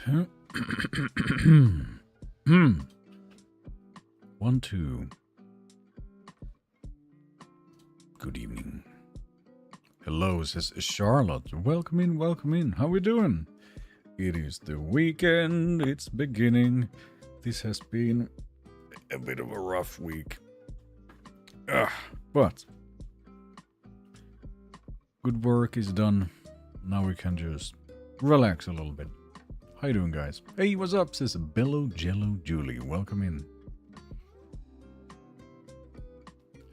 1, 2. Good evening. Hello, says Charlotte. Welcome in, welcome in. How we doing? It is the weekend. It's beginning. This has been a bit of a rough week. But good work is done. Now we can just relax a little bit. How you doing, guys? Hey, what's up, says Bello Jello Julie. Welcome in.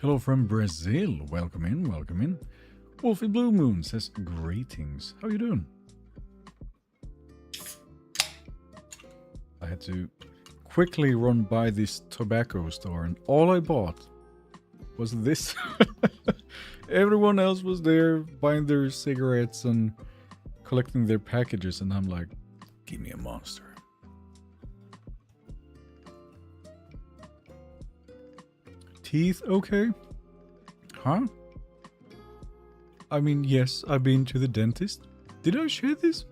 Hello from Brazil. Welcome in, welcome in. Wolfie Blue Moon says greetings. How you doing? I had to quickly run by this tobacco store and all I bought was this. Everyone else was there buying their cigarettes and collecting their packages, and I'm like, give me a monster. Teeth okay? Huh? I mean, yes, I've been to the dentist. Did I share this?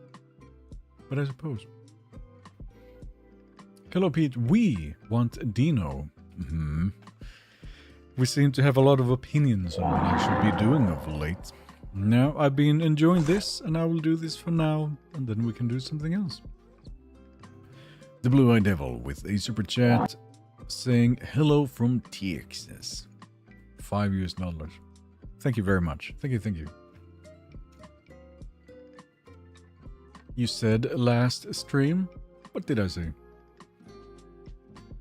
But I suppose. Hello, Pete. We want Dino. We seem to have a lot of opinions on what I should be doing of late. Now, I've been enjoying this, and I will do this for now, and then we can do something else. The Blue Eye Devil with a super chat saying hello from Texas. $5. Thank you very much. Thank you, thank you. You said last stream? What did I say?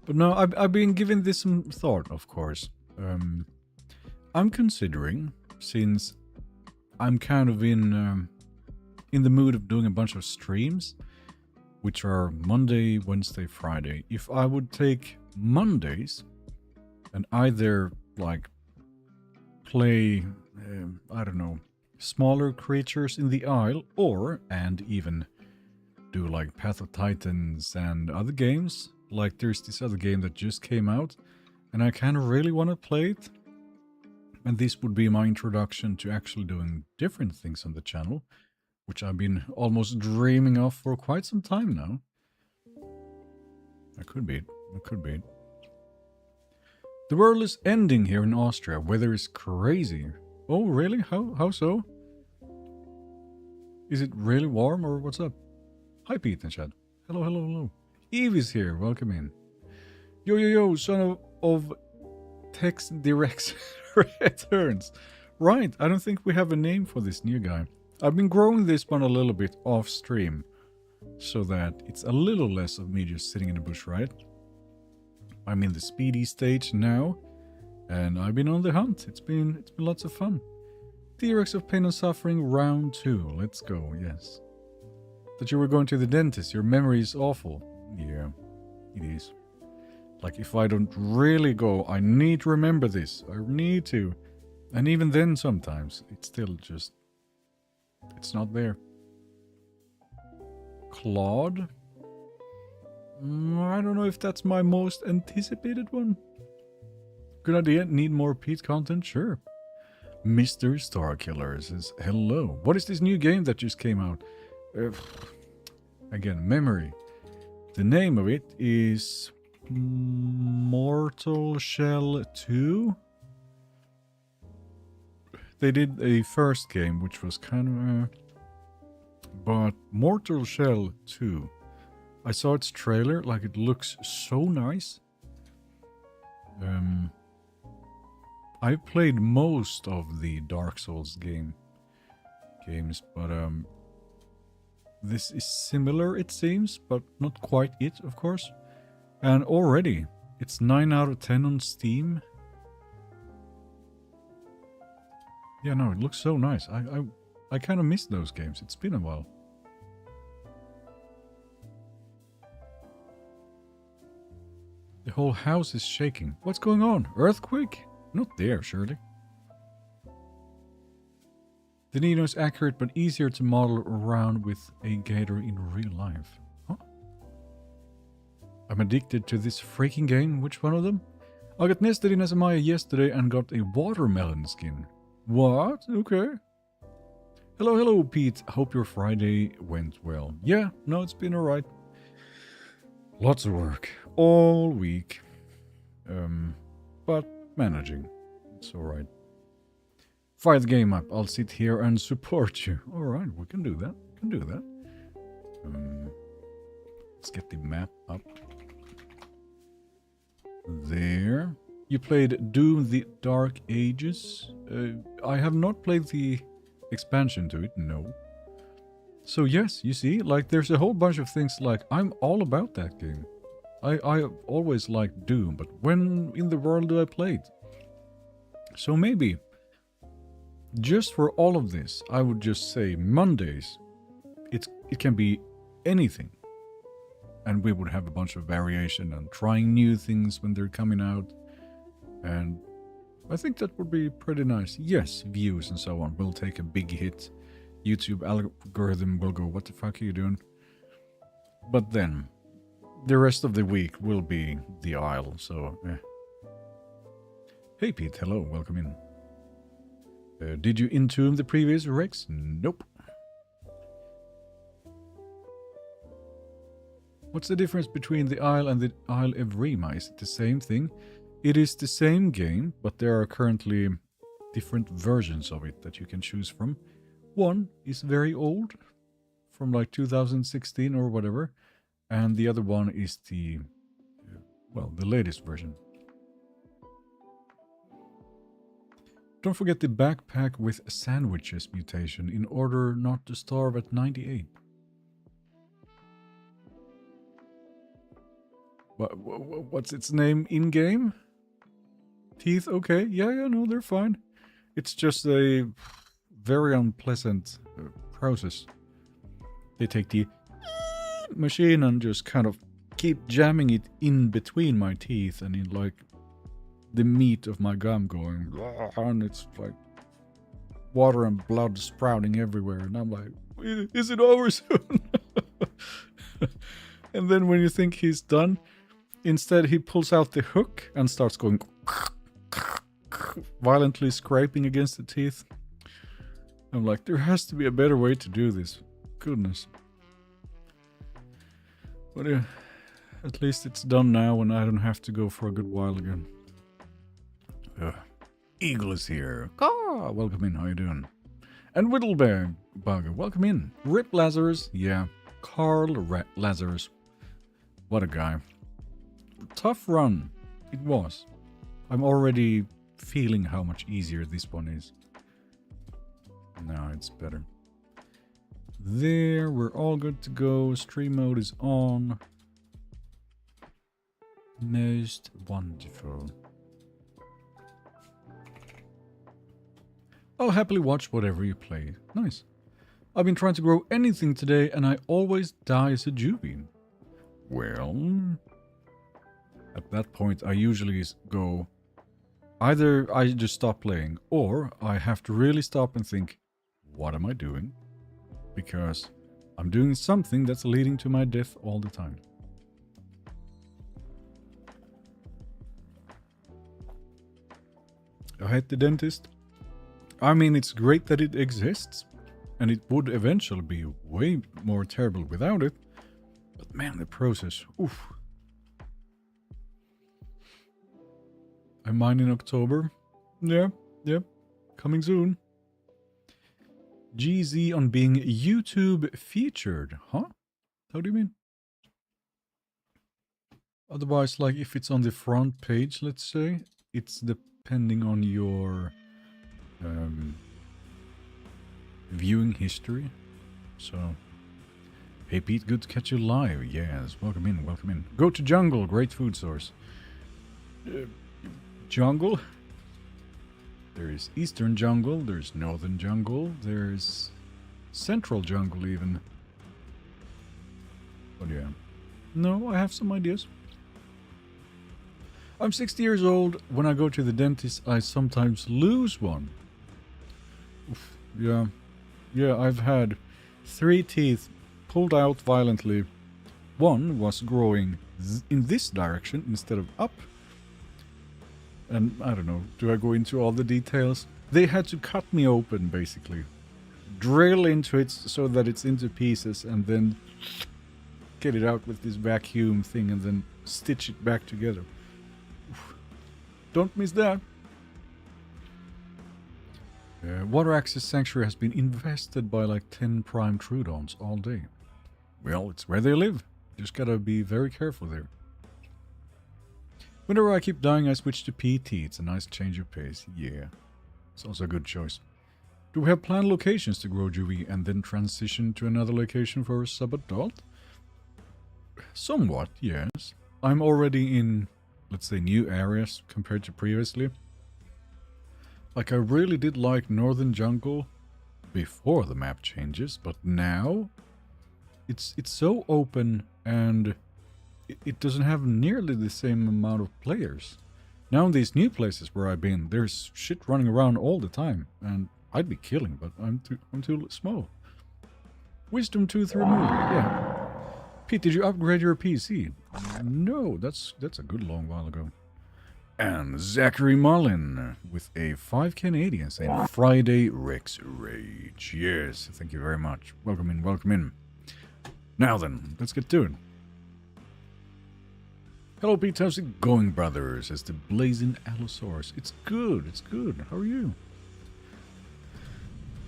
But no, I've been giving this some thought, of course. I'm considering, since I'm kind of in the mood of doing a bunch of streams, which are Monday, Wednesday, Friday, if I would take Mondays and either like play, I don't know, smaller creatures in the Isle, and even do like Path of Titans and other games. Like there's this other game that just came out and I kind of really want to play it. And this would be my introduction to actually doing different things on the channel, which I've been almost dreaming of for quite some time now. That could be it. That could be it. The world is ending here in Austria. Weather is crazy. Oh, really? How so? Is it really warm or what's up? Hi, Pete and Chad. Hello, hello, hello. Eve is here. Welcome in. Yo, yo, yo, son of Tex Directs returns. Right, I don't think we have a name for this new guy. I've been growing this one a little bit off stream, so that it's a little less of me just sitting in the bush, right? I'm in the speedy stage now, and I've been on the hunt. It's been lots of fun. T-Rex of Pain and Suffering round 2. Let's go, yes. That you were going to the dentist. Your memory is awful. Yeah, it is. Like, if I don't really go, I need to remember this. I need to. And even then, sometimes, it's still just... it's not there. Claude? I don't know if that's my most anticipated one. Good idea. Need more Pete content? Sure. Mr. Starkiller says, hello. What is this new game that just came out? Again, memory. The name of it is Mortal Shell 2. They did a first game, which was kind of... but Mortal Shell 2. I saw its trailer, like it looks so nice. I played most of the Dark Souls games, but this is similar, it seems, but not quite it, of course. And already, it's 9 out of 10 on Steam. Yeah, no, it looks so nice. I kind of miss those games. It's been a while. The whole house is shaking. What's going on? Earthquake? Not there, surely. The Nino is accurate but easier to model around with a gator in real life. Huh? I'm addicted to this freaking game. Which one of them? I got nested in Asamaya yesterday and got a watermelon skin. What? Okay. Hello, hello, Pete. Hope your Friday went well. Yeah, no, it's been alright. Lots of work all week. But managing. It's alright. Fire the game up. I'll sit here and support you. Alright, we can do that. We can do that. Let's get the map up. There. You played Doom the Dark Ages. I have not played the expansion to it, no. So yes, you see, like there's a whole bunch of things like I'm all about that game. I always liked Doom, but when in the world do I play it? So maybe, just for all of this, I would just say Mondays, it can be anything. And we would have a bunch of variation and trying new things when they're coming out. And I think that would be pretty nice. Yes, views and so on will take a big hit. YouTube algorithm will go, what the fuck are you doing? But then, the rest of the week will be the Isle, so Hey Pete, hello, welcome in. Did you entomb the previous Rex? Nope. What's the difference between the Isle and the Isle of Rima? Is it the same thing? It is the same game, but there are currently different versions of it that you can choose from. One is very old, from like 2016 or whatever, and the other one is the, well, the latest version. Don't forget the backpack with sandwiches mutation in order not to starve at 98. What's its name in-game? Teeth, okay. Yeah, no, they're fine. It's just a very unpleasant process. They take the machine and just kind of keep jamming it in between my teeth and in like the meat of my gum going, and it's like water and blood sprouting everywhere, and I'm like, is it over soon? And then when you think he's done, instead he pulls out the hook and starts going violently scraping against the teeth. I'm like, there has to be a better way to do this. Goodness. But yeah, at least it's done now and I don't have to go for a good while again. Eagle is here. Caw! Welcome in, how you doing? And Whittlebag Bugger, welcome in. Rip Lazarus, yeah. Carl Lazarus. What a guy. Tough run. It was. I'm already feeling how much easier this one is. Now it's better. There, we're all good to go. Stream mode is on. Most wonderful. I'll happily watch whatever you play. Nice. I've been trying to grow anything today and I always die as a juvie. Well, at that point I usually go, either I just stop playing or I have to really stop and think, what am I doing? Because I'm doing something that's leading to my death all the time. I hate the dentist. I mean, it's great that it exists, and it would eventually be way more terrible without it. But man, the process, oof. I'm mine in October. Yeah, coming soon. GZ on being YouTube featured, huh? How do you mean? Otherwise, like if it's on the front page, let's say, it's depending on your viewing history. So, hey Pete, good to catch you live. Yes, welcome in, welcome in. Go to Jungle, great food source. Jungle? There's Eastern Jungle, there's Northern Jungle, there's Central Jungle even. But yeah. No, I have some ideas. I'm 60 years old. When I go to the dentist, I sometimes lose one. Oof, yeah. Yeah, I've had 3 teeth pulled out violently. One was growing in this direction instead of up. And I don't know, do I go into all the details? They had to cut me open, basically. Drill into it so that it's into pieces and then get it out with this vacuum thing and then stitch it back together. Oof. Don't miss that. Water Access Sanctuary has been infested by like 10 prime Trudons all day. Well, it's where they live. Just gotta be very careful there. Whenever I keep dying, I switch to PT. It's a nice change of pace. Yeah, it's also a good choice. Do we have planned locations to grow Juvie and then transition to another location for a sub-adult? Somewhat, yes. I'm already in, let's say, new areas compared to previously. Like, I really did like Northern Jungle before the map changes, but now it's so open and it doesn't have nearly the same amount of players. Now in these new places where I've been, there's shit running around all the time, and I'd be killing, but I'm too small. Wisdom tooth removed. Yeah. Pete, did you upgrade your PC? No, that's a good long while ago. And Zachary Mullen with a 5 Canadian saying Friday Rex Rage. Yes, thank you very much. Welcome in, welcome in. Now then, let's get to it. Hello Pete, how's it going, brothers? As the blazing Allosaurus. It's good, it's good. How are you?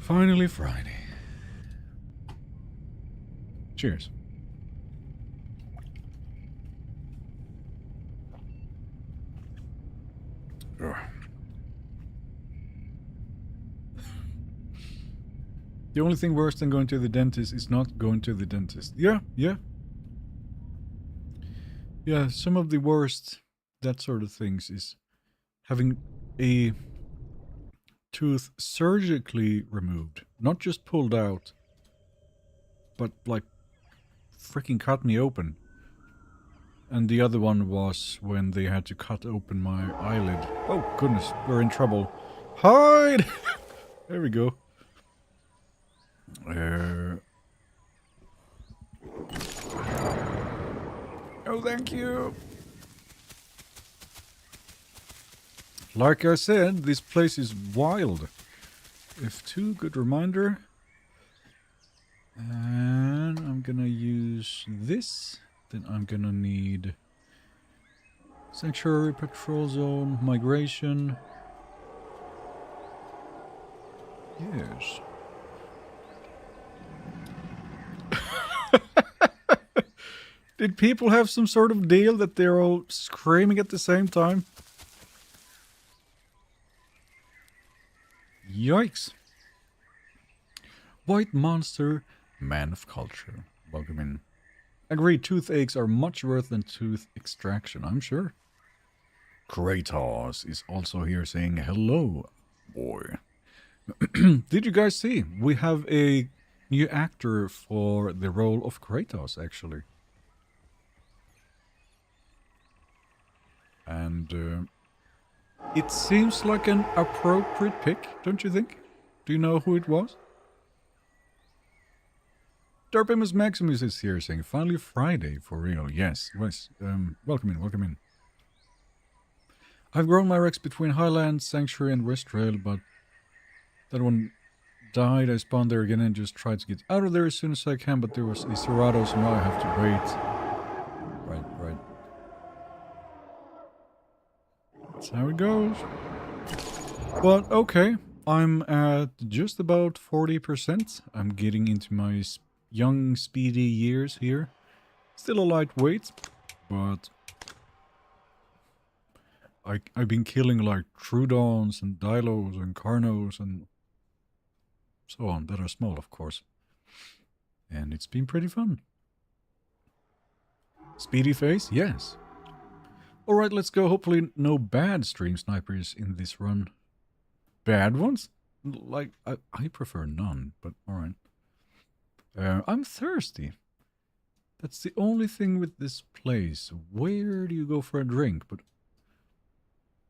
Finally Friday. Cheers. Ugh. The only thing worse than going to the dentist is not going to the dentist. Yeah. Yeah, some of the worst, that sort of things, is having a tooth surgically removed. Not just pulled out, but like freaking cut me open. And the other one was when they had to cut open my eyelid. Oh goodness, we're in trouble. Hide! There we go. Oh, thank you. Like I said, this place is wild. F2, good reminder. And I'm gonna use this. Then I'm gonna need Sanctuary, Patrol Zone, Migration. Yes. Did people have some sort of deal that they're all screaming at the same time? Yikes. White Monster, Man of Culture. Welcome in. Agreed, toothaches are much worse than tooth extraction, I'm sure. Kratos is also here saying hello, boy. Did you guys see? We have a new actor for the role of Kratos, actually. And it seems like an appropriate pick, don't you think? Do you know who it was? Derpimus Maximus is here saying, finally Friday for real. Yes. Welcome in, welcome in. I've grown my Rex between Highlands, Sanctuary and West Trail, but that one died. I spawned there again and just tried to get out of there as soon as I can, but there was a Cerrado, so now I have to wait. Right. That's how it goes. But okay, I'm at just about 40%. I'm getting into my young, speedy years here. Still a lightweight, but I've been killing like Trudons and Dilos and Carnos and so on, that are small, of course. And it's been pretty fun. Speedy face? Yes. Alright, let's go. Hopefully no bad stream snipers in this run. Bad ones? Like, I prefer none, but alright. I'm thirsty. That's the only thing with this place. Where do you go for a drink? But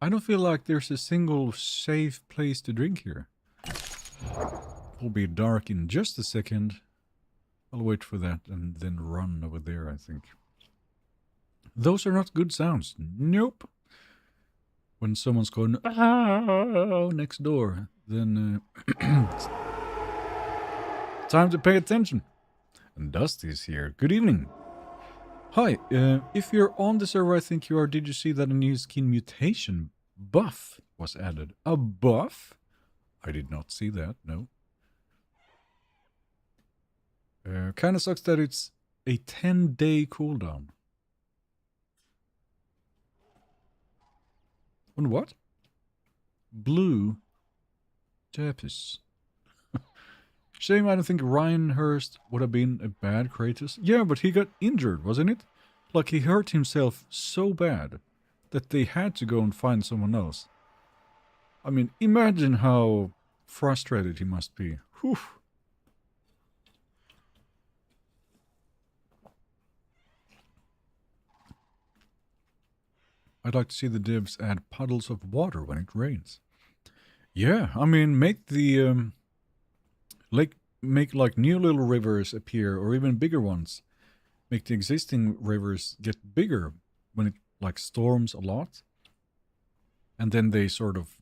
I don't feel like there's a single safe place to drink here. It'll be dark in just a second. I'll wait for that and then run over there, I think. Those are not good sounds. Nope. When someone's going, "Ah," next door, then time to pay attention. And Dusty's here. Good evening. Hi, if you're on the server, I think you are, did you see that a new skin mutation buff was added? A buff? I did not see that, no. Kinda sucks that it's a 10-day cooldown. On what? Blue Tapis. Shame I don't think Ryan Hurst would have been a bad Kratos. Yeah, but he got injured, wasn't it? Like he hurt himself so bad that they had to go and find someone else. I mean, imagine how frustrated he must be. Whew. I'd like to see the devs add puddles of water when it rains. Yeah, I mean, make the make like new little rivers appear, or even bigger ones. Make the existing rivers get bigger when it like storms a lot, and then they sort of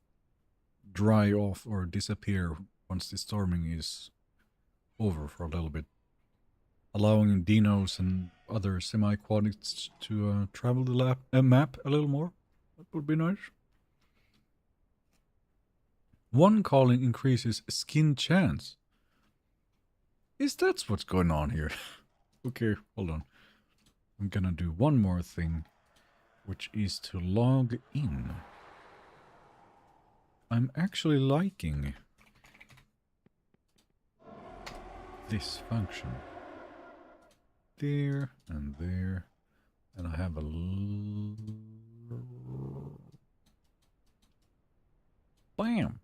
dry off or disappear once the storming is over for a little bit, allowing dinos and other semi-aquatics to travel the map a little more. That would be nice. One calling increases skin chance. Is that what's going on here? Okay, hold on. I'm gonna do one more thing, which is to log in. I'm actually liking this function. There and there. And I have a bam.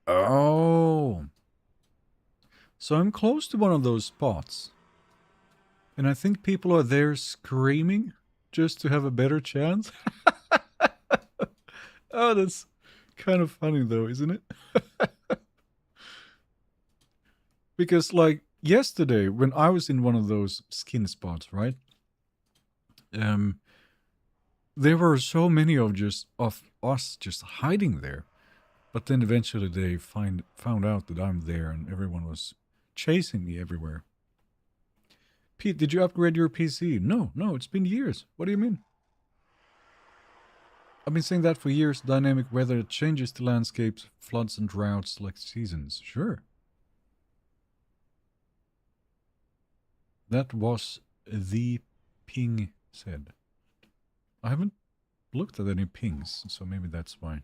Oh. So I'm close to one of those spots. And I think people are there screaming just to have a better chance. Oh, that's kind of funny though, isn't it? Because like yesterday when I was in one of those skin spots, right? There were so many of us just hiding there. But then eventually they found out that I'm there and everyone was chasing me everywhere. Pete, did you upgrade your PC? No, it's been years. What do you mean? I've been saying that for years. Dynamic weather changes the landscapes, floods and droughts like seasons. Sure. That was the ping said. I haven't looked at any pings, so maybe that's why.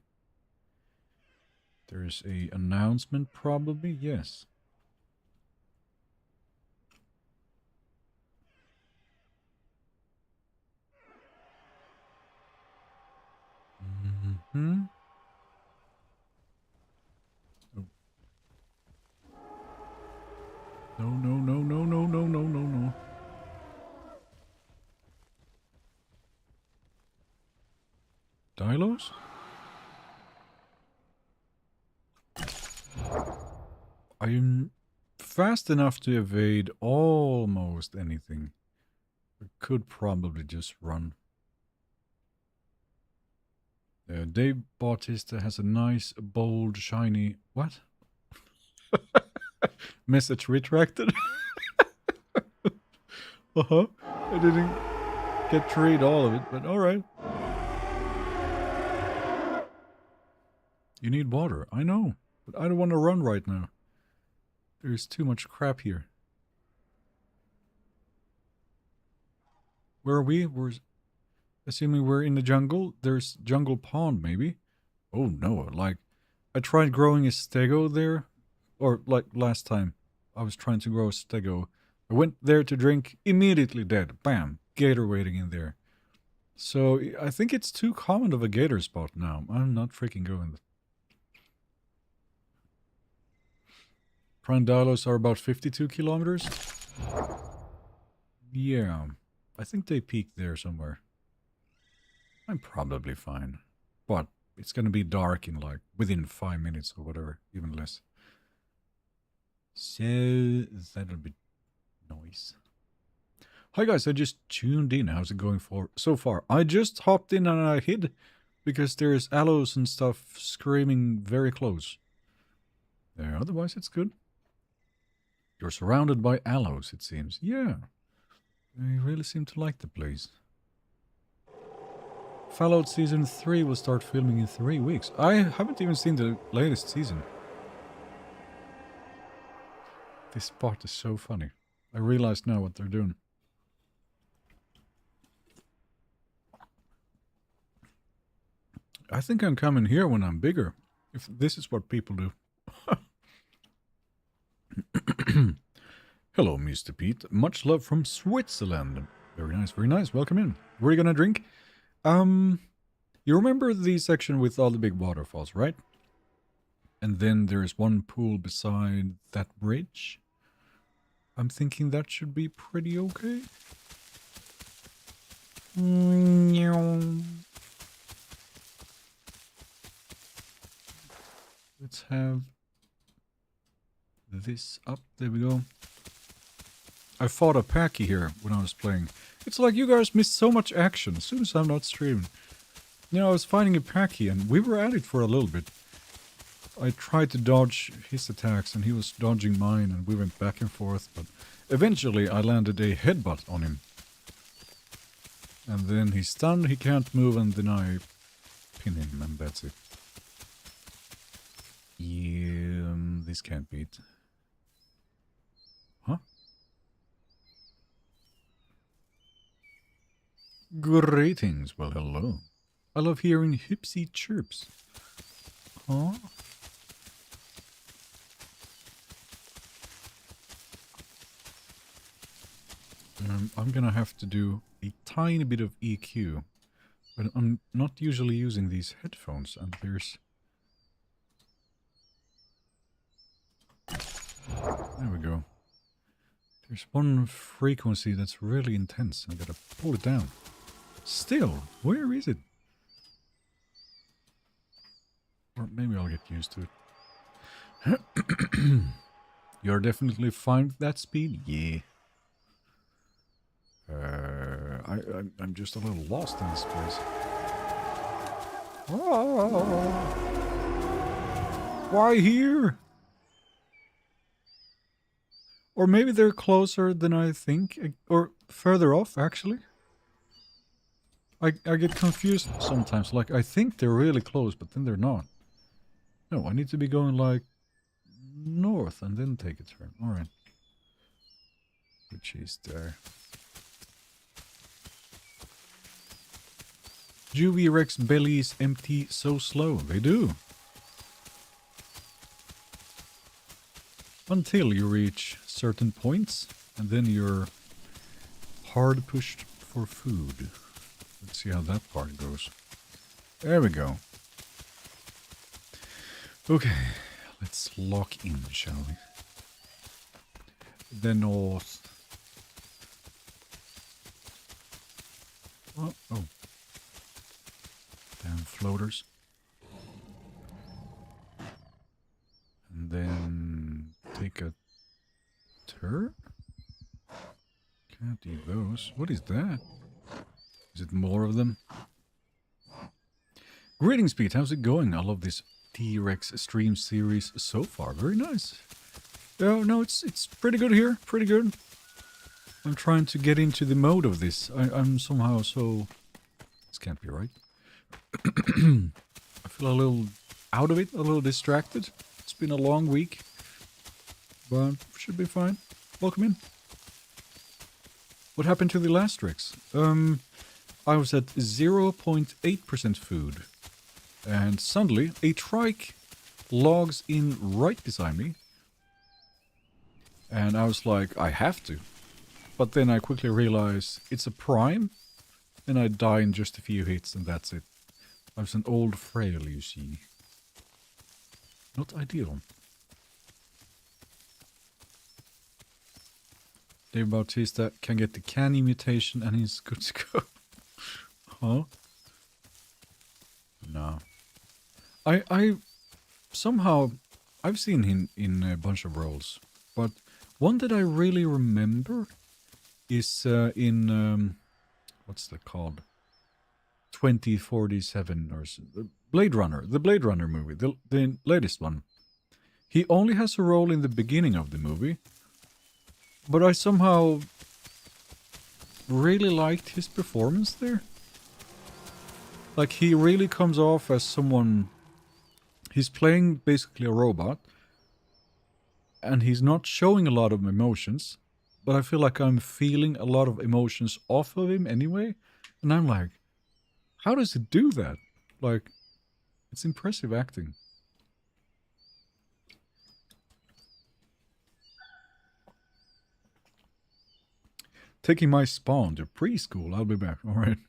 There is a announcement probably, yes. Mm-hmm. Oh. No. Dilos? I'm fast enough to evade almost anything. I could probably just run. Dave Bautista has a nice, bold, shiny... What? Message retracted? Uh-huh. I didn't get to read all of it, but alright. You need water. I know, but I don't want to run right now. There's too much crap here. Where are we? We're assuming we're in the jungle. There's jungle pond, maybe. Oh no! Like, I tried growing a stego there, or like last time, I was trying to grow a stego. I went there to drink, immediately dead. Bam! Gator waiting in there. So I think it's too common of a gator spot now. I'm not freaking going. Prime Dilos are about 52 kilometers. Yeah, I think they peaked there somewhere. I'm probably fine. But it's gonna be dark in like within 5 minutes or whatever, even less. So that'll be nice. Hi guys, I just tuned in. How's it going for so far? I just hopped in and I hid because there's aloes and stuff screaming very close. Otherwise it's good. You're surrounded by aloes, it seems. Yeah. They really seem to like the place. Fallout Season 3 will start filming in 3 weeks. I haven't even seen the latest season. This part is so funny. I realize now what they're doing. I think I'm coming here when I'm bigger. If this is what people do. Hello, Mr. Pete. Much love from Switzerland. Very nice, very nice. Welcome in. What are you gonna drink? You remember the section with all the big waterfalls, right? And then there's one pool beside that bridge. I'm thinking that should be pretty okay. Let's have this up. There we go. I fought a Paki here when I was playing. It's like you guys missed so much action as soon as I'm not streaming. You know, I was fighting a Paki and we were at it for a little bit. I tried to dodge his attacks and he was dodging mine and we went back and forth, but eventually I landed a headbutt on him. And then he's stunned, he can't move, and then I pin him and that's it. Yeah, this can't beat. Huh? Greetings. Well, hello. I love hearing hipsy chirps. Huh? I'm gonna have to do a tiny bit of EQ. But I'm not usually using these headphones, and there's... There we go. There's one frequency that's really intense. I gotta pull it down. Still, where is it? Or maybe I'll get used to it. You're definitely fine with that speed? Yeah. I'm just a little lost in this place. Oh, why here? Or maybe they're closer than I think, or further off, actually. I get confused sometimes, like I think they're really close, but then they're not. No, I need to be going like north and then take a turn. Alright. Which is there. Juvie Rex bellies empty so slow. They do. Until you reach certain points, and then you're hard pushed for food. Let's see how that part goes. There we go. Okay, let's lock in, shall we? The north. Oh, oh. Damn floaters. And then take a turn? Can't eat those. What is that? Is it more of them? Greetings, Pete. How's it going? I love this T-Rex stream series so far. Very nice. No, it's pretty good here. Pretty good. I'm trying to get into the mode of this. I'm somehow so... This can't be right. I feel a little out of it, a little distracted. It's been a long week. But should be fine. Welcome in. What happened to the last Rex? I was at 0.8% food. And suddenly, a trike logs in right beside me. And I was like, I have to. But then I quickly realized it's a prime. And I die in just a few hits and that's it. I was an old frail, you see. Not ideal. Dave Bautista can get the canny mutation and he's good to go. Huh? No. I somehow... I've seen him in a bunch of roles. But one that I really remember is in... what's that called? 2047 or Blade Runner. The Blade Runner movie. The latest one. He only has a role in the beginning of the movie. But I somehow really liked his performance there. Like, he really comes off as someone... He's playing basically a robot. And he's not showing a lot of emotions. But I feel like I'm feeling a lot of emotions off of him anyway. And I'm like, how does he do that? Like, it's impressive acting. Taking my spawn to preschool. I'll be back. All right.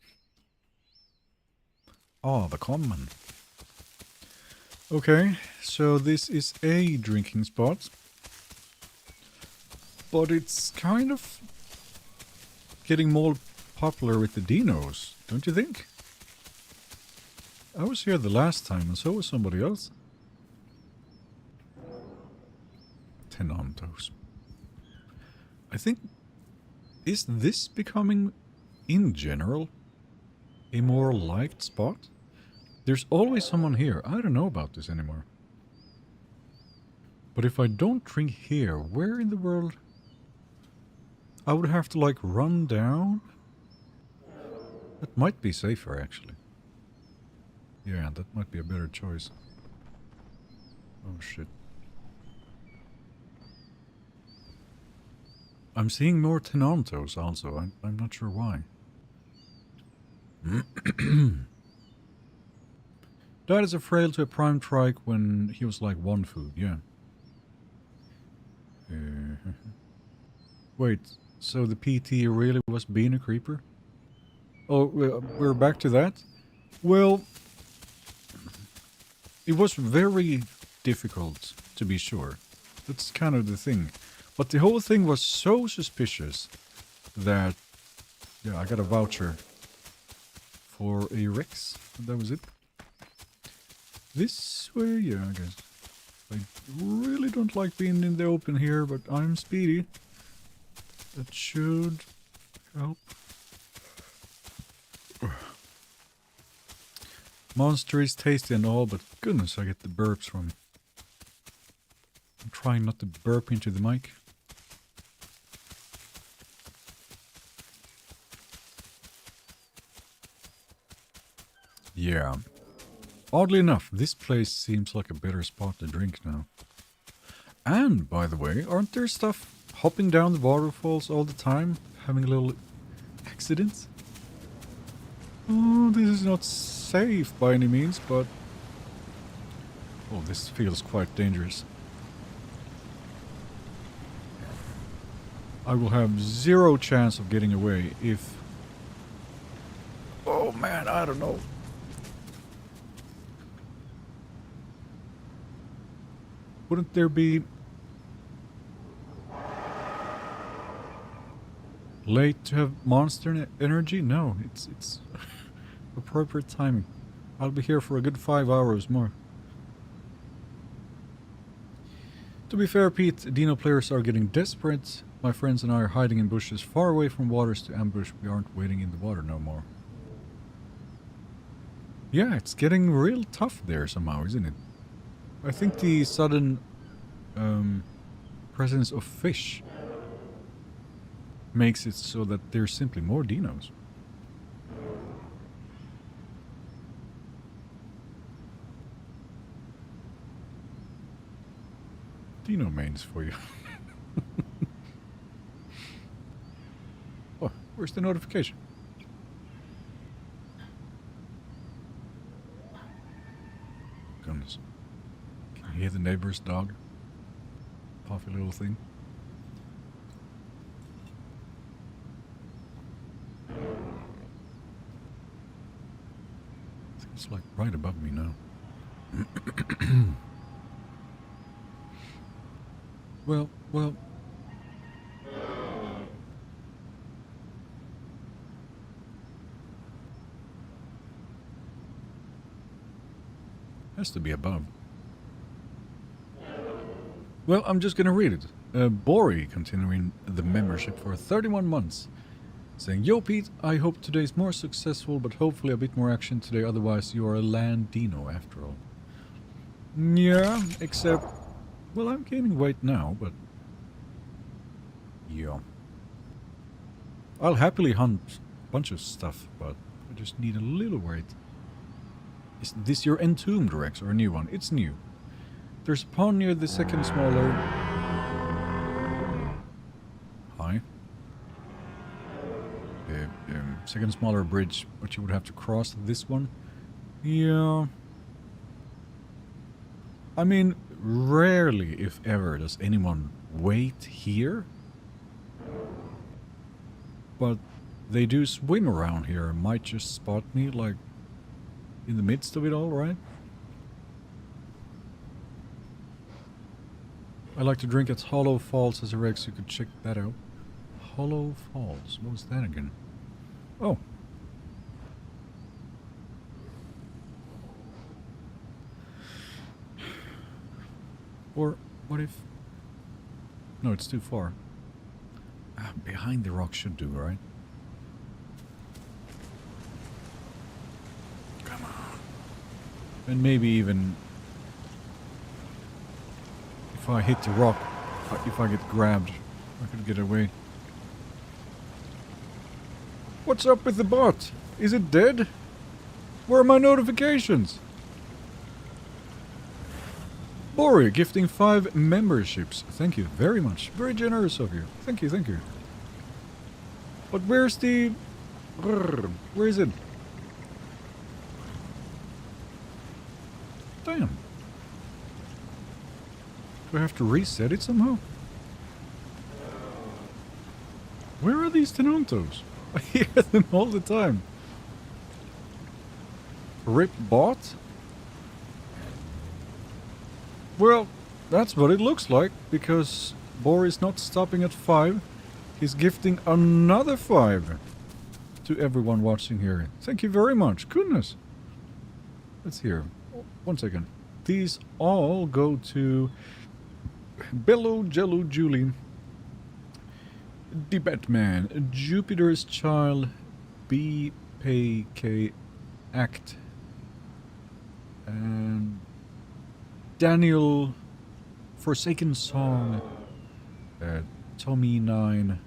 Oh, the common. Okay, so this is a drinking spot. But it's kind of getting more popular with the dinos, don't you think? I was here the last time and so was somebody else. Tenantos. I think... Is this becoming, in general, a more liked spot? There's always someone here. I don't know about this anymore. But if I don't drink here, where in the world... I would have to, like, run down? That might be safer, actually. Yeah, that might be a better choice. Oh, shit. I'm seeing more Tenantos also. I'm not sure why. Died as a frail to a prime trike when he was like one food, yeah. Wait, so the PT really was being a creeper? Oh, we're back to that? Well, it was very difficult, to be sure. That's kind of the thing. But the whole thing was so suspicious that, yeah, I got a voucher for a Rex. That was it. This way, yeah, I guess. I really don't like being in the open here, but I'm speedy. That should help. Monster is tasty and all, but goodness, I get the burps from it. I'm trying not to burp into the mic. Yeah. Oddly enough, this place seems like a better spot to drink now. And, by the way, aren't there stuff hopping down the waterfalls all the time? Having little accidents? Oh, this is not safe by any means, but... Oh, this feels quite dangerous. I will have zero chance of getting away if... Oh man, I don't know. Wouldn't there be... Late to have monster energy? No, it's appropriate timing. I'll be here for a good 5 hours more. To be fair, Pete, Dino players are getting desperate. My friends and I are hiding in bushes far away from waters to ambush. We aren't waiting in the water no more. Yeah, it's getting real tough there somehow, isn't it? I think the sudden presence of fish makes it so that there's simply more dinos. Dino mains for you. Oh, where's the notification? Goodness. Can you hear the neighbor's dog? Puffy little thing. I think it's like right above me now. Well. Has to be above. Well, I'm just gonna read it. Bori continuing the membership for 31 months. Saying, Yo Pete, I hope today's more successful, but hopefully a bit more action today, otherwise you are a land dino after all. Yeah, except... Well, I'm gaining weight now, but... Yeah. I'll happily hunt a bunch of stuff, but I just need a little weight. Is this your Entombed Rex or a new one? It's new. There's a pond near the second smaller... Hi. Second smaller bridge, but you would have to cross this one. Yeah. I mean, rarely, if ever, does anyone wait here. But they do swing around here and might just spot me, like, in the midst of it all, right? I like to drink at Hollow Falls as a Rex, you could check that out. Hollow Falls, what was that again? Oh. Or, what if... No, it's too far. Ah, behind the rock should do, right? Come on. And maybe even... If I hit the rock, if I get grabbed, I could get away. What's up with the bot? Is it dead? Where are my notifications? Bori gifting 5 memberships. Thank you very much. Very generous of you. Thank you, thank you. But where's the... Where is it? Damn. Do I have to reset it somehow? Where are these Tenontos? I hear them all the time. Rip bot? Well, that's what it looks like, because Bor is not stopping at 5. He's gifting another 5 to everyone watching here. Thank you very much. Goodness. Let's hear. 1 second. These all go to Bello Jello Julie, The Batman, Jupiter's Child, BPK Act, and Daniel, Forsaken Song, Tommy 9,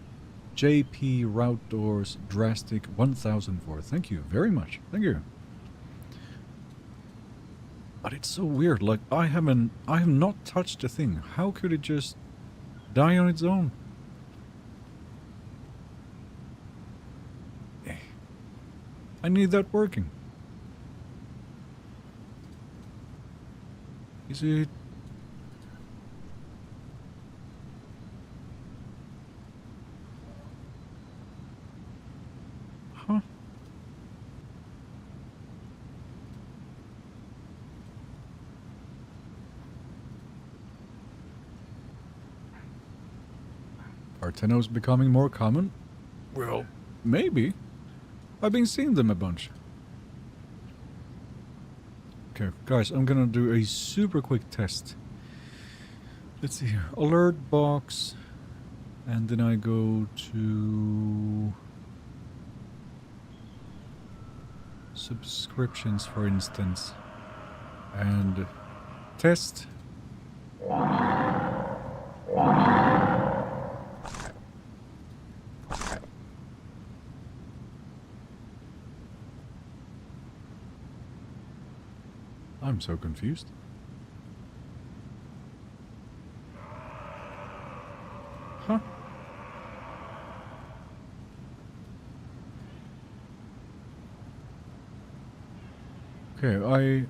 JP Route Doors, Drastic 1004. Thank you very much. Thank you. But it's so weird. Like I have not touched a thing. How could it just die on its own? I need that working. Is it... Huh? Are Tenos becoming more common? Well, maybe. I've been seeing them a bunch. Okay, guys, I'm gonna do a super quick test. Let's see here. Alert box. And then I go to... subscriptions, for instance. And... test. I'm so confused. Huh? Okay,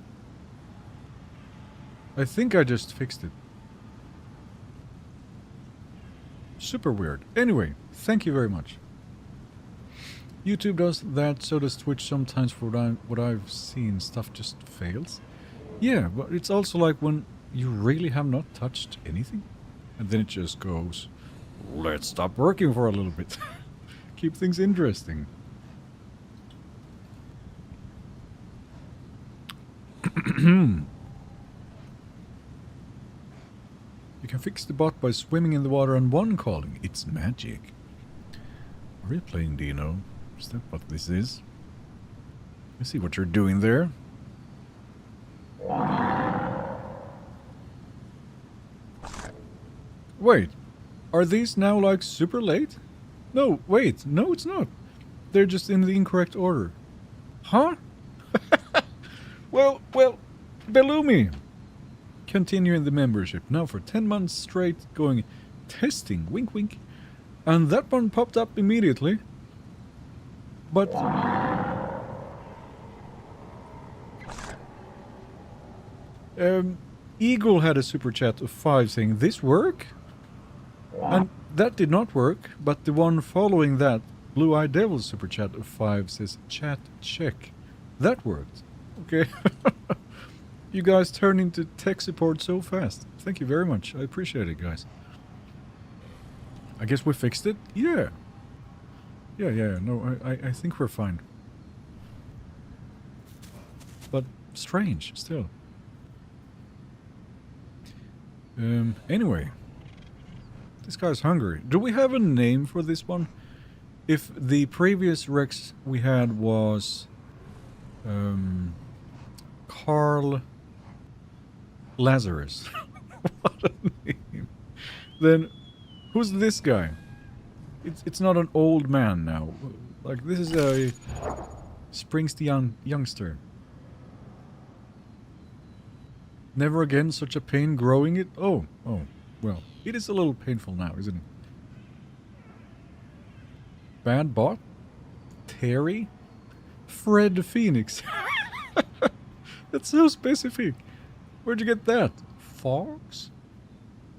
I think I just fixed it. Super weird. Anyway, thank you very much. YouTube does that, so does Twitch sometimes. For what I've seen, stuff just fails. Yeah, but it's also like when you really have not touched anything, and then it just goes, let's stop working for a little bit. Keep things interesting. You can fix the bot by swimming in the water and one calling. It's magic. Are you playing Dino? Is that what this is? I see what you're doing there. Wait, are these now like super late? No, wait. No, it's not. They're just in the incorrect order. Huh? Well, Bellumi. Continuing the membership. Now for 10 months straight going testing. Wink, wink. And that one popped up immediately. But... Eagle had a super chat of 5 saying, this work? And that did not work, but the one following that, Blue Eye Devil's super chat of 5 says, chat check. That worked. Okay. You guys turned into tech support so fast. Thank you very much. I appreciate it, guys. I guess we fixed it? Yeah. Yeah. No, I think we're fine. But strange, still. Anyway. This guy's hungry. Do we have a name for this one? If the previous Rex we had was... Carl Lazarus. What a name. Then, who's this guy? It's not an old man now. Like, this is a Springsteen youngster. Never again such a pain growing it? Oh, well. It is a little painful now, isn't it? Bad bot? Terry? Fred Phoenix. That's so specific. Where'd you get that? Fox?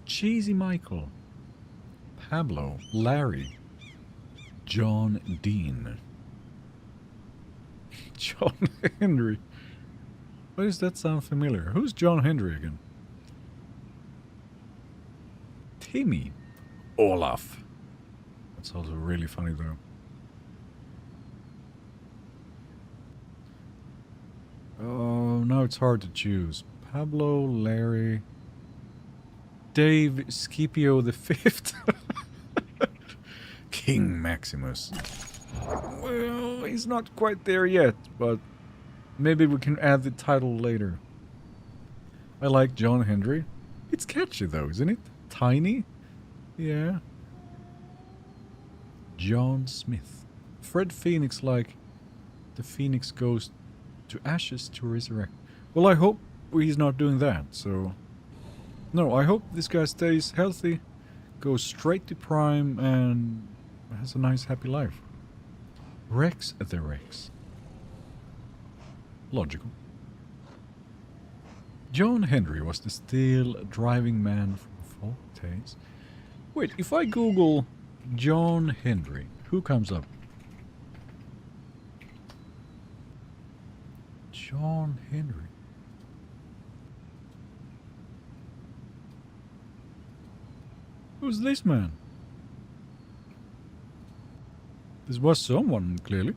Cheesy Michael. Pablo. Larry. John Dean. John Henry. Why does that sound familiar? Who's John Henry again? Timmy. Olaf. That's also really funny though. Oh, now it's hard to choose. Pablo, Larry, Dave Scipio the Fifth, King Maximus. Well, he's not quite there yet, but maybe we can add the title later. I like John Henry. It's catchy though, isn't it? Tiny? Yeah. John Smith. Fred Phoenix, like the Phoenix goes to ashes to resurrect. Well, I hope he's not doing that, so... No, I hope this guy stays healthy, goes straight to Prime, and has a nice, happy life. Rex the Rex. Logical. John Henry was the steel driving man from Petits. Wait, if I Google John Henry, who comes up? John Henry. Who's this man? This was someone, clearly.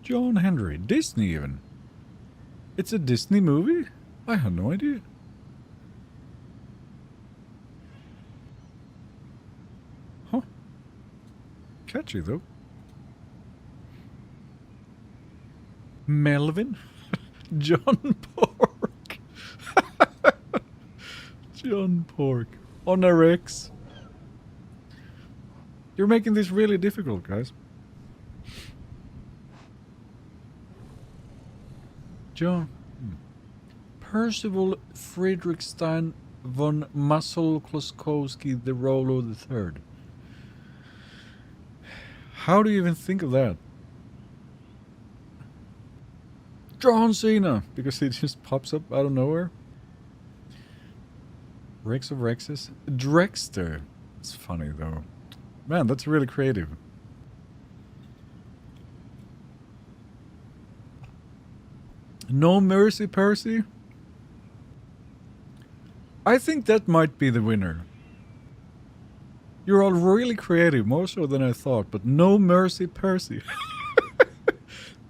John Henry. Disney, even. It's a Disney movie? I had no idea. Huh. Catchy, though. Melvin? John Pork. John Pork. On a Rex. You're making this really difficult, guys. John. Percival Friedrichstein von Masol-Kloskowski the Rollo III. How do you even think of that? John Cena, because it just pops up out of nowhere. Rex of Rexes. Drexter. It's funny though. Man, that's really creative. No Mercy Percy? I think that might be the winner. You're all really creative, more so than I thought, but No Mercy Percy.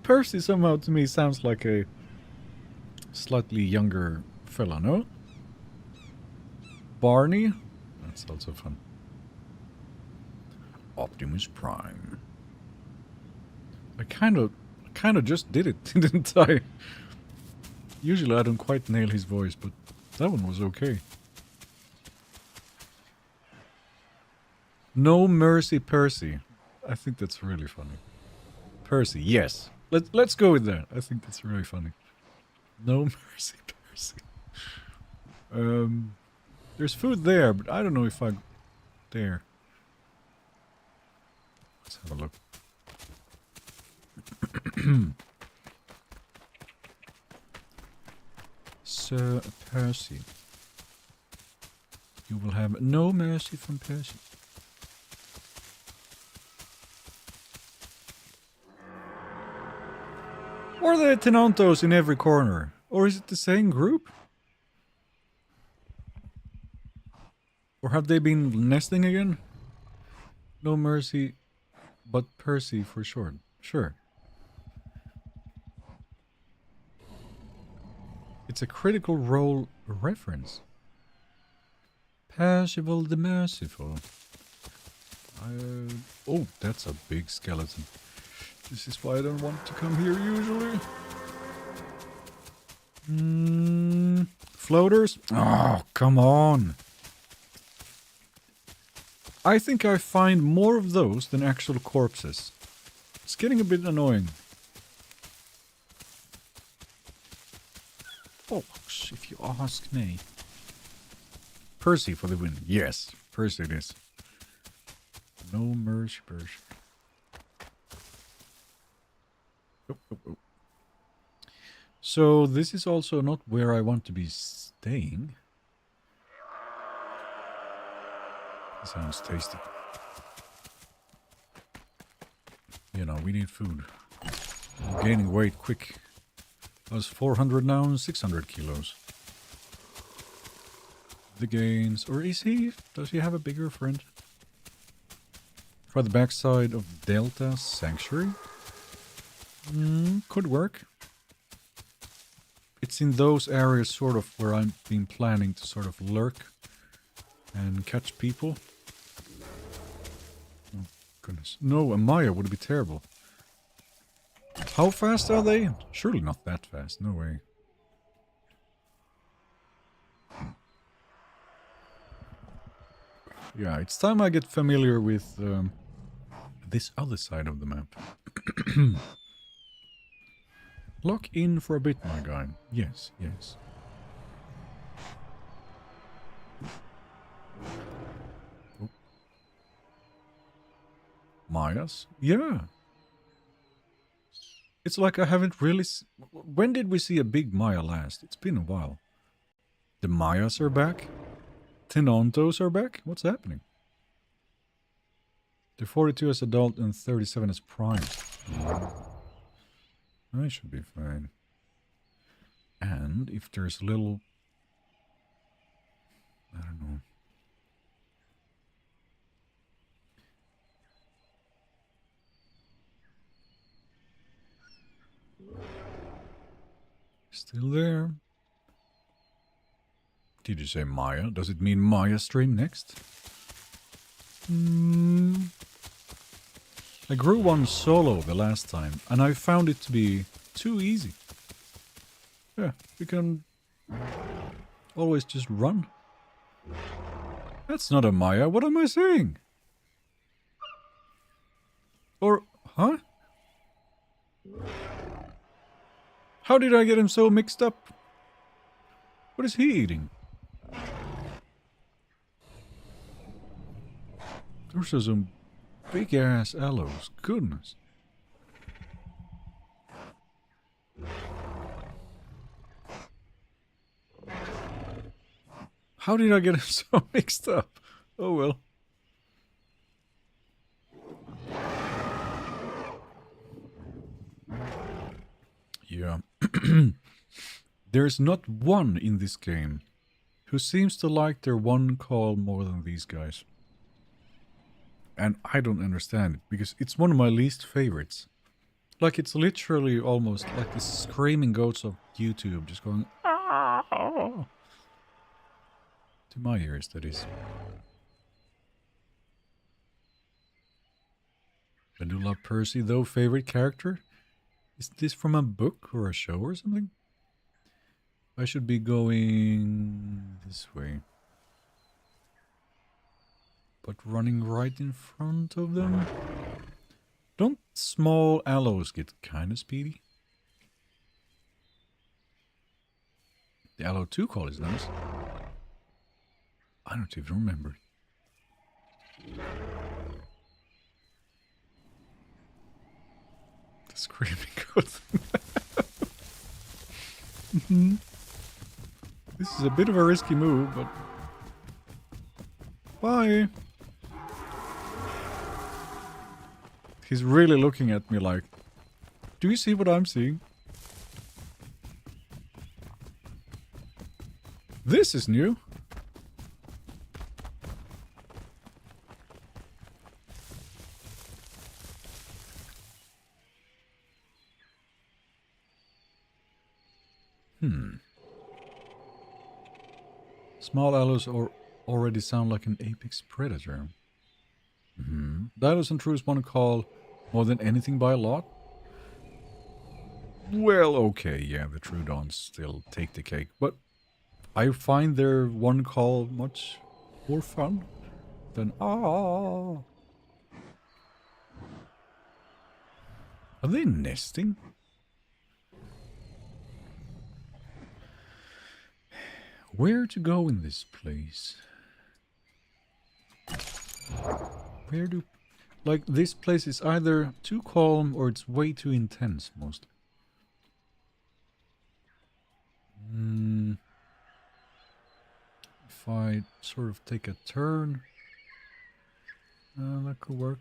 Percy somehow to me sounds like a slightly younger fella, no? Barney? That's also fun. Optimus Prime. I kind of just did it, didn't I? Usually I don't quite nail his voice, but that one was okay. No Mercy Percy. I think that's really funny. Percy, yes. Let's go with that. I think that's really funny. No mercy, Percy. There's food there, but I don't know if I there. Let's have a look. Sir Percy. You will have no mercy from Percy. Or are there Tenantos in every corner? Or is it the same group? Or have they been nesting again? No mercy, but Percy for short. Sure. It's a Critical Role reference. Percival the Merciful. Oh, that's a big skeleton. This is why I don't want to come here usually. Floaters? Oh, come on. I think I find more of those than actual corpses. It's getting a bit annoying. Bollocks, if you ask me. Percy for the win. Yes, Percy it is. No mercy, Percy. Oh. So this is also not where I want to be staying. Sounds tasty. You know, we need food. I'm gaining weight quick. I was 400 now and 600 kilos. The gains. Or is he? Does he have a bigger friend? Try the backside of Delta Sanctuary. Could work. It's in those areas sort of where I've been planning to sort of lurk and catch people. Oh, goodness. No, a Maya would be terrible. How fast are they? Surely not that fast. No way. Yeah, it's time I get familiar with this other side of the map. Lock in for a bit, my guy. Yes, yes. Oh. Mayas? Yeah. It's like I haven't really... When did we see a big Maya last? It's been a while. The Mayas are back? Tenantos are back? What's happening? They're 42 as adult and 37 as prime. I should be fine. And if there's a little... I don't know. Still there. Did you say Maya? Does it mean Maya stream next? I grew one solo the last time, and I found it to be too easy. Yeah, you can always just run. That's not a Maya, what am I saying? Or, huh? How did I get him so mixed up? What is he eating? Those are some big ass aloes. Goodness. How did I get him so mixed up? Oh well. Yeah. There's not one in this game who seems to like their one call more than these guys. And I don't understand it, because it's one of my least favorites. Like, it's literally almost like the screaming goats of YouTube just going... Aah! To my ears, that is. I do love Percy, though. Favorite character? Is this from a book or a show or something? I should be going this way. But running right in front of them? Don't small alloys get kind of speedy? The allo 2 call is nice. I don't even remember. The screaming goes. This is a bit of a risky move, but... Bye! He's really looking at me like... Do you see what I'm seeing? This is new. Small alloys already sound like an apex predator. Dinos and Trues want to call more than anything by a lot? Well, okay, yeah, the Trudons still take the cake, but I find their one call much more fun than ah. Are they nesting? Where to go in this place? Where do... Like, this place is either too calm or it's way too intense, mostly. If I sort of take a turn... that could work.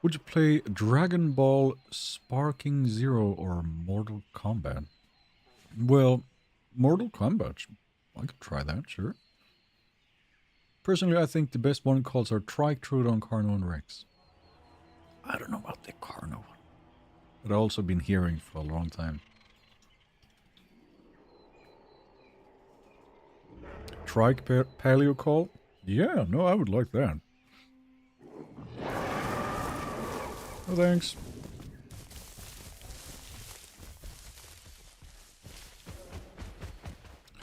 Would you play Dragon Ball Sparking Zero or Mortal Kombat? Well, Mortal Kombat. I could try that, sure. Personally, I think the best one calls are Trike, Trudon, Carno, and Rex. I don't know about the Carno one. But I've also been hearing for a long time. Trike Paleo call? Yeah, no, I would like that. Oh, thanks.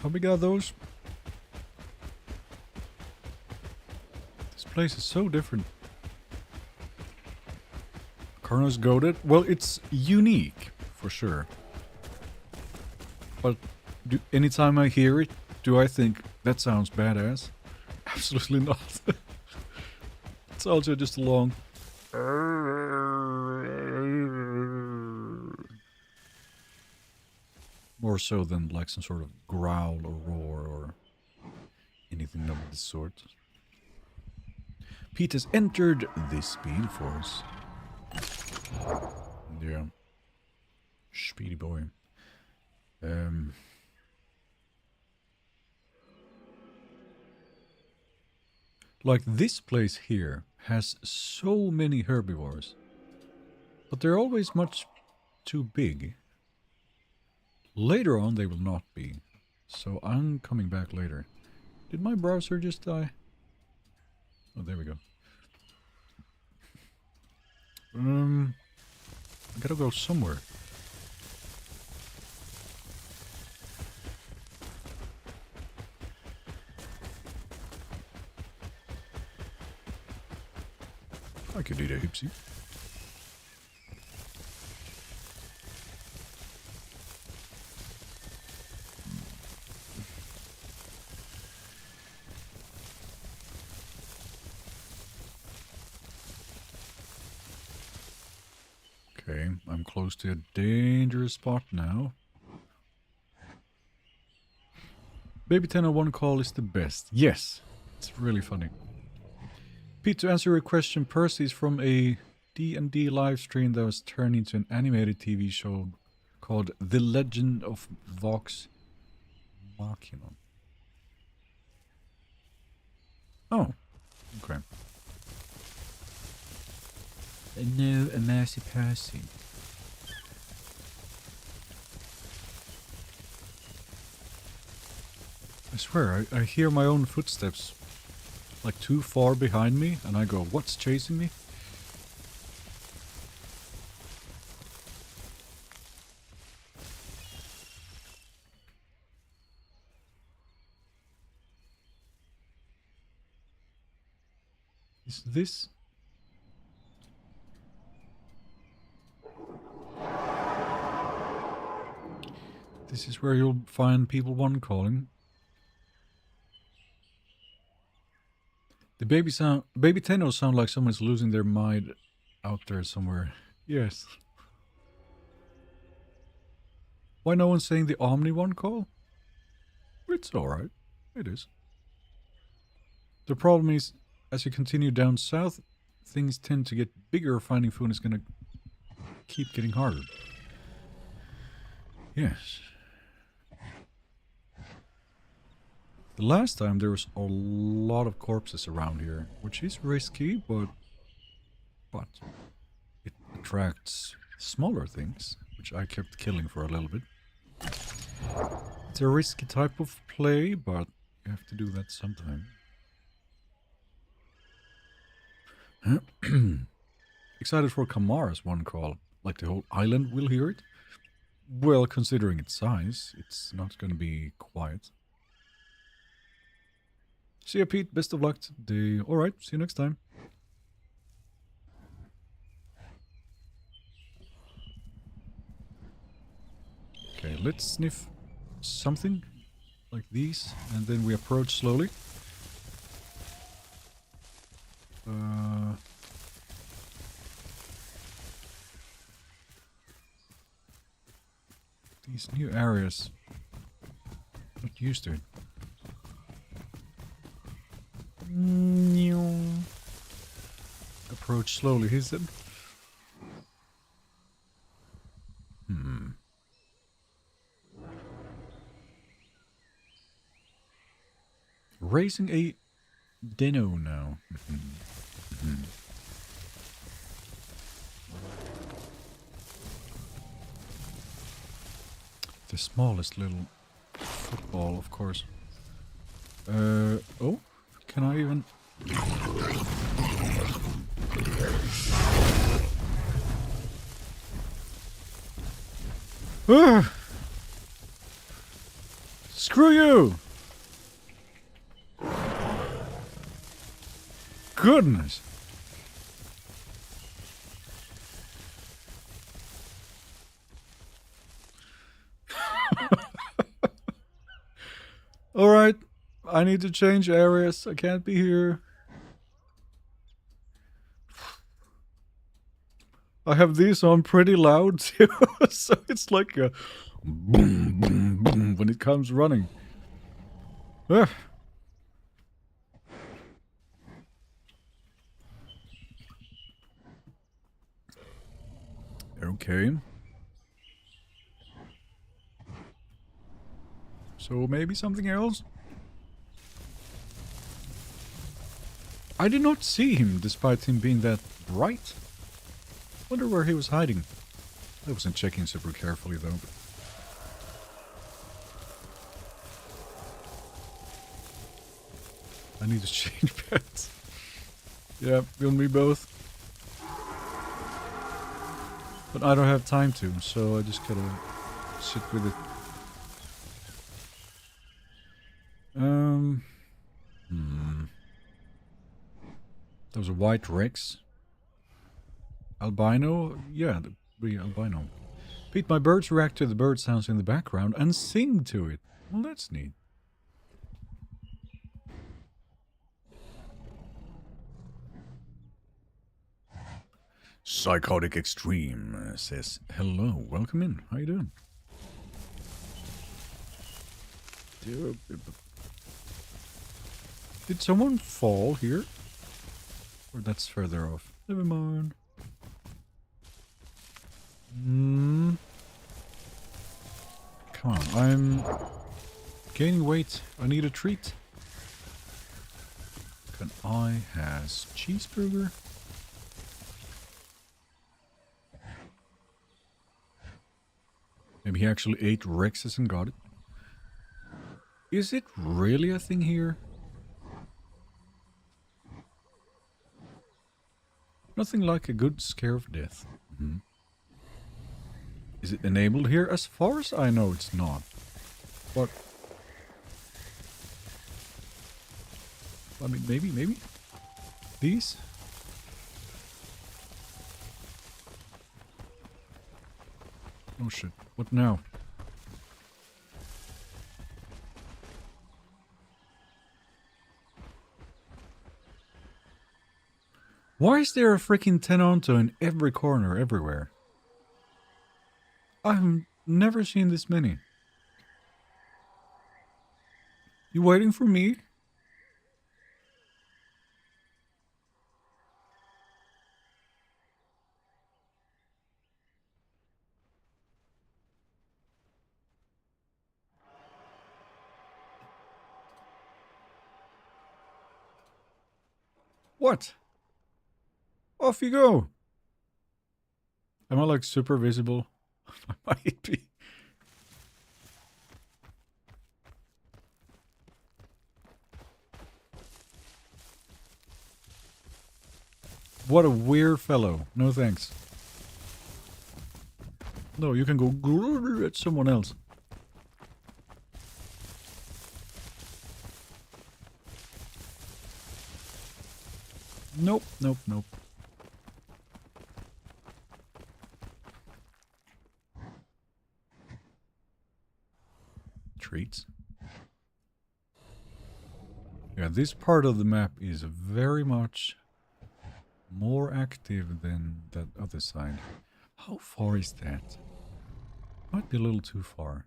How big are those? This place is so different. Carno's goated? Well, it's unique, for sure. But anytime I hear it, do I think that sounds badass? Absolutely not. It's also just a long... More so than like some sort of growl or roar or anything of the sort. Pete has entered the Speed Force. Yeah. Speedy boy. Like this place here has so many herbivores. But they're always much too big. Later on they will not be. So I'm coming back later. Did my browser just die? Oh, there we go. I gotta go somewhere. I could eat a hoopsie. Okay, I'm close to a dangerous spot now. Baby 1001 call is the best. Yes, it's really funny. Pete, to answer your question, Percy is from a D&D live stream that was turned into an animated TV show called The Legend of Vox Machina. Oh, okay. No, a mercy Percy. I swear, I hear my own footsteps like too far behind me, and I go, what's chasing me? Is this? This is where you'll find people one calling. The baby Tennos sound like someone's losing their mind out there somewhere. Yes. Why no one's saying the Omni one call? It's alright. It is. The problem is, as you continue down south, things tend to get bigger. Finding food is gonna keep getting harder. Yes. The last time there was a lot of corpses around here, which is risky, but it attracts smaller things, which I kept killing for a little bit. It's a risky type of play, but you have to do that sometime. Excited for Kamara's one call, like the whole island will hear it. Well, considering its size, it's not gonna be quiet. See ya, Pete. Best of luck today. Alright, see you next time. Okay, let's sniff something like these, and then we approach slowly. These new areas. Not used to it. Approach slowly, he said. Raising a dino now. The smallest little football, of course. Oh, can I even... Screw you! Goodness! Alright, I need to change areas. I can't be here. I have these on pretty loud too, so it's like a boom, boom, boom when it comes running. Okay. So maybe something else? I did not see him, despite him being that bright. Wonder where he was hiding. I wasn't checking super carefully though. I need to change pets. Yeah, you and me both. But I don't have time to, so I just gotta sit with it. That was a white Rex. Albino? Yeah, the albino. Pete, my birds react to the bird sounds in the background and sing to it. Well, that's neat. Psychotic Extreme says, hello, welcome in. How you doing? Did someone fall here? Or that's further off. Never mind. Come on, I'm gaining weight. I need a treat. Can I has cheeseburger? Maybe he actually ate Rexes and got it. Is it really a thing here? Nothing like a good scare of death. Is it enabled here? As far as I know, it's not. But I mean, maybe. These? Oh shit, what now? Why is there a freaking Tenonto in every corner, everywhere? I've never seen this many. You waiting for me? What? Off you go. Am I like super visible? I might be. What a weird fellow. No thanks. No, you can go at someone else. Nope, nope, nope. Treats. Yeah, this part of the map is very much more active than that other side. How far is that? Might be a little too far.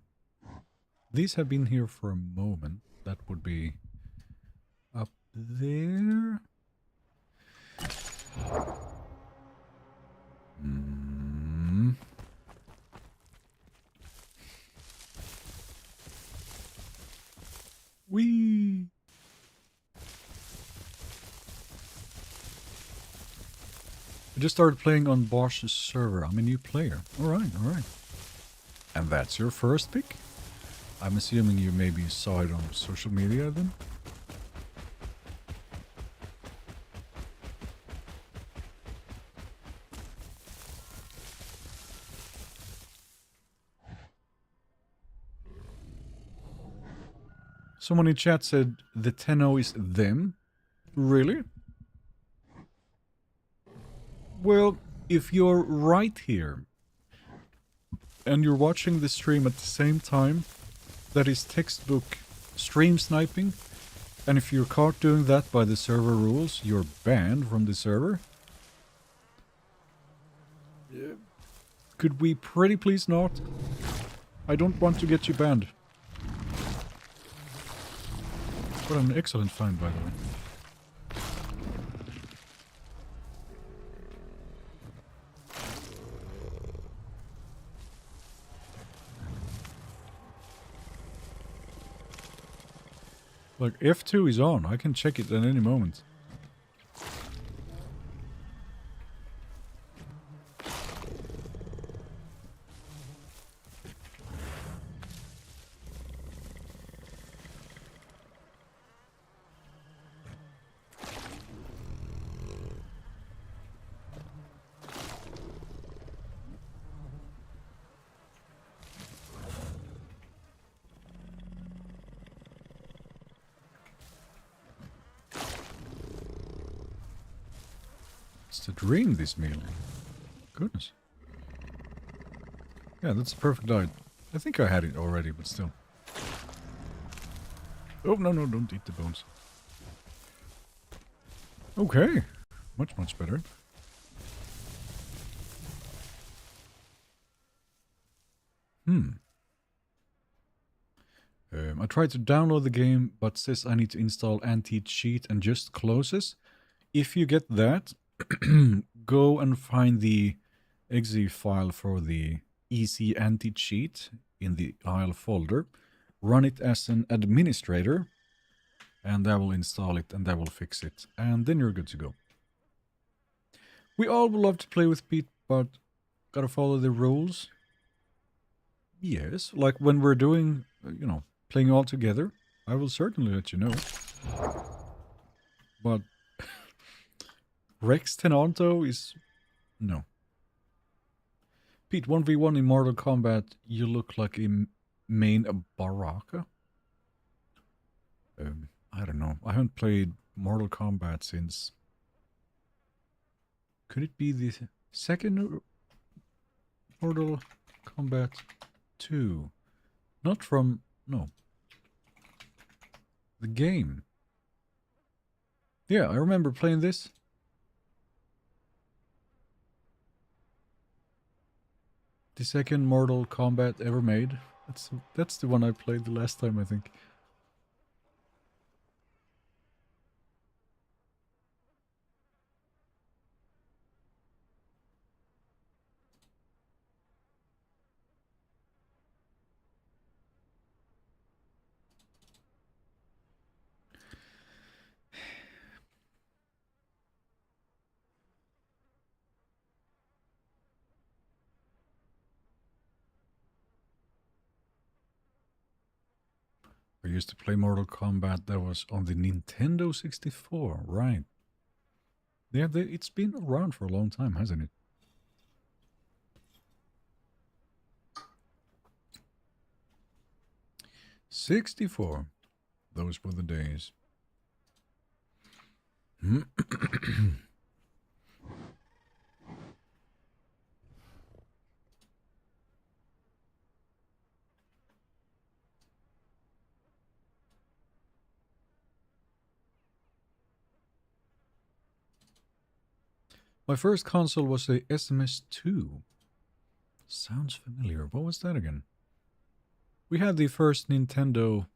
These have been here for a moment. That would be up there. Whee! I just started playing on Bosch's server. I'm a new player. Alright, alright. And that's your first pick? I'm assuming you maybe saw it on social media then? Someone in chat said the Tenno is them. Really? Well, if you're right here and you're watching the stream at the same time, that is textbook stream sniping. And if you're caught doing that by the server rules, you're banned from the server. Could we pretty please not? I don't want to get you banned. What an excellent find, by the way. Like, F2 is on. I can check it at any moment. It's a dream, this meal. Goodness. Yeah, that's a perfect diet. I think I had it already, but still. Oh, no, no, don't eat the bones. Okay. Much, much better. I tried to download the game, but says I need to install anti-cheat and just closes. If you get that, go and find the exe file for the easy anti-cheat in the IL folder. Run it as an administrator, and that will install it, and that will fix it. And then you're good to go. We all would love to play with Pete, but gotta follow the rules. Yes, like when we're doing, you know, playing all together, I will certainly let you know. But Rex Tenonto is... no. Pete, 1v1 in Mortal Kombat, you look like a main Baraka? I don't know. I haven't played Mortal Kombat since Could it be the second Mortal Kombat 2? Not from... No. The game. Yeah, I remember playing this. The second Mortal Kombat ever made. That's the one I played the last time, I think. I used to play Mortal Kombat that was on the Nintendo 64, right? Yeah, it's been around for a long time, hasn't it? '64. Those were the days. My first console was a SMS2. Sounds familiar. What was that again? We had the first Nintendo,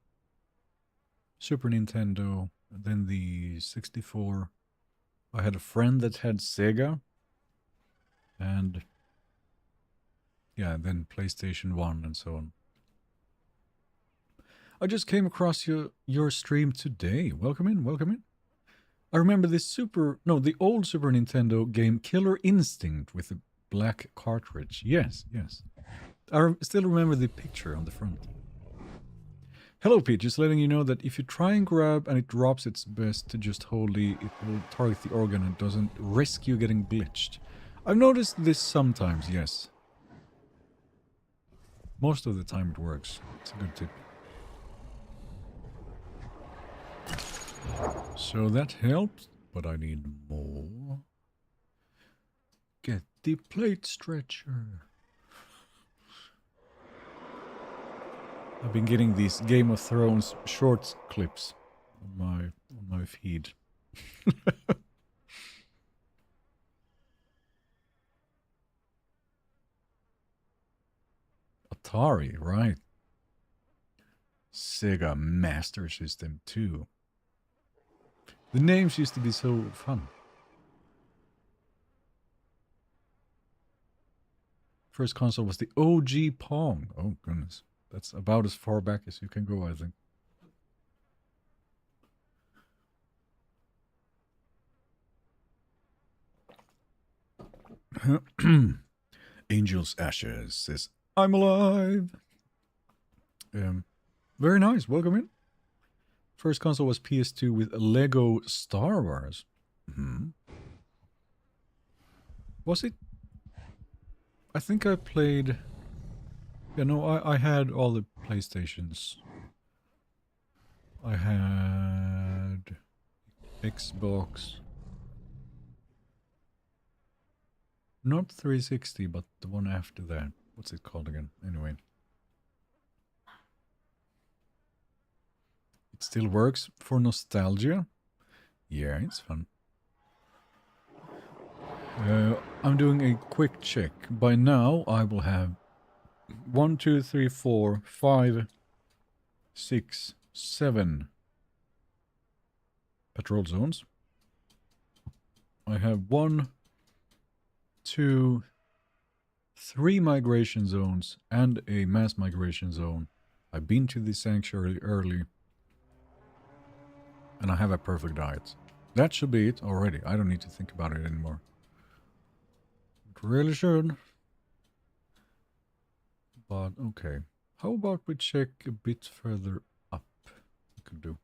Super Nintendo, then the 64. I had a friend that had Sega. And yeah, then PlayStation 1 and so on. I just came across your stream today. Welcome in, welcome in. I remember the old Super Nintendo game Killer Instinct with the black cartridge. Yes, yes. I still remember the picture on the front. Hello, Pete. Just letting you know that if you try and grab and it drops, it's best to just hold it will target the organ and doesn't risk you getting glitched. I've noticed this sometimes, yes. Most of the time it works. It's a good tip. So that helps, but I need more. Get the plate stretcher. I've been getting these Game of Thrones short clips on my feed. Atari, right? Sega Master System 2. The names used to be so fun. First console was the OG Pong. Oh, goodness. That's about as far back as you can go, I think. Angel's Ashes says, I'm alive. Very nice. Welcome in. First console was PS2 with Lego Star Wars. Was it? I think I played... Yeah, no, I had all the PlayStations. I had Xbox. Not 360, but the one after that. What's it called again? Anyway. It still works for nostalgia. Yeah, it's fun. I'm doing a quick check. By now, I will have 1, 2, 3, 4, 5, 6, 7 patrol zones. I have 1, 2, 3 migration zones and a mass migration zone. I've been to the sanctuary early. And I have a perfect diet. That should be it already. I don't need to think about it anymore. It really should. But okay. How about we check a bit further up? We could do.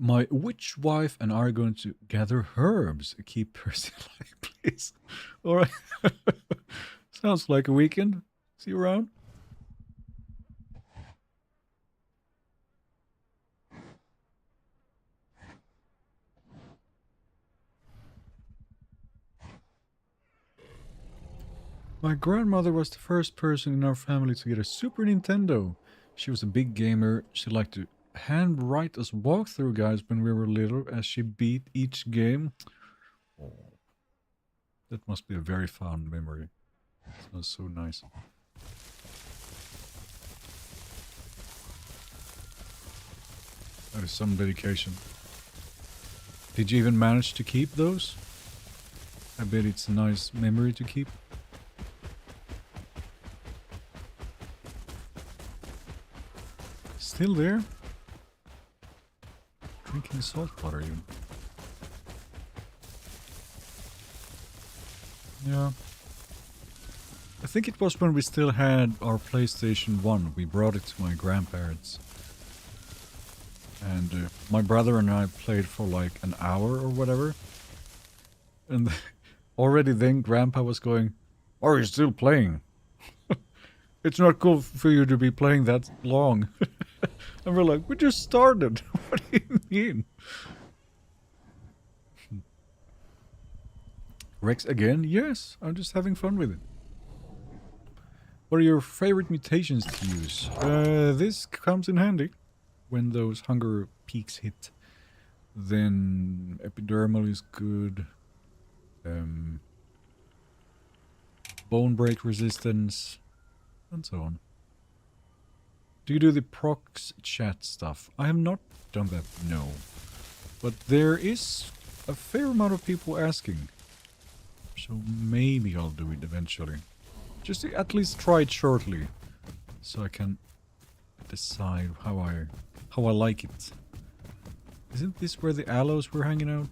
My witch wife and I are going to gather herbs. Keep Percy alive, please. Alright. Sounds like a weekend. See you around. My grandmother was the first person in our family to get a Super Nintendo. She was a big gamer. She liked to handwrite us walkthrough guides when we were little as she beat each game. Oh, that must be a very fond memory. That was so nice. That is some dedication. Did you even manage to keep those? I bet it's a nice memory to keep. Still there? Drinking salt water even. Yeah. I think it was when we still had our PlayStation 1. We brought it to my grandparents. And my brother and I played for like an hour or whatever. And already then Grandpa was going, "Are you still playing? It's not cool for you to be playing that long." And we're like, "We just started." What do you mean? Rex again? Yes, I'm just having fun with it. What are your favorite mutations to use? This comes in handy when those hunger peaks hit. Then epidermal is good. Bone break resistance, and so on. Do you do the prox chat stuff? I have not done that, no. But there is a fair amount of people asking. So maybe I'll do it eventually. Just to at least try it shortly. So I can decide how I like it. Isn't this where the aloes were hanging out?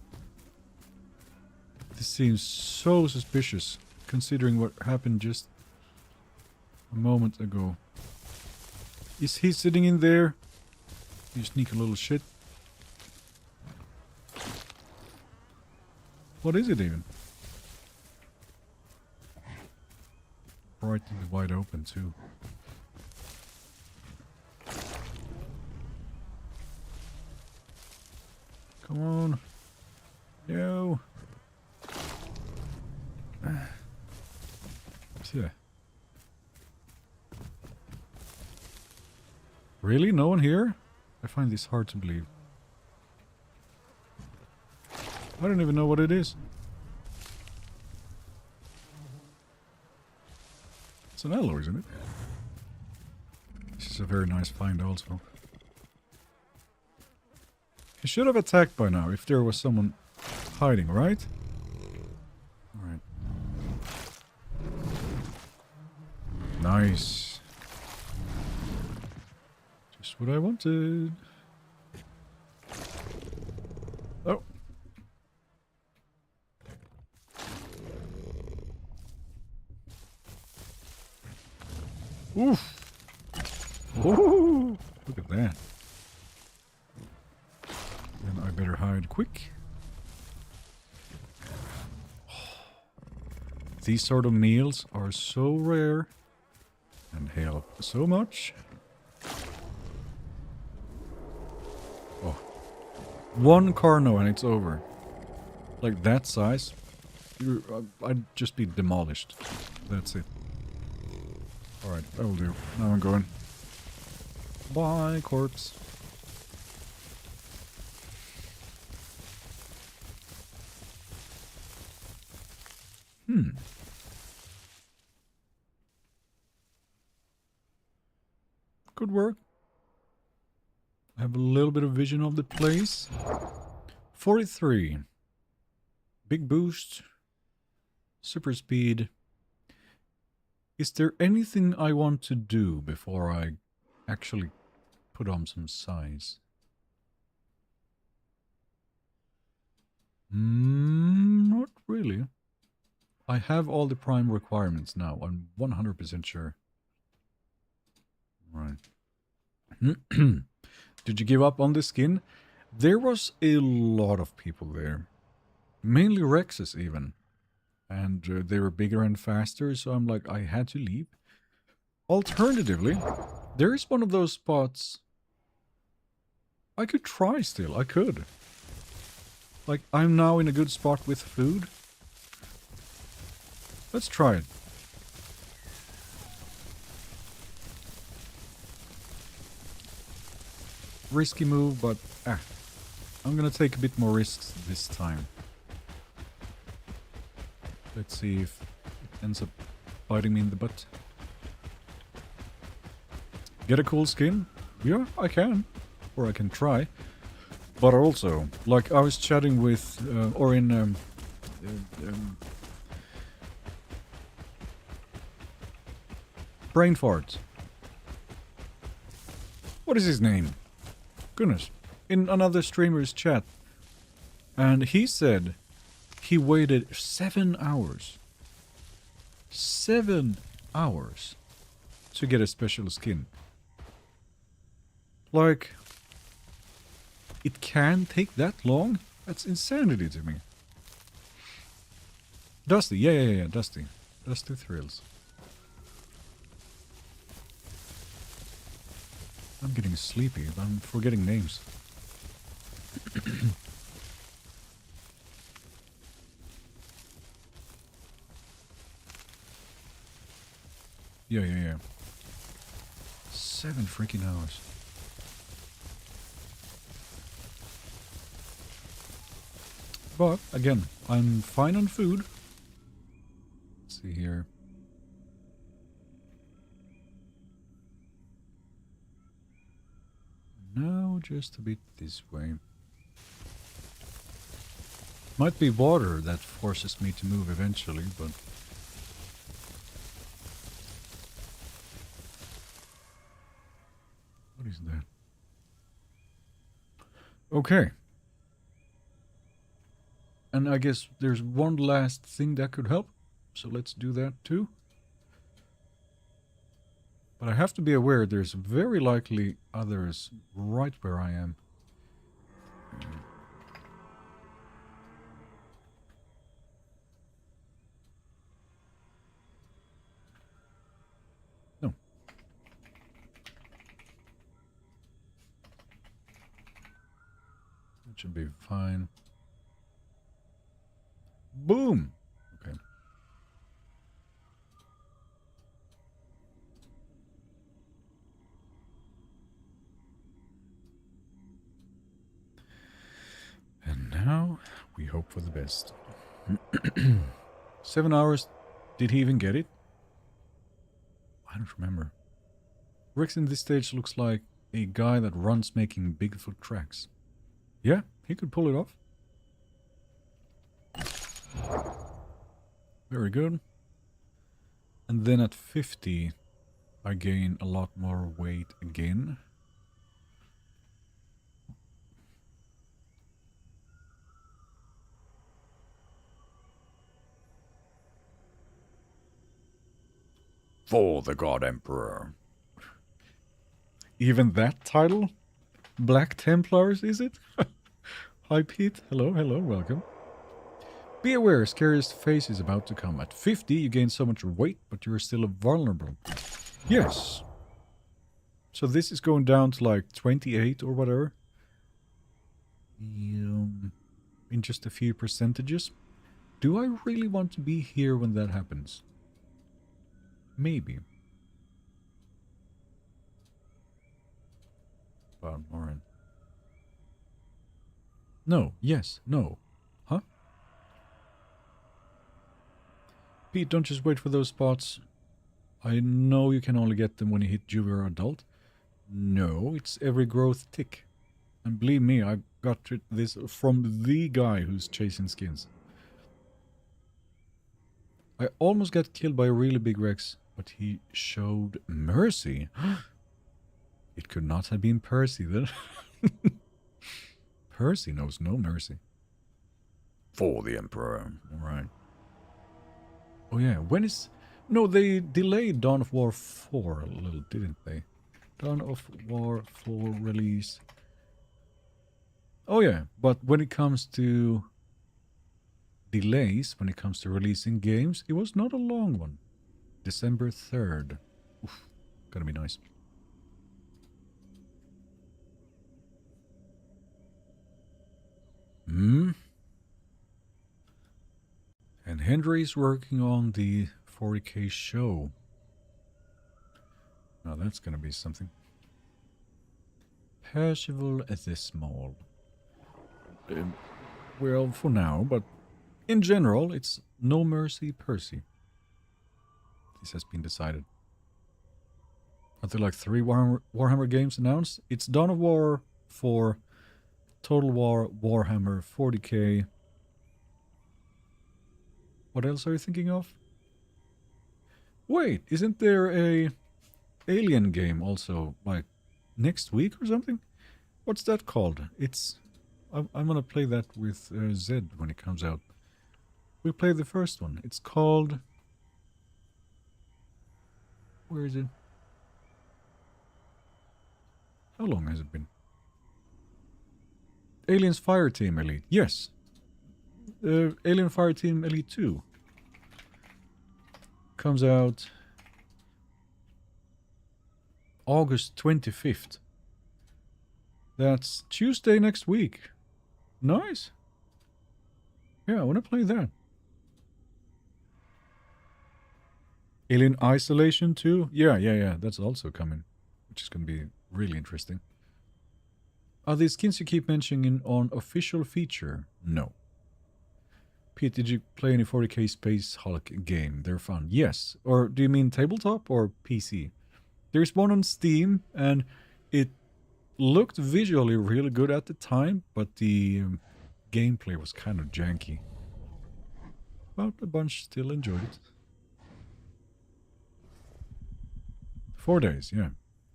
This seems so suspicious, considering what happened just a moment ago. Is he sitting in there? You sneaky little shit. What is it even? Frighteningly wide open too. Come on. No. Yeah. Really? No one here? I find this hard to believe. I don't even know what it is. It's an alloy, isn't it? This is a very nice find also. He should have attacked by now if there was someone hiding, right? Alright. Nice. Just what I wanted. Oh. Oof. Ooh. Look at that. Then I better hide quick. These sort of meals are so rare and help so much. Oh. One Carno and it's over. Like that size, I'd just be demolished. That's it. Alright, that'll do. Now I'm going. Bye, corpse. Good work. I have a little bit of vision of the place. 43. Big boost. Super speed. Is there anything I want to do before I actually put on some size? Not really. I have all the prime requirements now. I'm 100% sure. Right. Did you give up on the skin? There was a lot of people there. Mainly Rexes even. And they were bigger and faster, so I'm like, I had to leave. Alternatively, there is one of those spots I could try still. I could. Like, I'm now in a good spot with food. Let's try it. risky move, but I'm gonna take a bit more risks this time. Let's see if it ends up biting me in the butt. Get a cool skin? Yeah, I can. Or I can try. But also, like I was chatting with, Brain Fart. What is his name? Goodness. In another streamer's chat. And he said he waited 7 hours. 7 hours to get a special skin. Like, it can take that long? That's insanity to me. Dusty, yeah, Dusty. Dusty Thrills. I'm getting sleepy. I'm forgetting names. Yeah. 7 freaking hours. But, again, I'm fine on food. Let's see here. No, just a bit this way. Might be water that forces me to move eventually, but... What is that? Okay. And I guess there's one last thing that could help. So let's do that too. But I have to be aware there's very likely others right where I am. No. That should be fine. Boom! Okay. And now we hope for the best. 7 hours. Did he even get it? I don't remember. Rex in this stage looks like a guy that runs making Bigfoot tracks. Yeah, he could pull it off. Very good. And then at 50, I gain a lot more weight again. For the God Emperor. Even that title? Black Templars, is it? Hi, Pete. Hello, welcome. Be aware, scariest phase is about to come. At 50, you gain so much weight, but you're still vulnerable. Yes. So this is going down to like 28 or whatever. In just a few percentages. Do I really want to be here when that happens? Maybe. But Morin. No, yes, no. Huh? Pete, don't just wait for those spots. I know you can only get them when you hit junior or adult. No, it's every growth tick. And believe me, I got this from the guy who's chasing skins. I almost got killed by a really big Rex, but he showed mercy. It could not have been Percy then. Percy knows no mercy. For the Emperor. Alright. Oh yeah, when is... No, they delayed Dawn of War 4 a little, didn't they? Dawn of War 4 release. Oh yeah, but when it comes to delays, when it comes to releasing games, it was not a long one. December 3rd. Oof, gonna be nice. And Henry's working on the 40K show. Now that's gonna be something. Percival well, for now, but in general, it's No Mercy Percy. This has been decided. Are there like 3 Warhammer games announced? It's Dawn of War 4, Total War, Warhammer, 40k. What else are you thinking of? Wait, isn't there a Alien game also, like, next week or something? What's that called? It's... I'm gonna play that with Zed when it comes out. We played the first one. It's called... Where is it? How long has it been? Aliens Fireteam Elite. Yes. Alien Fireteam Elite 2. Comes out August 25th. That's Tuesday next week. Nice. Yeah, I want to play that. Alien Isolation 2? Yeah. That's also coming. Which is going to be really interesting. Are these skins you keep mentioning on official feature? No. Pete, did you play any 40k Space Hulk game? They're fun. Yes. Or do you mean tabletop or PC? There's one on Steam, and it looked visually really good at the time, but the gameplay was kind of janky. But a bunch still enjoyed it. 4 days, yeah.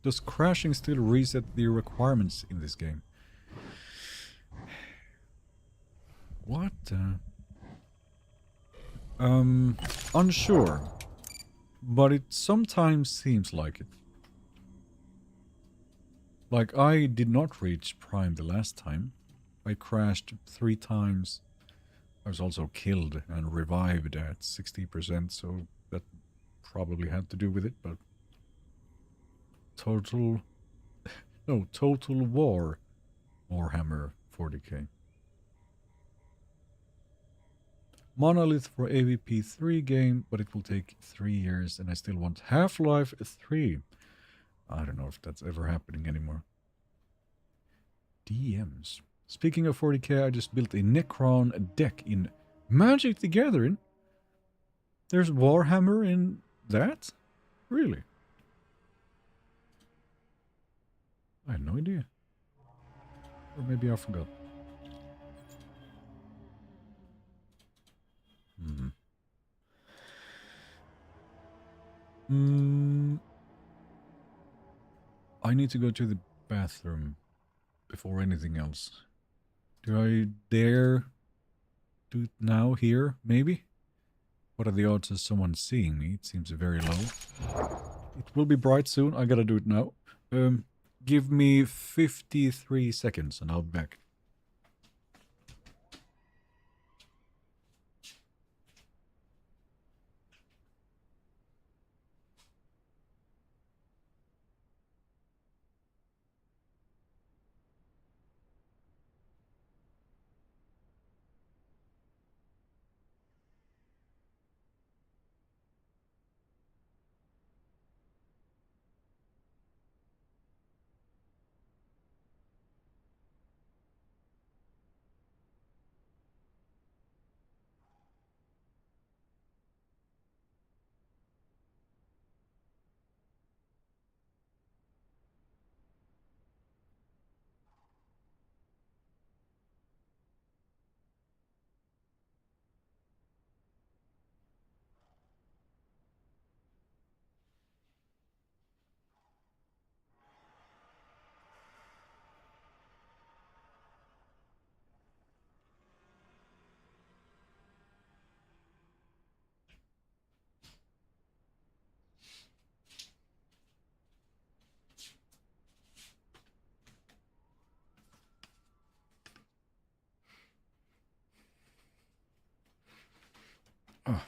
Does crashing still reset the requirements in this game? What? Unsure. But it sometimes seems like it. Like, I did not reach Prime the last time. I crashed 3 times. I was also killed and revived at 60%, so that probably had to do with it, but... Total War Warhammer 40k. Monolith for AVP 3 game, but it will take 3 years, and I still want Half-Life 3. I don't know if that's ever happening anymore. DMs. Speaking of 40k, I just built a Necron deck in Magic the Gathering. There's Warhammer in that? Really? I had no idea. Or maybe I forgot. I need to go to the bathroom before anything else. Do I dare do it now, here, maybe? What are the odds of someone seeing me? It seems very low. It will be bright soon. I gotta do it now. Give me 53 seconds and I'll be back. Oh,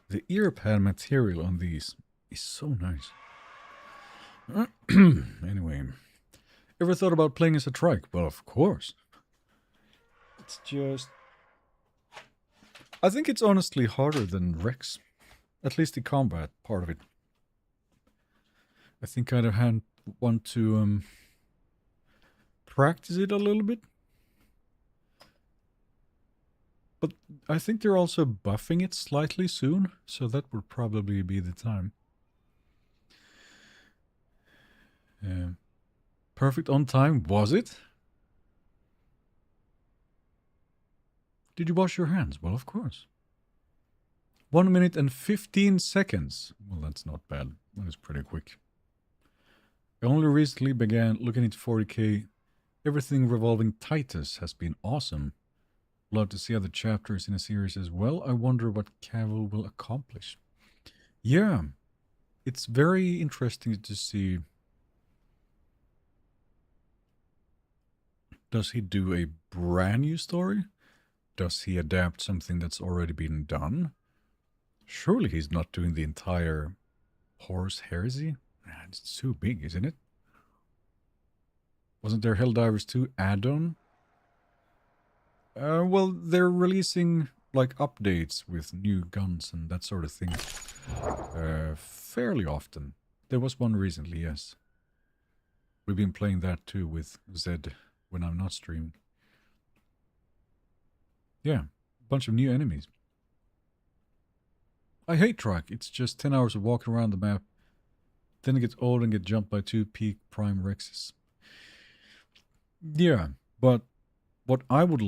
the ear pad material on these is so nice. Anyway, ever thought about playing as a trike? Well, of course. It's just... I think it's honestly harder than Rex. At least the combat part of it. I think I'd have want to practice it a little bit. But I think they're also buffing it slightly soon, so that would probably be the time. Perfect on time, was it? Did you wash your hands? Well, of course. 1 minute and 15 seconds. Well, that's not bad. That is pretty quick. I only recently began looking at 40k. Everything revolving Titus has been awesome. Love to see other chapters in a series as well. I wonder what Cavill will accomplish. Yeah, it's very interesting to see. Does he do a brand new story? Does he adapt something that's already been done? Surely he's not doing the entire Horse Heresy? It's too big, isn't it? Wasn't there Helldivers 2 add-on? Well, they're releasing like updates with new guns and that sort of thing fairly often. There was one recently, yes. We've been playing that too with Zed when I'm not streaming. Yeah, a bunch of new enemies. I hate track. It's just 10 hours of walking around the map. Then it gets old and get jumped by 2 peak prime Rexes. Yeah, but what I would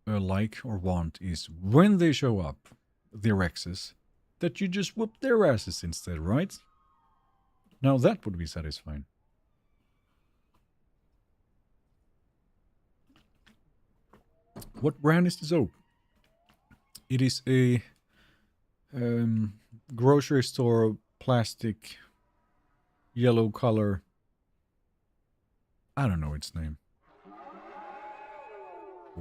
like or want is when they show up, the Rexes, that you just whoop their asses instead, right? Now that would be satisfying. What brand is this oak? It is a grocery store plastic yellow color. I don't know its name.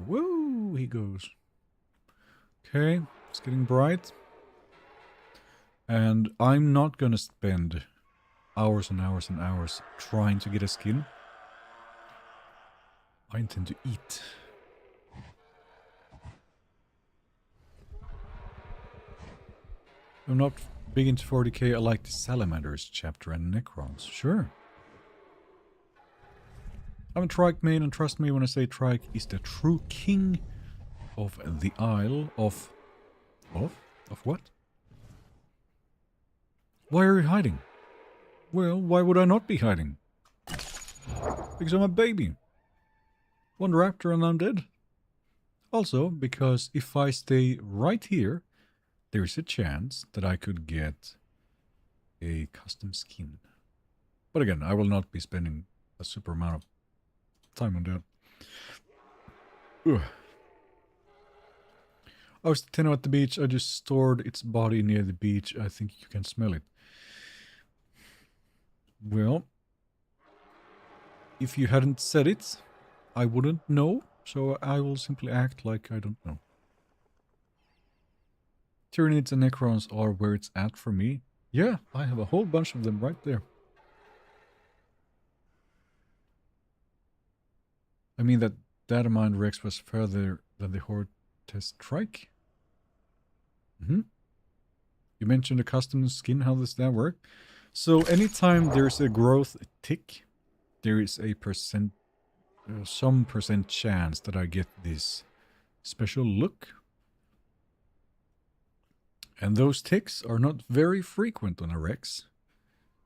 Woo, he goes. Okay, it's getting bright. And I'm not gonna spend hours and hours and hours trying to get a skin. I intend to eat. I'm not big into 40k. I like the Salamanders chapter and Necrons. Sure. I'm a Trike main, and trust me when I say Trike is the true king of the Isle of... Of what? Why are you hiding? Well, why would I not be hiding? Because I'm a baby. One raptor and I'm dead. Also, because if I stay right here, there's a chance that I could get a custom skin. But again, I will not be spending a super amount of time on that. Ugh. I was Tenno at the beach. I just stored its body near the beach. I think you can smell it. Well, if you hadn't said it, I wouldn't know. So I will simply act like I don't know. Tyranids and Necrons are where it's at for me. Yeah, I have a whole bunch of them right there. I mean that Datamine Rex was further than the Horde test trike. You mentioned a custom skin. How does that work? So anytime there's a growth tick, there is a some percent chance that I get this special look. And those ticks are not very frequent on a Rex.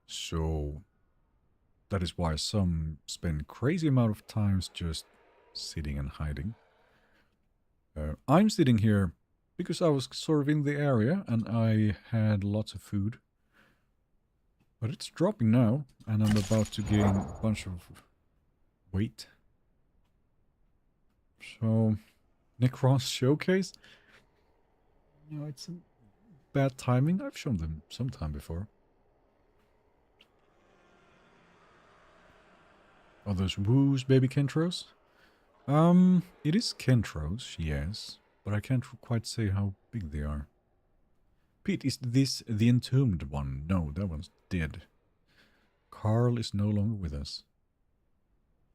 So that is why some spend crazy amount of times just sitting and hiding. I'm sitting here because I was sort of in the area and I had lots of food. But it's dropping now and I'm about to gain a bunch of weight. So, Necron's showcase? You know, it's a bad timing. I've shown them sometime before. Are those woos baby Kentros? It is Kentros, yes. But I can't quite say how big they are. Pete, is this the entombed one? No, that one's dead. Carl is no longer with us.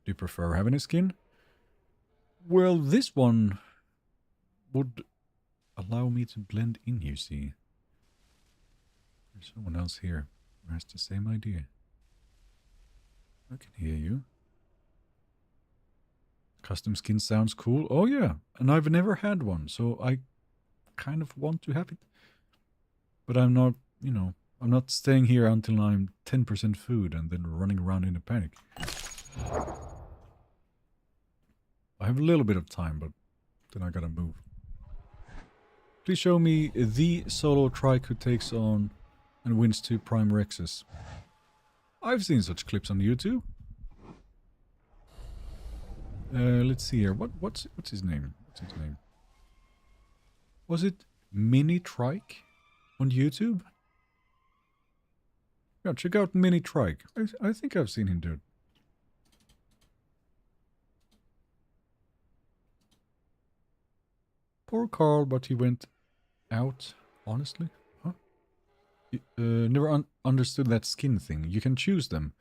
Do you prefer having a skin? Well, this one would allow me to blend in, you see. There's someone else here who has the same idea. I can hear you. Custom skin sounds cool. Oh yeah, and I've never had one, so I kind of want to have it. But I'm not, I'm not staying here until I'm 10% food and then running around in a panic. I have a little bit of time, but then I gotta move. Please show me the solo trike who takes on and wins 2 Prime Rexes. I've seen such clips on YouTube. Let's see here. What's his name? What's his name? Was it Mini Trike on YouTube? Yeah, check out Mini Trike. I think I've seen him do it. Poor Carl, but he went out, honestly. Huh? Never understood that skin thing. You can choose them.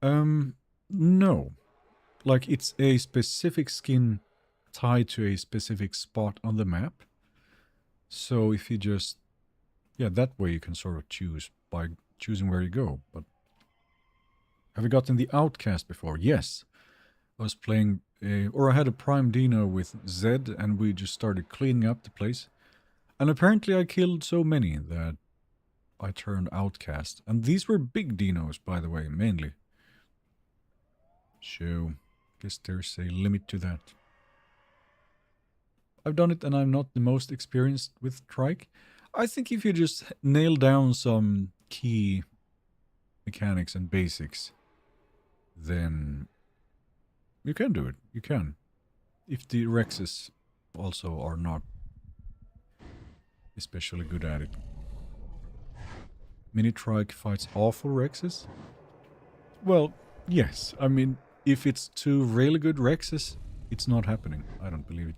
No. Like, it's a specific skin tied to a specific spot on the map. So if you just... Yeah, that way you can sort of choose by choosing where you go. But have you gotten the Outcast before? Yes. I was playing... or I had a Prime Dino with Zed, and we just started cleaning up the place. And apparently I killed so many that I turned Outcast. And these were big dinos, by the way, mainly. So, guess there's a limit to that. I've done it and I'm not the most experienced with trike. I think if you just nail down some key mechanics and basics, then you can do it. You can. If the Rexes also are not especially good at it. Mini Trike fights awful Rexes? Well, yes. I mean, if it's 2 really good Rexes, it's not happening. I don't believe it.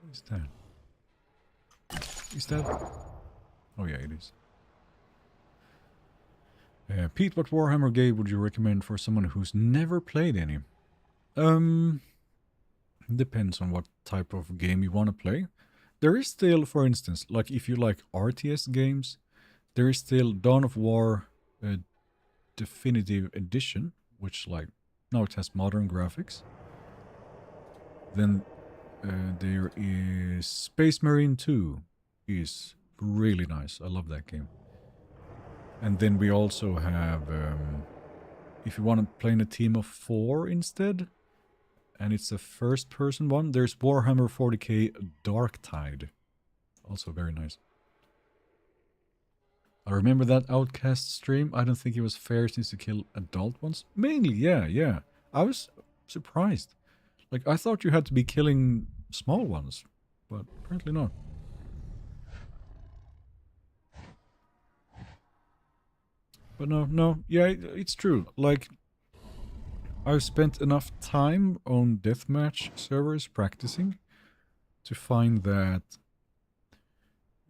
What is that? Is that... Oh yeah, it is. Pete, what Warhammer game would you recommend for someone who's never played any? Depends on what type of game you want to play. There is still, for instance, like if you like RTS games, there is still Dawn of War Definitive Edition, which like, now it has modern graphics. Then there is Space Marine 2, is really nice. I love that game. And then we also have, if you want to play in a team of 4 instead, and it's a first-person one, there's Warhammer 40k Darktide. Also very nice. I remember that Outcast stream. I don't think it was fair since you kill adult ones. Mainly, yeah. I was surprised. Like, I thought you had to be killing small ones, but apparently not. But no, yeah, it's true. Like, I've spent enough time on deathmatch servers practicing to find that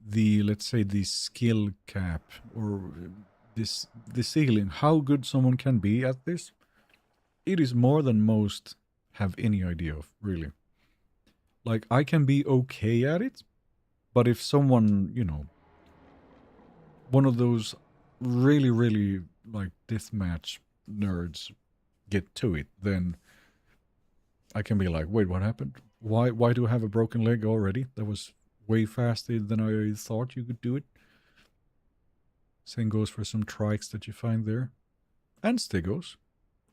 the, let's say, the skill cap or the ceiling, how good someone can be at this, it is more than most have any idea of, really. Like, I can be okay at it, but if someone, you know, one of those really, like, deathmatch nerds get to it, then I can be like, wait, what happened? Why do I have a broken leg already? That was way faster than I thought you could do it. Same goes for some trikes that you find there. And stegos.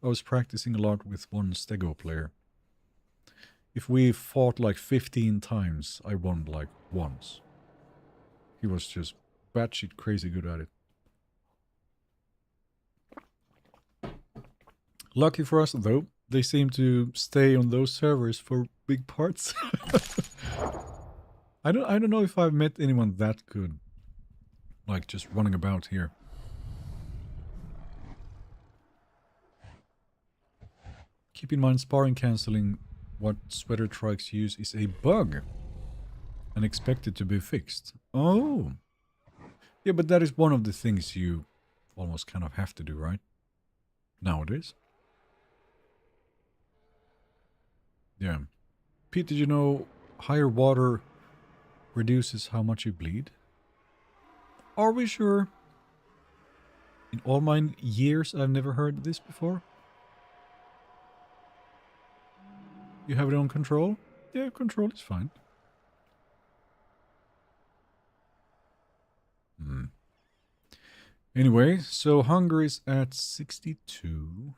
I was practicing a lot with one stego player. If we fought like 15 times, I won like once. He was just batshit crazy good at it. Lucky for us, though, they seem to stay on those servers for big parts. I don't know if I've met anyone that good, like just running about here. Keep in mind, sparring cancelling what sweater trikes use is a bug and expected to be fixed. Oh, yeah, but that is one of the things you almost kind of have to do, right? Nowadays. Yeah. Pete, did you know higher water reduces how much you bleed? Are we sure? In all my years, I've never heard this before. You have it on control? Yeah, control is fine. Hmm. Anyway, so hunger is at 62.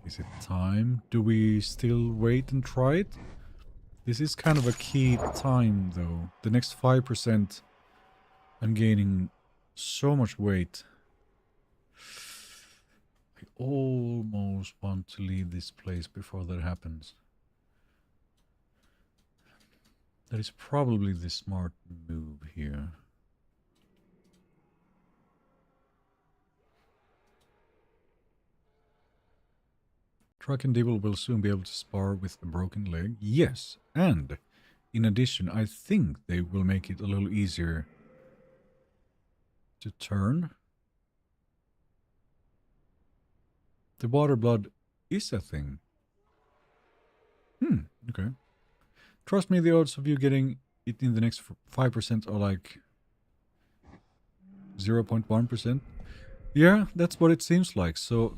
Is it time? Do we still wait and try it? This is kind of a key time, though. The next 5%, I'm gaining so much weight. I almost want to leave this place before that happens. That is probably the smart move here. Truck and Devil will soon be able to spar with a broken leg. Yes, and in addition, I think they will make it a little easier to turn. The water blood is a thing. Okay. Trust me, the odds of you getting it in the next 5% are like 0.1%. Yeah, that's what it seems like. So,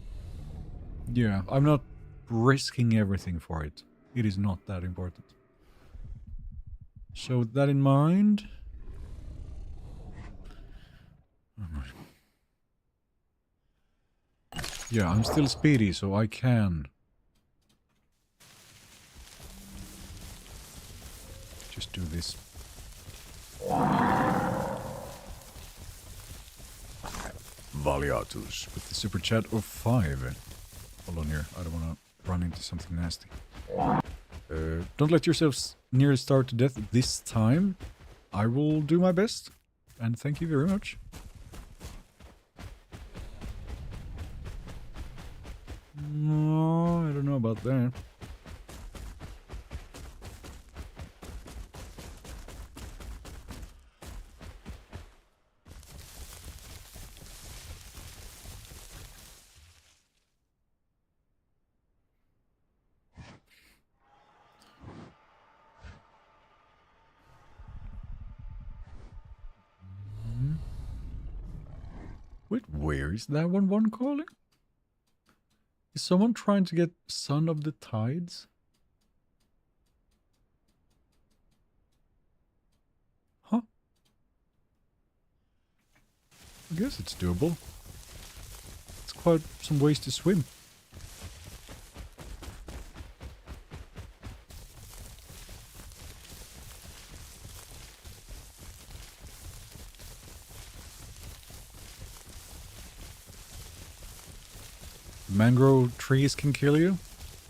yeah, I'm not risking everything for it. It is not that important. So with that in mind... Yeah, I'm still speedy, so I can just do this. Valiatus with the super chat of 5. Hold on here, I don't want to run into something nasty. Don't let yourselves nearly starve to death this time. I will do my best, and thank you very much. No, I don't know about that. Wait, where is that one calling? Is someone trying to get Son of the Tides? Huh? I guess it's doable. It's quite some ways to swim. Mangrove trees can kill you?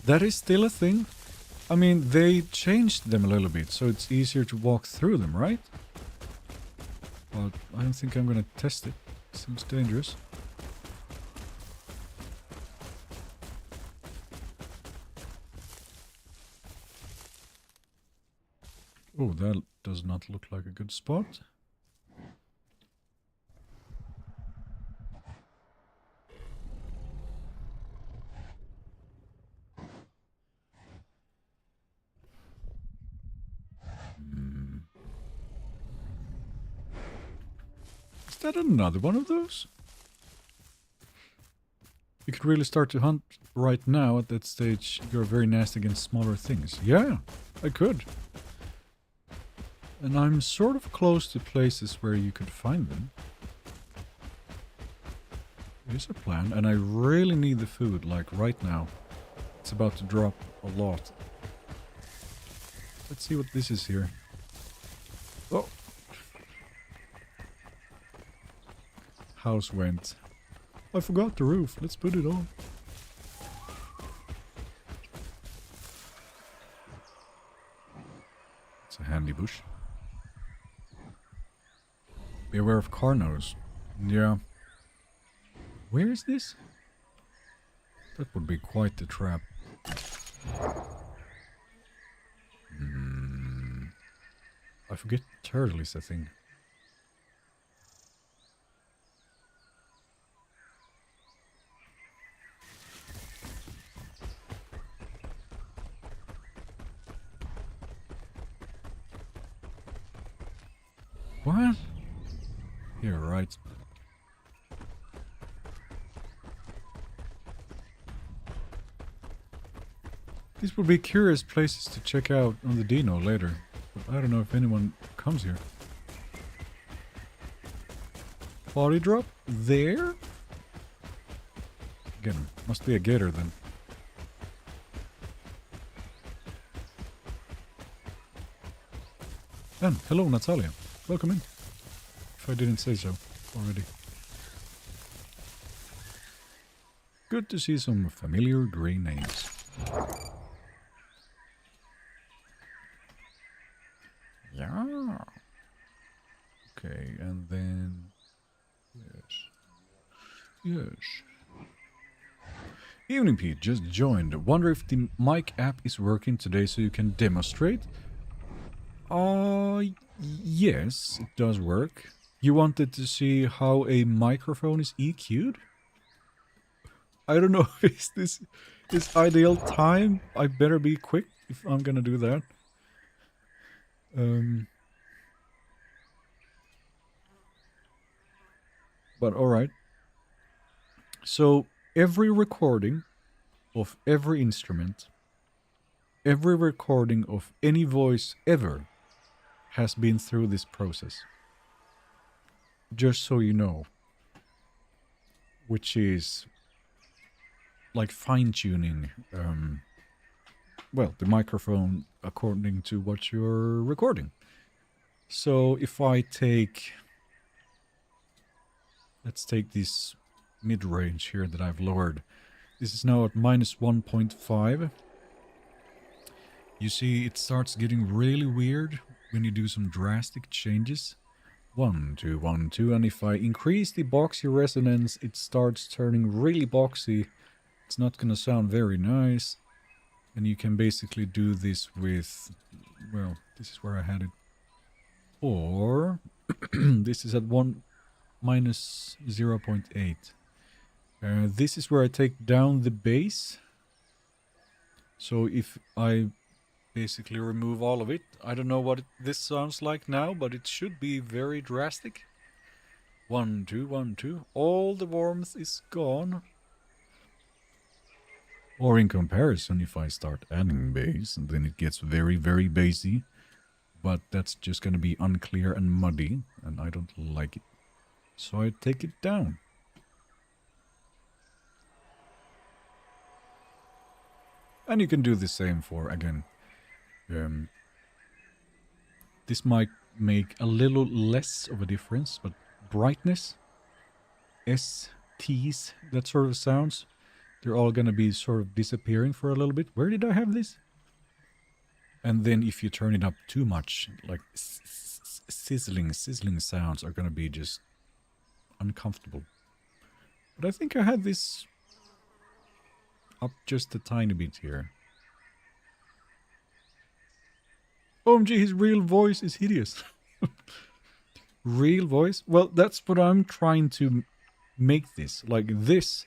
That is still a thing. I mean, they changed them a little bit, so it's easier to walk through them, right? But I don't think I'm gonna test it. Seems dangerous. Oh, that does not look like a good spot. Is that another one of those? You could really start to hunt right now at that stage. You're very nasty against smaller things. Yeah, I could. And I'm sort of close to places where you could find them. Here's a plan, and I really need the food, like right now. It's about to drop a lot. Let's see what this is here. Oh! House went. I forgot the roof. Let's put it on. It's a handy bush. Be aware of Carnos. Yeah. Where is this? That would be quite the trap. I forget turtle is a thing. What? You're right. These will be curious places to check out on the Dino later. But I don't know if anyone comes here. Body drop? There? Again, must be a gator then. And hello Natalia. Welcome in. If I didn't say so already. Good to see some familiar grey names. Yeah. Okay, and then... Yes. Evening Pete just joined. Wonder if the mic app is working today so you can demonstrate? Yes, it does work. You wanted to see how a microphone is EQ'd? I don't know if this is ideal time. I better be quick if I'm gonna do that. But alright. So, every recording of every instrument, every recording of any voice ever has been through this process. Just so you know. Which is like fine-tuning, well, the microphone according to what you're recording. So if I take... Let's take this mid-range here that I've lowered. This is now at -1.5. You see, it starts getting really weird when you do some drastic changes. 1, 2, 1, 2, and if I increase the boxy resonance, it starts turning really boxy. It's not gonna sound very nice. And you can basically do this with, well, this is where I had it. Or, this is at -0.8. This is where I take down the bass. So if I basically remove all of it, I don't know what this sounds like now, but it should be very drastic. 1, 2, 1, 2. All the warmth is gone. Or in comparison, if I start adding bass, then it gets very, very bassy. But that's just going to be unclear and muddy, and I don't like it. So I take it down. And you can do the same for, again, this might make a little less of a difference, but brightness, STs, that sort of sounds, they're all going to be sort of disappearing for a little bit. Where did I have this? And then if you turn it up too much, like sizzling sounds are going to be just uncomfortable. But I think I had this up just a tiny bit here. OMG, his real voice is hideous. Real voice? Well, that's what I'm trying to make this. Like, this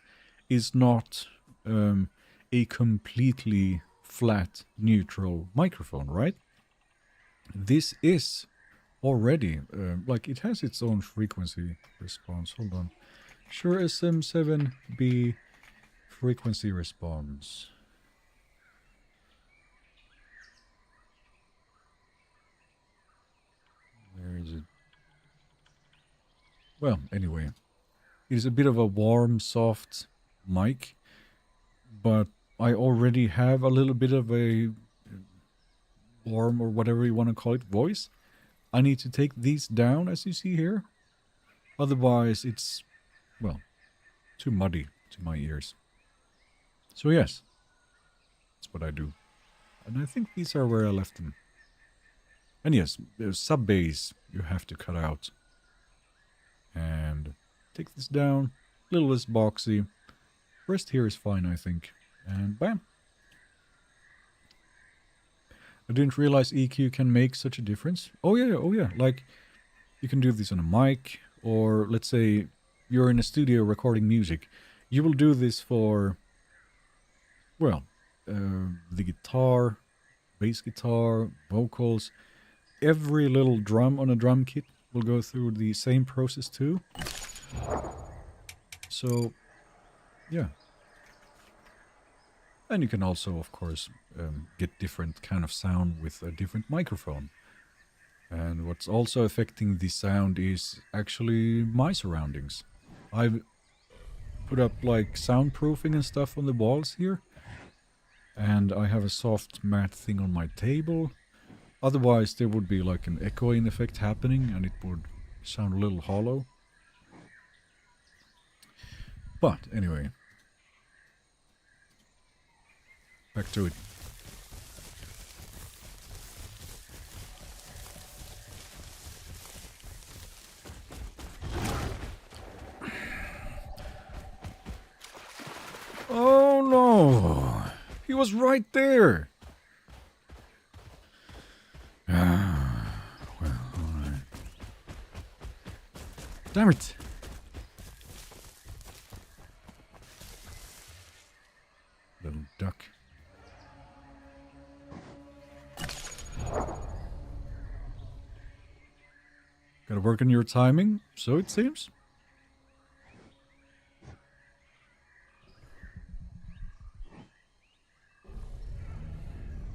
is not a completely flat, neutral microphone, right? This is already, like, it has its own frequency response. Hold on. Shure SM7B frequency response. Where is it? Well, anyway. It is a bit of a warm, soft mic, but I already have a little bit of a warm, or whatever you want to call it, voice. I need to take these down, as you see here. Otherwise, it's, well, too muddy to my ears. So yes, that's what I do. And I think these are where I left them. And yes, there's sub-bass you have to cut out. And take this down, a little less boxy. Rest here is fine, I think. And bam. I didn't realize EQ can make such a difference. Oh yeah. Like, you can do this on a mic, or let's say you're in a studio recording music. You will do this for, well, the guitar, bass guitar, vocals. Every little drum on a drum kit will go through the same process too. So, yeah. And you can also, of course, get different kind of sound with a different microphone. And what's also affecting the sound is actually my surroundings. I've put up like soundproofing and stuff on the walls here. And I have a soft matte thing on my table. Otherwise there would be like an echoing effect happening and it would sound a little hollow. But anyway, back to it. Oh no! He was right there! Ah, well, alright. Damn it! Little duck. Gotta work on your timing, so it seems.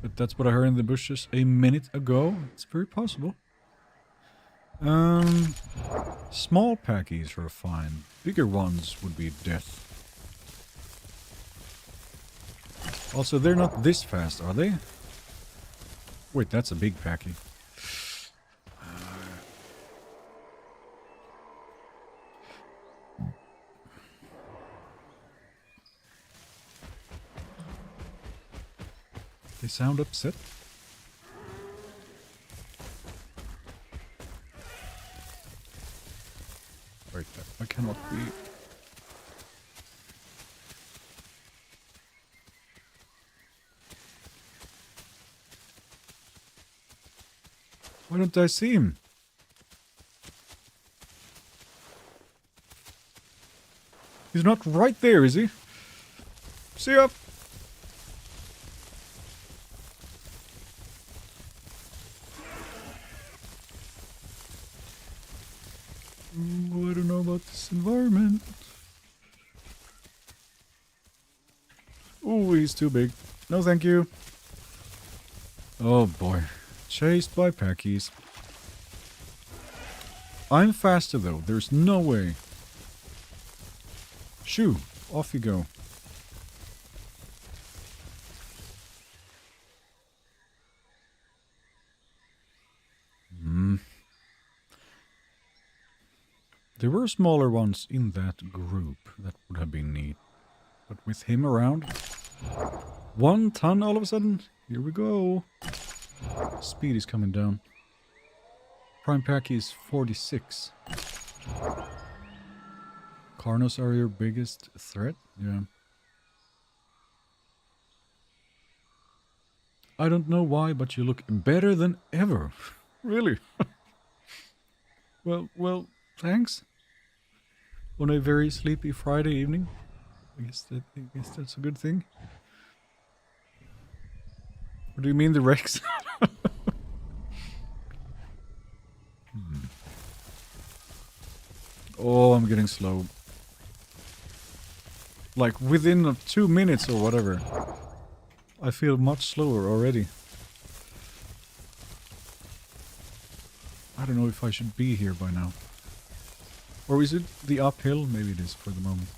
But that's what I heard in the bushes a minute ago. It's very possible. Small packies are fine. Bigger ones would be death. Also, they're not this fast, are they? Wait, that's a big packy. They sound upset. Wait, I cannot be... Why don't I see him? He's not right there, is he? See ya! I don't know about this environment. Oh, he's too big. No, thank you. Oh boy. Chased by packies. I'm faster though. There's no way. Shoo. Off you go. There were smaller ones in that group. That would have been neat. But with him around... 1 ton all of a sudden? Here we go. Speed is coming down. Prime pack is 46. Carnos are your biggest threat? Yeah. I don't know why, but you look better than ever. Really? Well, thanks. On a very sleepy Friday evening. I guess that's a good thing. What do you mean the Rex? Oh, I'm getting slow. Like within 2 minutes or whatever. I feel much slower already. I don't know if I should be here by now. Or is it the uphill? Maybe it is for the moment.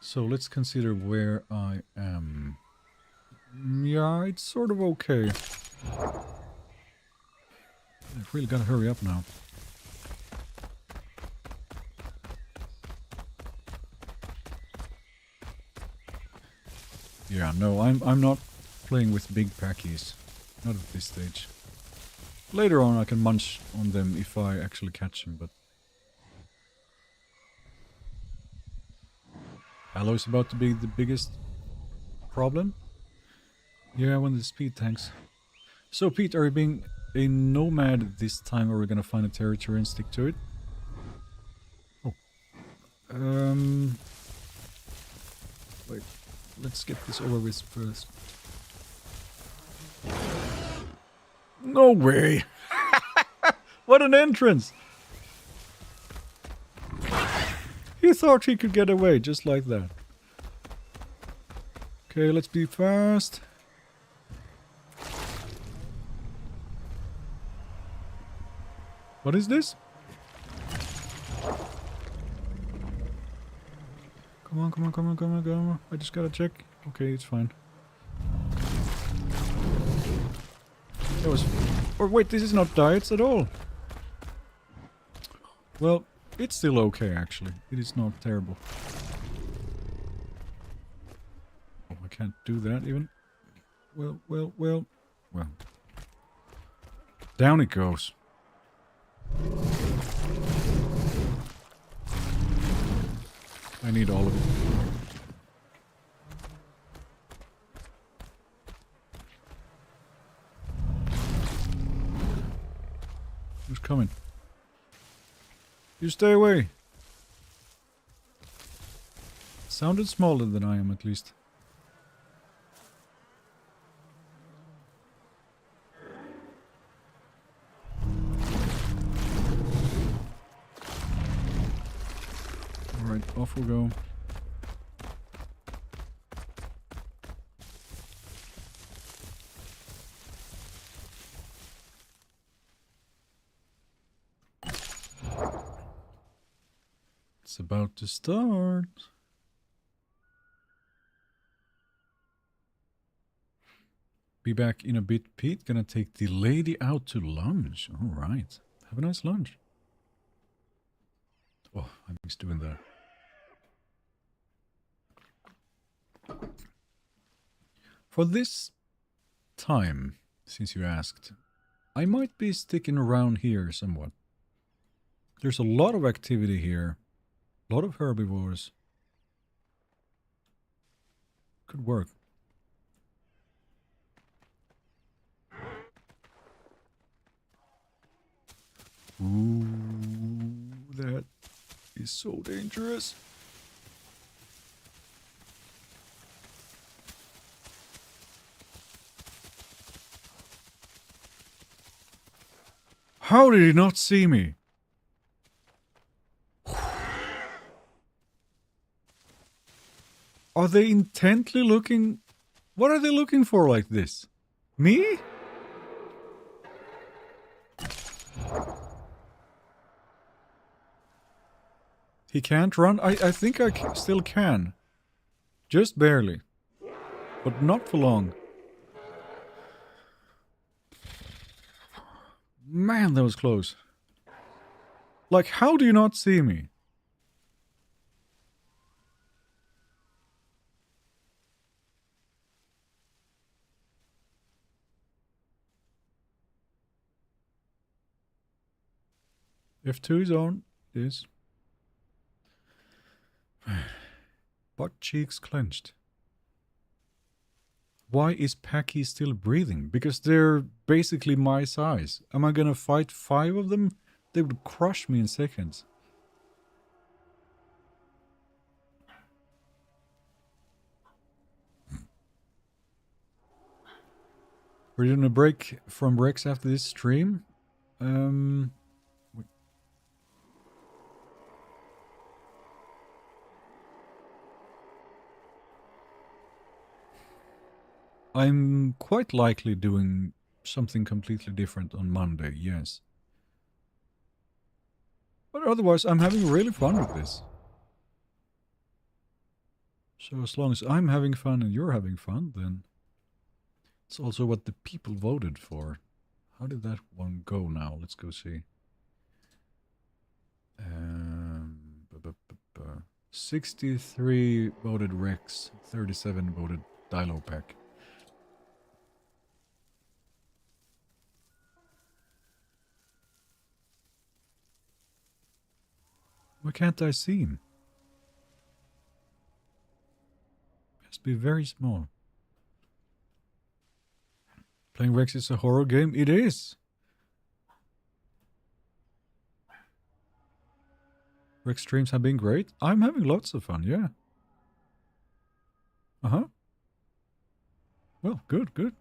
So let's consider where I am. Yeah, it's sort of okay. I've really gotta hurry up now. Yeah, no, I'm not playing with big packies. Not at this stage. Later on I can munch on them if I actually catch them, but... Alloy's about to be the biggest problem? Yeah, when the speed tanks. So Pete, are you being a nomad this time, or are we gonna find a territory and stick to it? Oh. Wait. Let's get this over with first. No way! What an entrance! He thought he could get away just like that. Okay, let's be fast. What is this? Come on, come on, come on, come on, come on. I just gotta check. Okay, it's fine. That was... Or wait, this is not diets at all. Well, it's still okay, actually. It is not terrible. Oh, I can't do that even. Well. Down it goes. I need all of it. Who's coming? You stay away. Sounded smaller than I am, at least. Alright, off we go. It's about to start. Be back in a bit, Pete. Gonna take the lady out to lunch. Alright. Have a nice lunch. Oh, I miss doing that. For this time, since you asked, I might be sticking around here somewhat. There's a lot of activity here. A lot of herbivores. Could work. Ooh, that is so dangerous. How did he not see me? Are they intently looking? What are they looking for like this? Me? He can't run? I think I still can. Just barely. But not for long. Man, that was close. Like, how do you not see me? F2 is on. Yes. Butt cheeks clenched. Why is Packy still breathing? Because they're basically my size. Am I gonna fight 5 of them? They would crush me in seconds. We're doing a break from Rex after this stream. I'm quite likely doing something completely different on Monday, yes. But otherwise, I'm having really fun with this. So as long as I'm having fun and you're having fun, then it's also what the people voted for. How did that one go now? Let's go see. 63 voted Rex, 37 voted Dilopack. Why can't I see him? It has to be very small. Playing Rex is a horror game? It is! Rex streams have been great. I'm having lots of fun, yeah. Uh-huh. Well, good, good.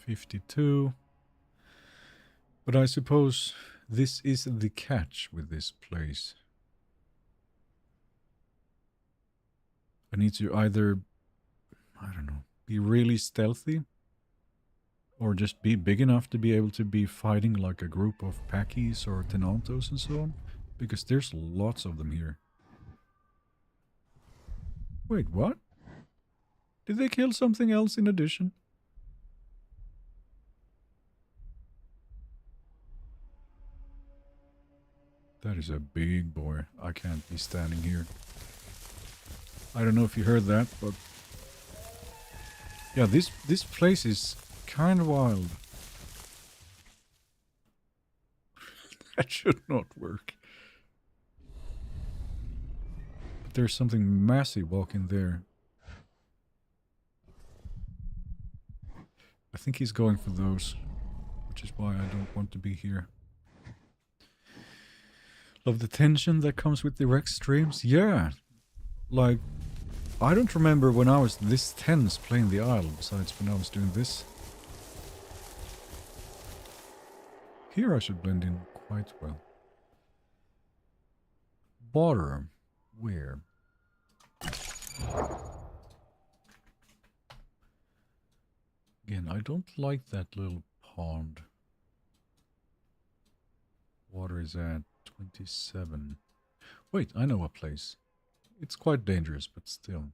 52. But I suppose this is the catch with this place. I need to either, I don't know, be really stealthy or just be big enough to be able to be fighting like a group of Petits or Tenantos and so on. Because there's lots of them here. Wait, what? Did they kill something else in addition? That is a big boy. I can't be standing here. I don't know if you heard that, but... yeah, this place is kind of wild. That should not work. But there's something massive walking there. I think he's going for those, which is why I don't want to be here. Love the tension that comes with direct streams. Yeah, like, I don't remember when I was this tense playing the Isle, besides when I was doing this. Here I should blend in quite well. Border. Where? Again, I don't like that little pond. Water is at 27. Wait, I know a place. It's quite dangerous, but still.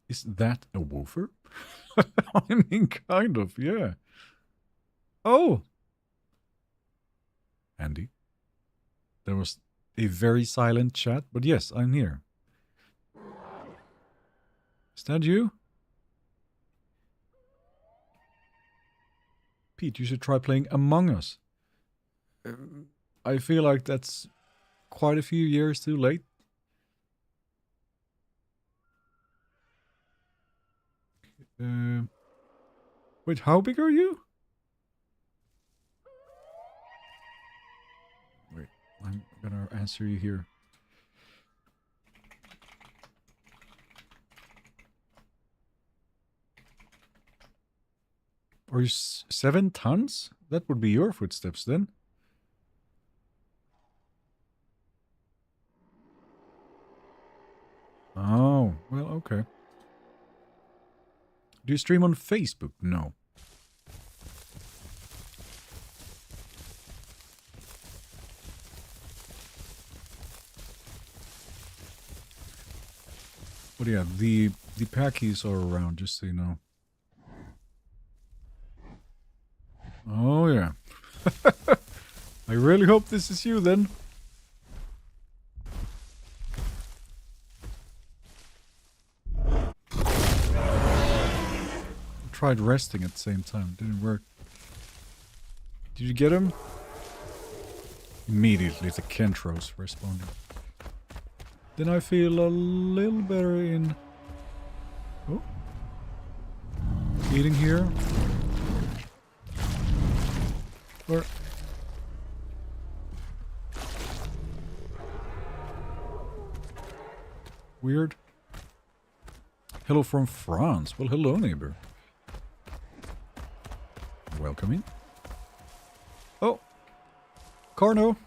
Is that a woofer? I mean, kind of, yeah. Oh! Andy. There was a very silent chat, but yes, I'm here. Is that you? Pete, you should try playing Among Us. I feel like that's quite a few years too late. Wait, how big are you? Wait, I'm gonna answer you here. Are you 7 tons? That would be your footsteps then. Oh, well, okay. Do you stream on Facebook? No. But yeah, the Petits are around, just so you know. Oh yeah. I really hope this is you then. Tried resting at the same time. Didn't work. Did you get him? Immediately the Kentros responding. Then I feel a little better in... oh. Eating here. Or... weird. Hello from France. Well, hello, neighbor. Welcome in. Oh, Carno.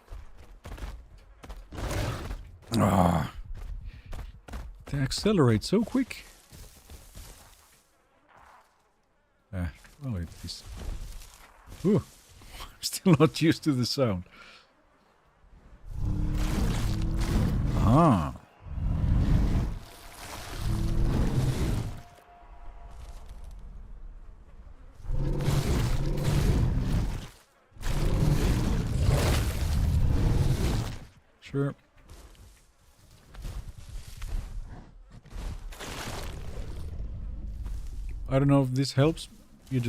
Ah, they accelerate so quick. Ah, well, it is. Ooh, I'm still not used to the sound. Ah. Sure. I don't know if this helps. You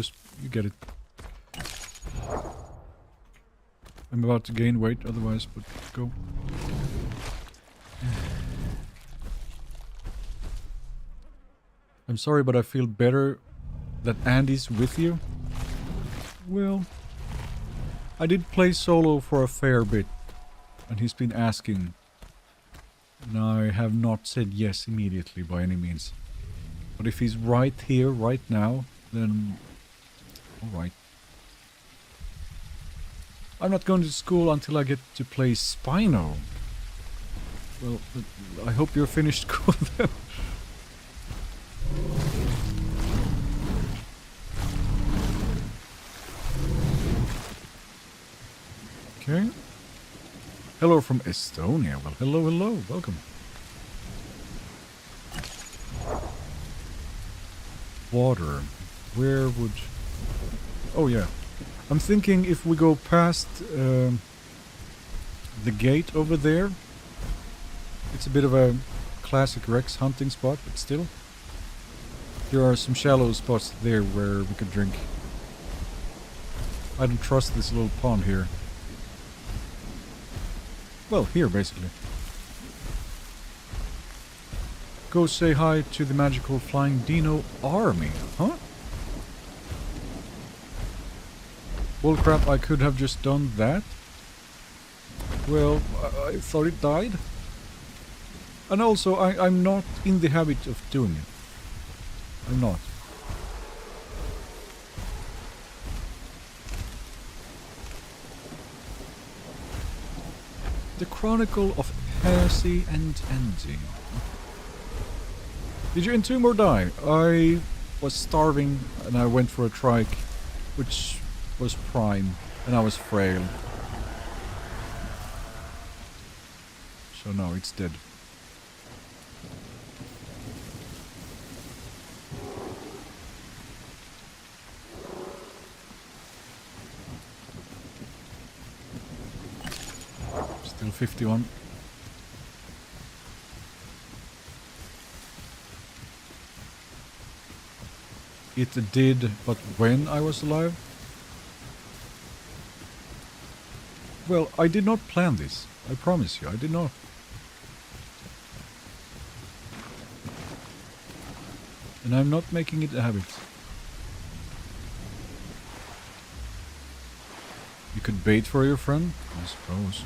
get it. I'm about to gain weight otherwise, but go. I'm sorry, but I feel better that Andy's with you. Well, I did play solo for a fair bit. And he's been asking. And I have not said yes immediately by any means. But if he's right here, right now, then... Alright. I'm not going to school until I get to play Spino. Well, I hope you're finished school then. Okay. Hello from Estonia. Well, hello, hello. Welcome. Water. Where would... Oh, yeah. I'm thinking if we go past the gate over there. It's a bit of a classic Rex hunting spot, but still. There are some shallow spots there where we could drink. I don't trust this little pond here. Well, here basically. Go say hi to the magical flying dino army, huh? Bullcrap, I could have just done that. Well, I thought it died. And also, I'm not in the habit of doing it. I'm not. The Chronicle of Heresy and Envy. Did you entomb or die? I was starving and I went for a trike, which was prime, and I was frail. So now it's dead. Still 51. It did, but when I was alive? Well, I did not plan this. I promise you, I did not. And I'm not making it a habit. You could bait for your friend, I suppose.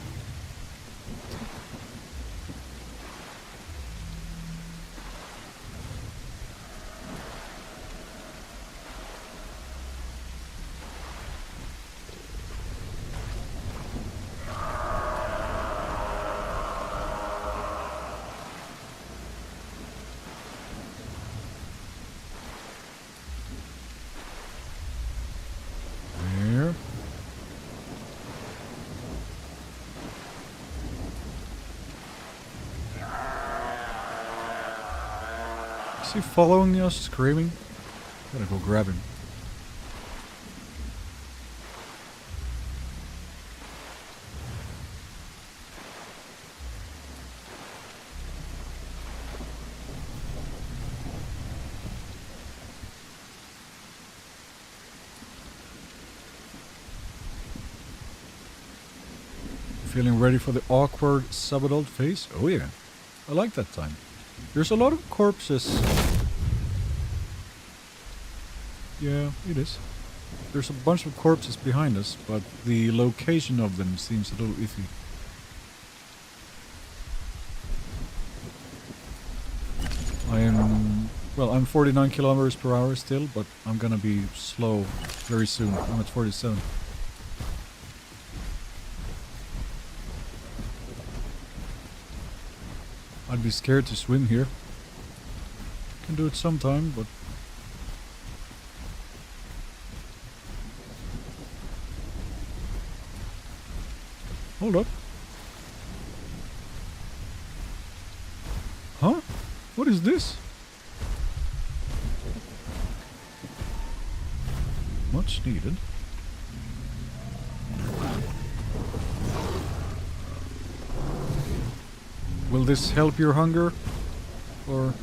Is he following us, screaming? Gotta go grab him. Feeling ready for the awkward sub-adult phase? Oh yeah, I like that time. There's a lot of corpses. Yeah, it is. There's a bunch of corpses behind us, but the location of them seems a little iffy. I'm 49 kilometers per hour still, but I'm gonna be slow very soon. I'm at 47. I'd be scared to swim here. Can do it sometime, but... Hold up. Huh? What is this? Much needed. Will this help your hunger? Or...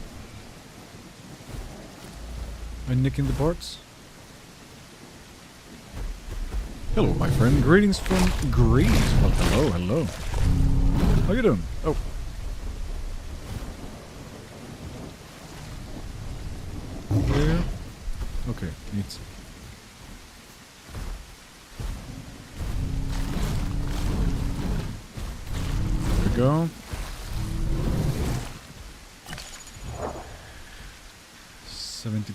am I nicking the parts? Hello, my friend. Greetings from Greece. Well, hello, hello. How you doing? Oh. Where? Okay, neat. There we go.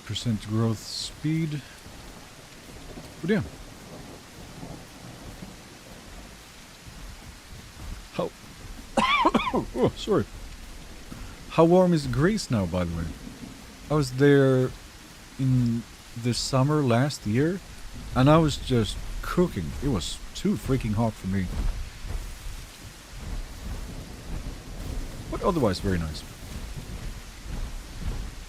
8% growth speed. But yeah. How... oh, sorry. How warm is Greece now, by the way? I was there in the summer last year, and I was just cooking. It was too freaking hot for me. But otherwise very nice.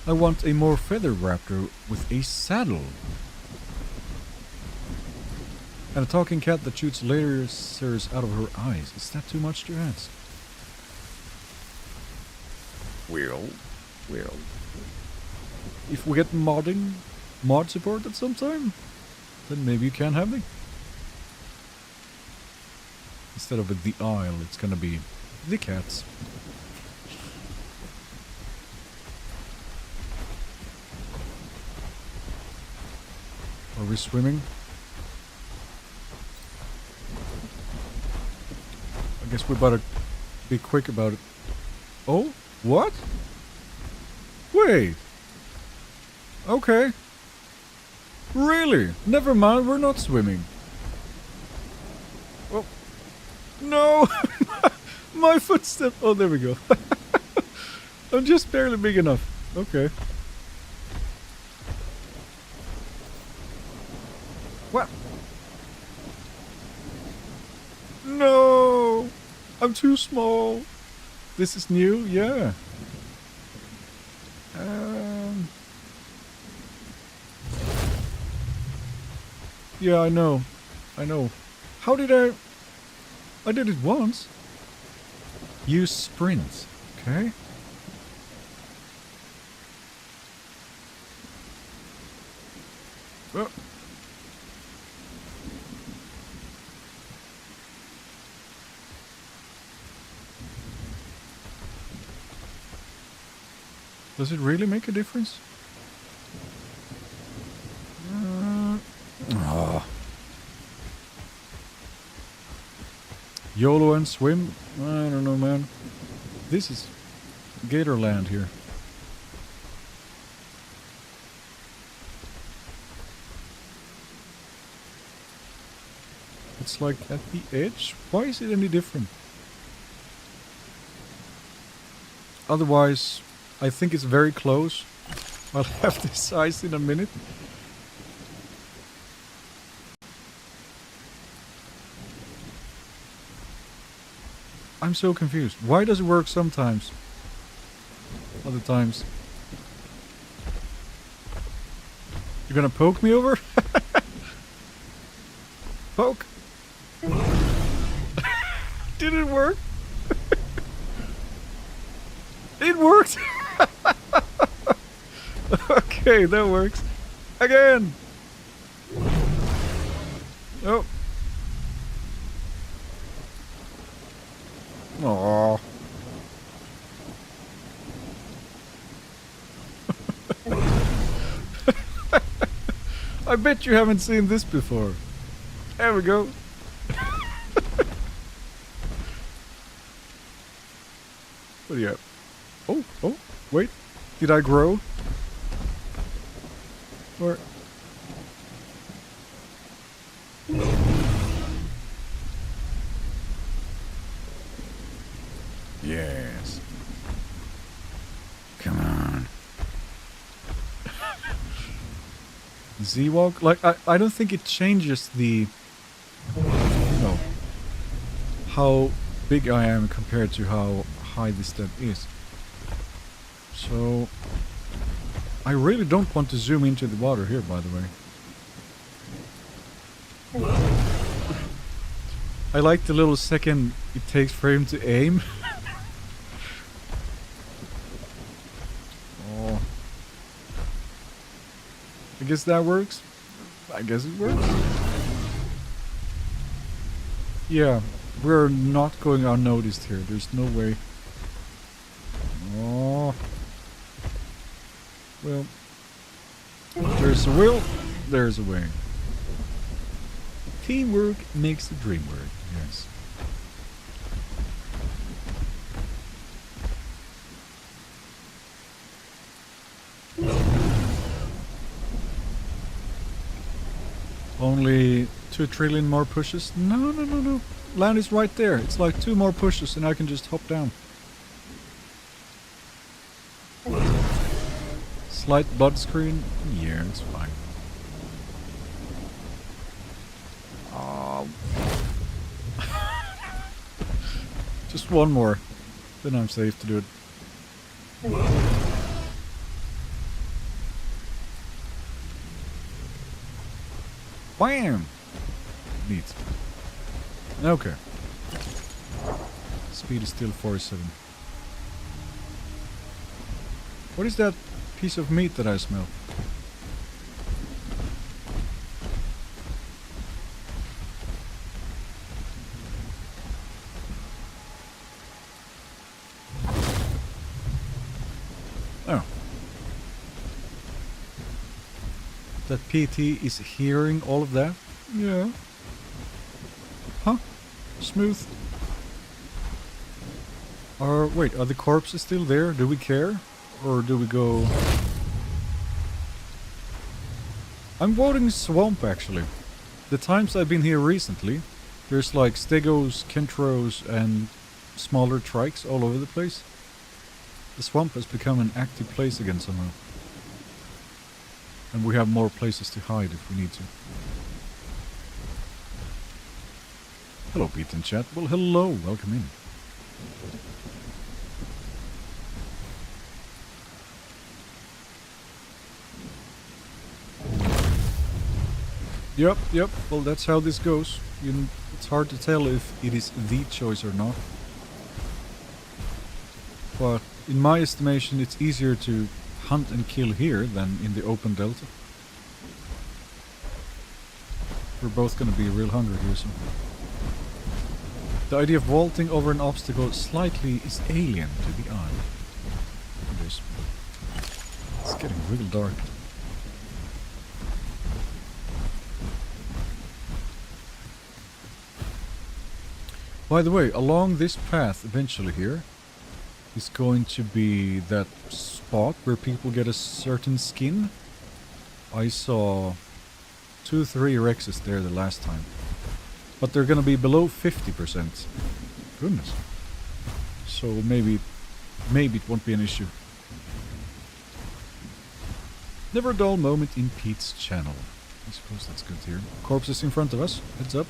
I want a more feathered raptor with a saddle. And a talking cat that shoots lasers out of her eyes. Is that too much to ask? Well. If we get mod support at some time, then maybe you can have me. Instead of the Isle, it's gonna be the cats. Are we swimming? I guess we better be quick about it. Oh? What? Wait. Okay. Really? Never mind, we're not swimming. Well, no! My footstep. Oh, there we go. I'm just barely big enough. Okay. What? No! I'm too small. This is new? Yeah. Yeah, I know. How did I did it once. Use sprint. Okay. Oh. Does it really make a difference? YOLO and swim? I don't know, man. This is Gatorland here. It's like at the edge. Why is it any different? Otherwise, I think it's very close. I'll have this size in a minute. I'm so confused. Why does it work sometimes? Other times. You're gonna poke me over? Poke? Did it work? It worked! Okay, that works. Again! Oh. Aww. I bet you haven't seen this before. There we go. What do you have? Oh, wait. Did I grow? Or... Yes. Come on. Z-Walk? Like, I don't think it changes the... No. How big I am compared to how high this step is. So... I really don't want to zoom into the water here, by the way. I like the little second it takes for him to aim. Oh. I guess that works. I guess it works. Yeah, we're not going unnoticed here. There's no way. Oh. Well, there's a will, there's a way. Teamwork makes the dream work, yes. Only 2 trillion more pushes? No, no, no, no. Land is right there. It's like 2 more pushes and I can just hop down. Slight blood screen? Yeah, it's fine. Just one more. Then I'm safe to do it. Bam! Neat. Okay. Speed is still 47. What is that piece of meat that I smell? Oh. That PT is hearing all of that? Yeah. Huh? Smooth. Wait, are the corpses still there? Do we care? Or do we go... I'm voting Swamp, actually. The times I've been here recently, there's like Stegos, Kentros, and smaller trikes all over the place. The Swamp has become an active place again somehow. And we have more places to hide if we need to. Hello, Pete in chat. Well, hello. Welcome in. Yep. Well, that's how this goes. It's hard to tell if it is the choice or not. But in my estimation, it's easier to hunt and kill here than in the open delta. We're both gonna be real hungry here soon. The idea of vaulting over an obstacle slightly is alien to the eye. It's getting real dark. By the way, along this path eventually here is going to be that spot where people get a certain skin. I saw 2-3 Rexes there the last time. But they're gonna be below 50%. Goodness. So maybe it won't be an issue. Never a dull moment in Pete's channel. I suppose that's good here. Corpses in front of us. Heads up.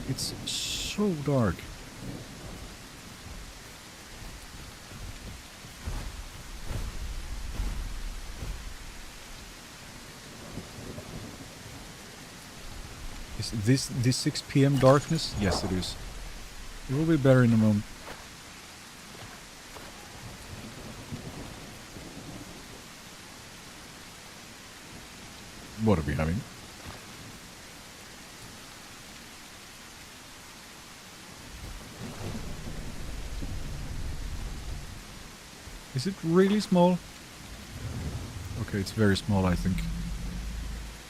It's so dark. Is this 6 PM darkness? Yes, it is. It will be better in a moment. What are we having? Is it really small? Okay, it's very small, I think.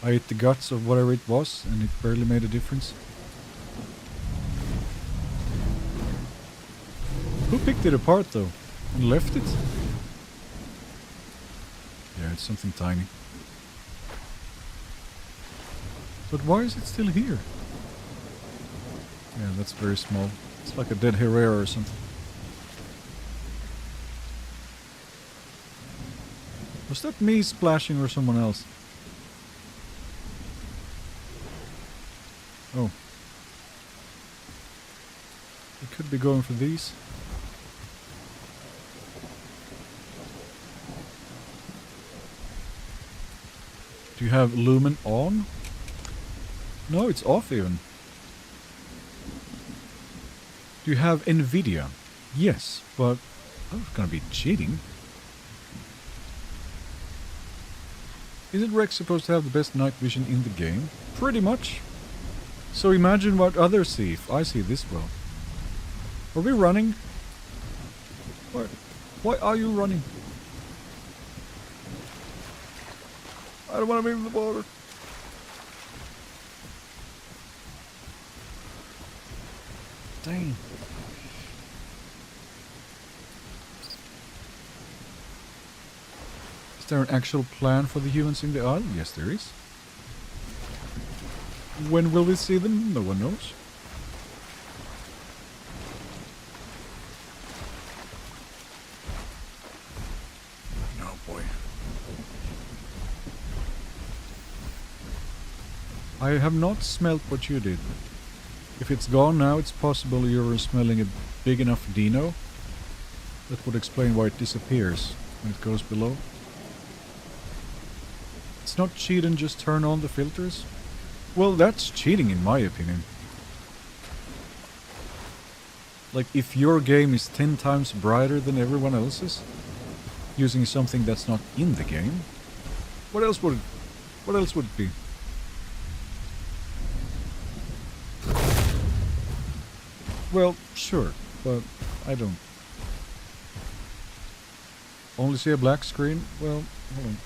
I ate the guts of whatever it was, and it barely made a difference. Who picked it apart, though? And left it? Yeah, it's something tiny. But why is it still here? Yeah, that's very small. It's like a dead Herrera or something. Was that me splashing or someone else? Oh. I could be going for these. Do you have Lumen on? No, it's off even. Do you have Nvidia? Yes, but I was gonna be cheating. Isn't Rex supposed to have the best night vision in the game? Pretty much. So imagine what others see if I see this well. Are we running? Why are you running? I don't want to be in the water. Dang. there an actual plan for the humans in the isle? Yes, there is. When will we see them? No one knows. Oh boy. I have not smelt what you did. If it's gone now, it's possible you're smelling a big enough dino. That would explain why it disappears when it goes below. It's not cheat and just turn on the filters. Well, that's cheating in my opinion. Like, if your game is 10 times brighter than everyone else's, using something that's not in the game, what else would it be? Well, sure, but I don't. Only see a black screen? Well, hold on.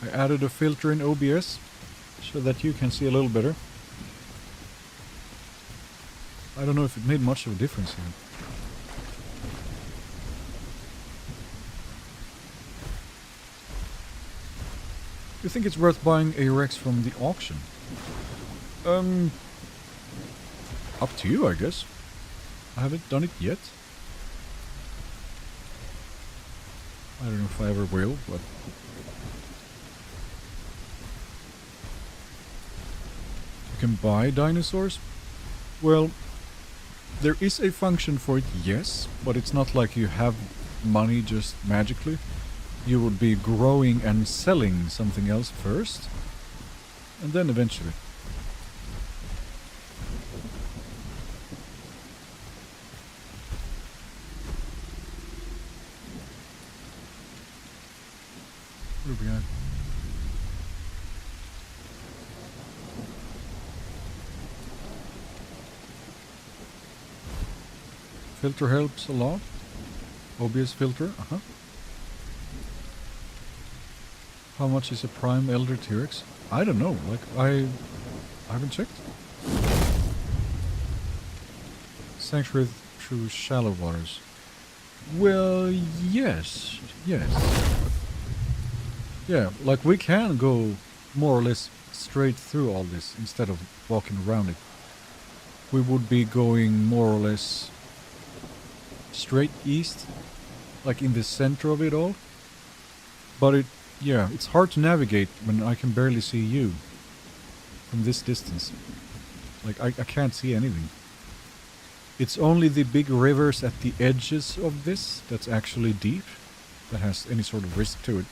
I added a filter in OBS so that you can see a little better. I don't know if it made much of a difference here. You think it's worth buying a Rex from the auction? Up to you, I guess. I haven't done it yet. I don't know if I ever will, but... You can buy dinosaurs? Well, there is a function for it, yes, but it's not like you have money just magically. You would be growing and selling something else first, and then eventually. What do we have? Filter helps a lot. OBS filter, How much is a prime elder T-Rex? I don't know, like, I haven't checked. Sanctuary through shallow waters. Well, yes. Yeah, like we can go more or less straight through all this instead of walking around it. We would be going more or less straight east, like in the center of it all. But yeah, it's hard to navigate when I can barely see you from this distance. Like, I can't see anything. It's only the big rivers at the edges of this that's actually deep, that has any sort of risk to it.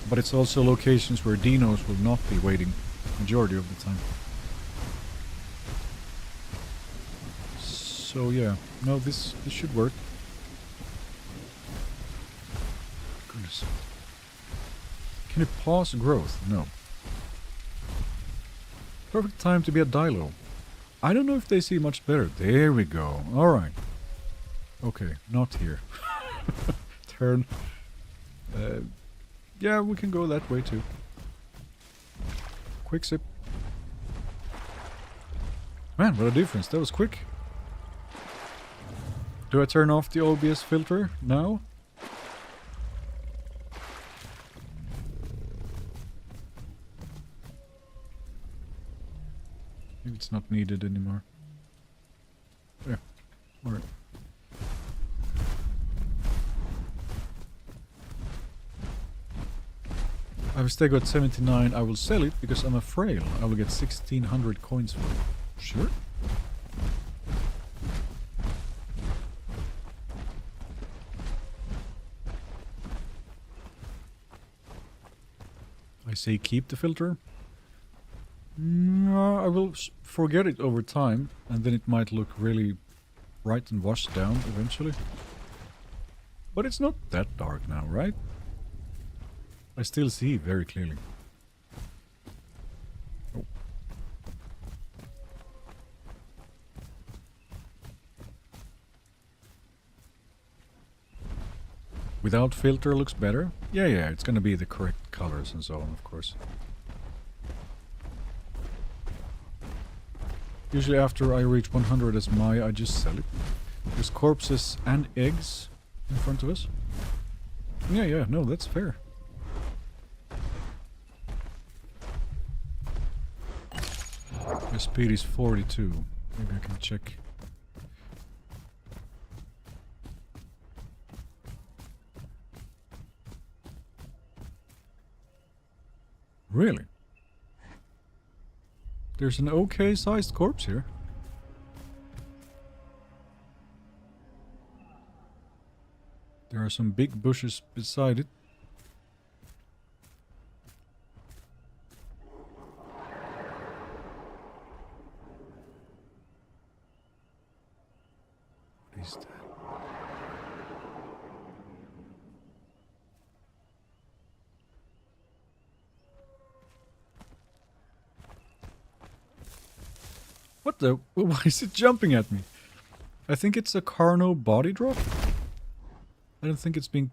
But it's also locations where dinos will not be waiting majority of the time. So yeah, no, this should work. Goodness. Can it pause growth? No. Perfect time to be a Dilo. I don't know if they see much better. There we go. Alright. Okay, not here. Turn. Yeah, we can go that way too. Quick sip. Man, what a difference. That was quick. Do I turn off the OBS filter now? Maybe it's not needed anymore. Yeah, alright. I have still got 79. I will sell it because I'm a frail. I will get 1600 coins for it. Sure. I say keep the filter. No, I will forget it over time, and then it might look really bright and washed down eventually. But it's not that dark now, right? I still see very clearly. Oh. Without filter looks better? Yeah, yeah, it's gonna be the correct colors and so on, of course. Usually after I reach 100 as Maya, I just sell it. There's corpses and eggs in front of us. Yeah, yeah, no, that's fair. My speed is 42. Maybe I can check. Really? There's an okay sized corpse here. There are some big bushes beside it. What is that? What the? Why is it jumping at me? I think it's a Carno body drop. I don't think it's being...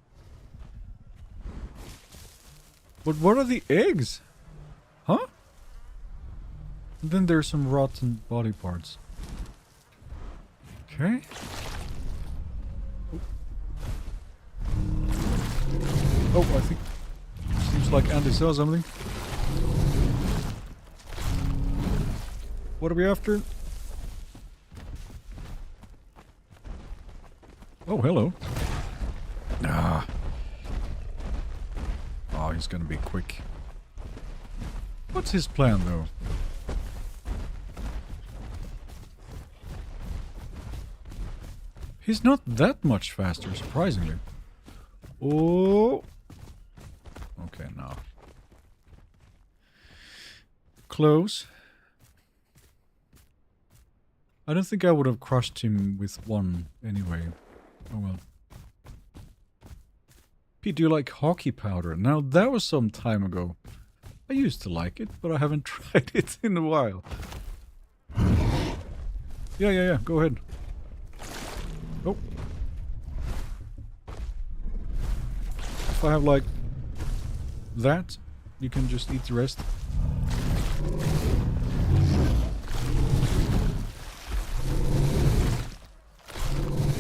But what are the eggs? Huh? And then there's some rotten body parts. Okay. Oh, I think... Seems like Andy saw something. What are we after? Oh, hello. Ah. Oh, he's gonna be quick. What's his plan, though? He's not that much faster, surprisingly. Oh. Okay, now. Close. I don't think I would have crushed him with one anyway. Oh well. Pete, do you like hockey powder? Now that was some time ago. I used to like it, but I haven't tried it in a while. Yeah, go ahead. Oh. If I have like that, you can just eat the rest.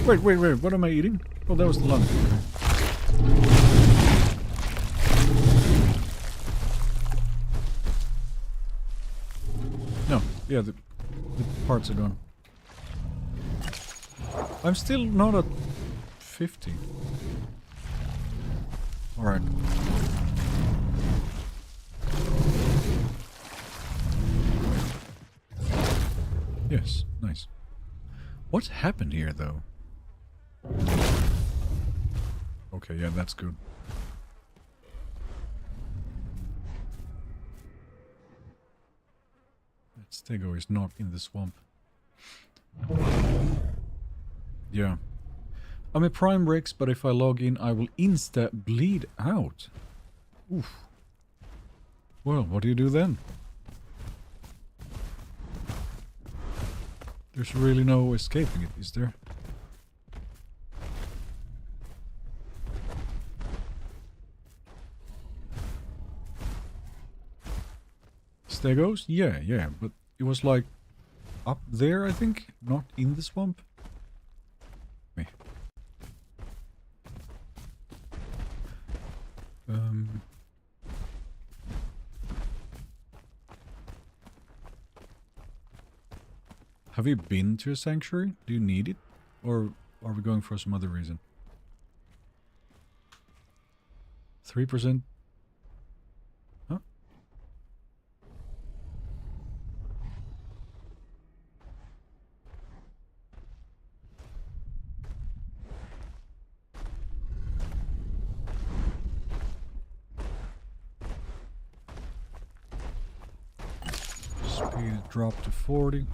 Wait, what am I eating? Oh, that was the lung. No, yeah, the parts are gone. I'm still not at 50. Alright. Yes, nice. What happened here, though? Okay, yeah, that's good. That stego is not in the swamp. Yeah. I'm a Prime Rex, but if I log in, I will insta-bleed out. Oof. Well, what do you do then? There's really no escaping it, is there? Stegos? Yeah, but it was like up there, I think, not in the swamp. Me. Have you been to a sanctuary? Do you need it? Or are we going for some other reason? 3%? Huh? Speed dropped to 40.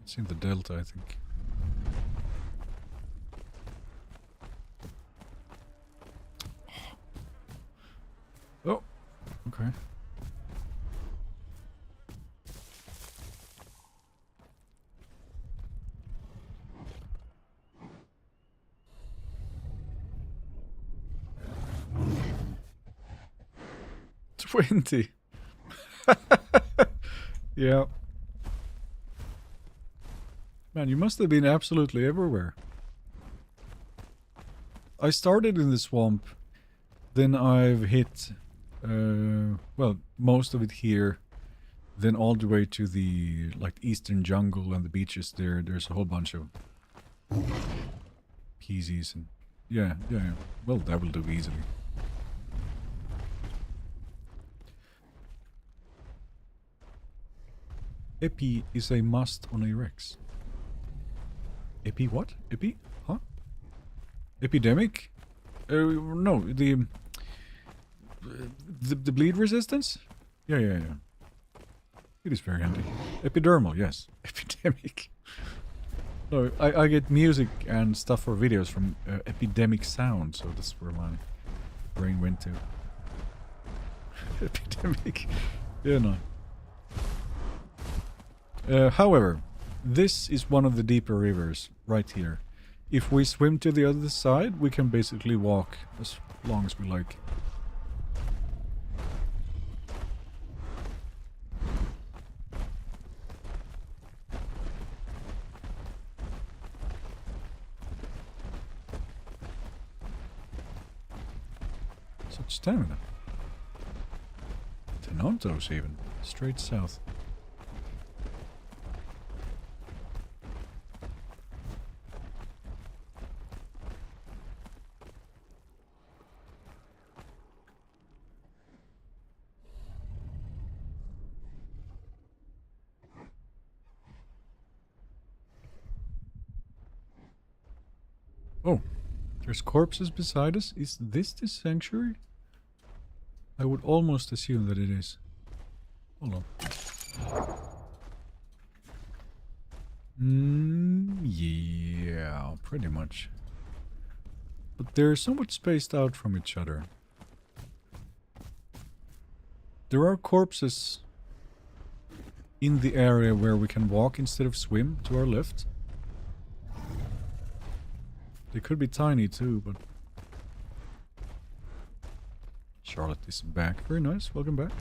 It's in the delta, I think. Oh, okay. 20. Yeah. Man, you must have been absolutely everywhere. I started in the swamp, then I've hit, well, most of it here, then all the way to the, like, eastern jungle and the beaches there. There's a whole bunch of Pieds and, yeah. Well, that will do easily. Epi is a must on a Rex. Epi what? Epi? Huh? Epidemic? No, the bleed resistance? Yeah. It is very handy. Epidermal, yes. Epidemic. No, I get music and stuff for videos from Epidemic Sound, so that's where my brain went to. Epidemic. Yeah, no. However, this is one of the deeper rivers right here. If we swim to the other side, we can basically walk as long as we like. Such stamina. Tenontos even. Straight south. Oh, there's corpses beside us. Is this the sanctuary? I would almost assume that it is. Hold on. Yeah, pretty much. But they're somewhat spaced out from each other. There are corpses in the area where we can walk instead of swim to our left. They could be tiny too, but... Charlotte is back. Very nice. Welcome back.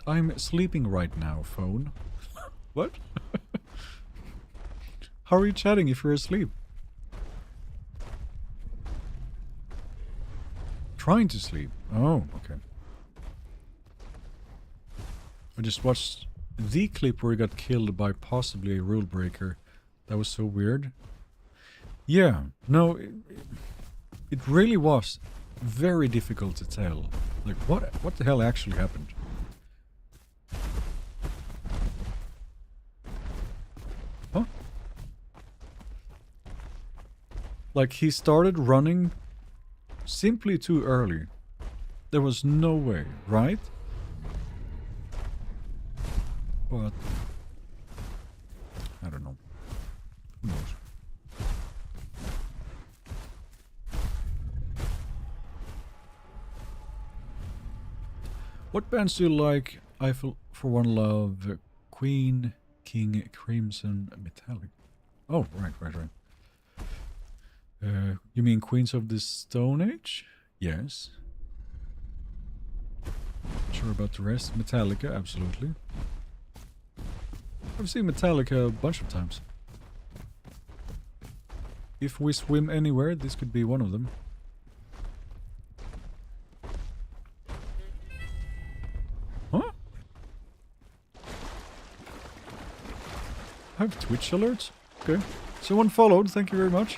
I'm sleeping right now, phone. What? How are you chatting if you're asleep? Trying to sleep. Oh, okay. I just watched the clip where he got killed by possibly a rule breaker. That was so weird. Yeah, no, it really was very difficult to tell. Like, what the hell actually happened? Huh? Like, he started running simply too early. There was no way, right? But I don't know. Who knows? What bands do you like? I, for one, love Queen, King, Crimson, Metallic. Oh, right. You mean Queens of the Stone Age? Yes. Sure about the rest. Metallica, absolutely. I've seen Metallica a bunch of times. If we swim anywhere, this could be one of them. Huh? I have Twitch alerts? Okay. Someone followed, thank you very much.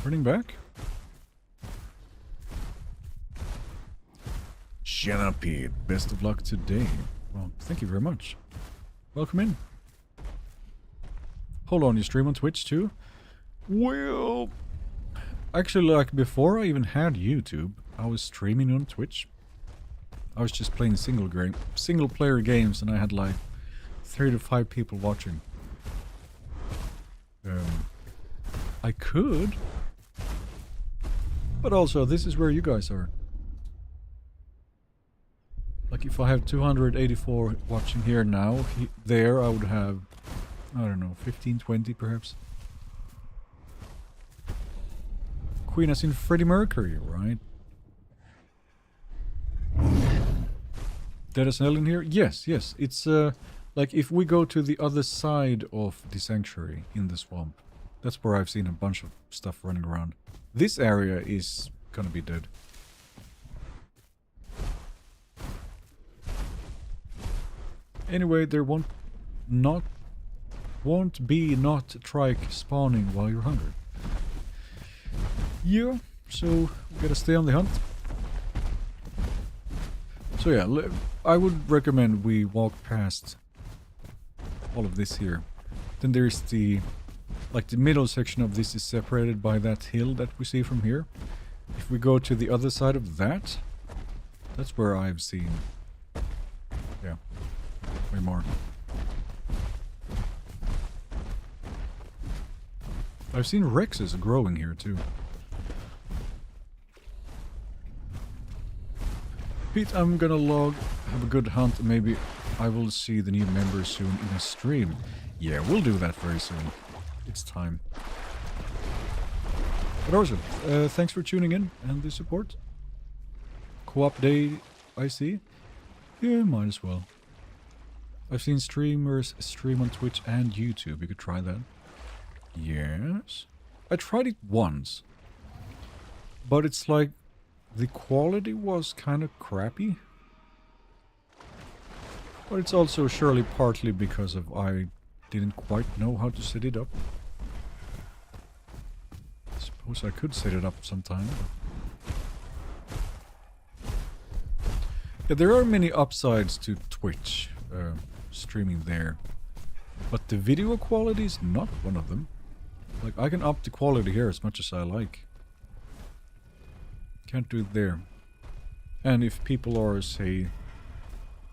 Turning back. Pete, best of luck today. Well, thank you very much. Welcome in. Hold on, you stream on Twitch too? Well, actually, like before I even had YouTube, I was streaming on Twitch. I was just playing single player games, and I had like 3 to 5 people watching. I could, but also this is where you guys are. Like if I have 284 watching here now, there I would have, I don't know, 15, 20 perhaps. Queen as in Freddie Mercury, right? Dead as hell in here? Yes, yes. It's like if we go to the other side of the sanctuary in the swamp, that's where I've seen a bunch of stuff running around. This area is gonna be dead. Anyway, there won't be not trike spawning while you're hungry. Yeah, so we gotta stay on the hunt. So yeah, I would recommend we walk past all of this here. Then there's the, like the middle section of this is separated by that hill that we see from here. If we go to the other side of that, that's where I've seen, yeah, way more. I've seen Rexes growing here too. Pete, I'm gonna log, have a good hunt, maybe I will see the new members soon in a stream. Yeah, we'll do that very soon. It's time. But also, thanks for tuning in and the support. Co-op day, I see. Yeah, might as well. I've seen streamers stream on Twitch and YouTube. You could try that. Yes. I tried it once. But it's like the quality was kind of crappy. But it's also surely partly because of I didn't quite know how to set it up. I suppose I could set it up sometime. Yeah, there are many upsides to Twitch streaming there. But the video quality is not one of them. Like, I can up the quality here as much as I like. Can't do it there. And if people are, say,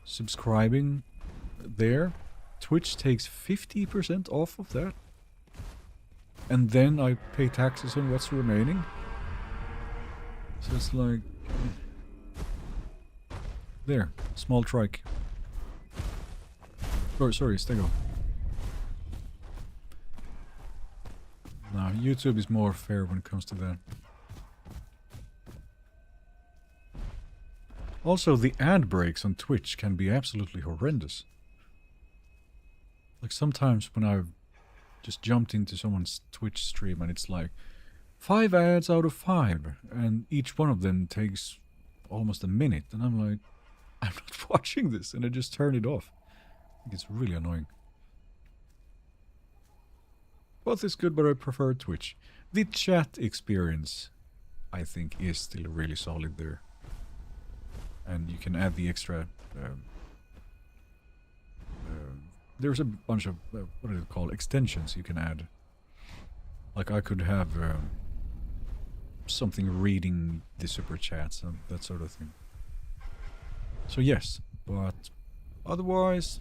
subscribing there, Twitch takes 50% off of that. And then I pay taxes on what's remaining. So it's like... There, small trike. Sorry, Stego. No, YouTube is more fair when it comes to that. Also, the ad breaks on Twitch can be absolutely horrendous. Like sometimes when I've just jumped into someone's Twitch stream and it's like 5 ads out of 5 and each one of them takes almost a minute and I'm like, I'm not watching this, and I just turn it off. I think it's really annoying. Both is good, but I prefer Twitch. The chat experience, I think, is still really solid there. And you can add the extra... there's a bunch of, what do they call, extensions you can add. Like I could have something reading the super chats and that sort of thing. So yes, but otherwise...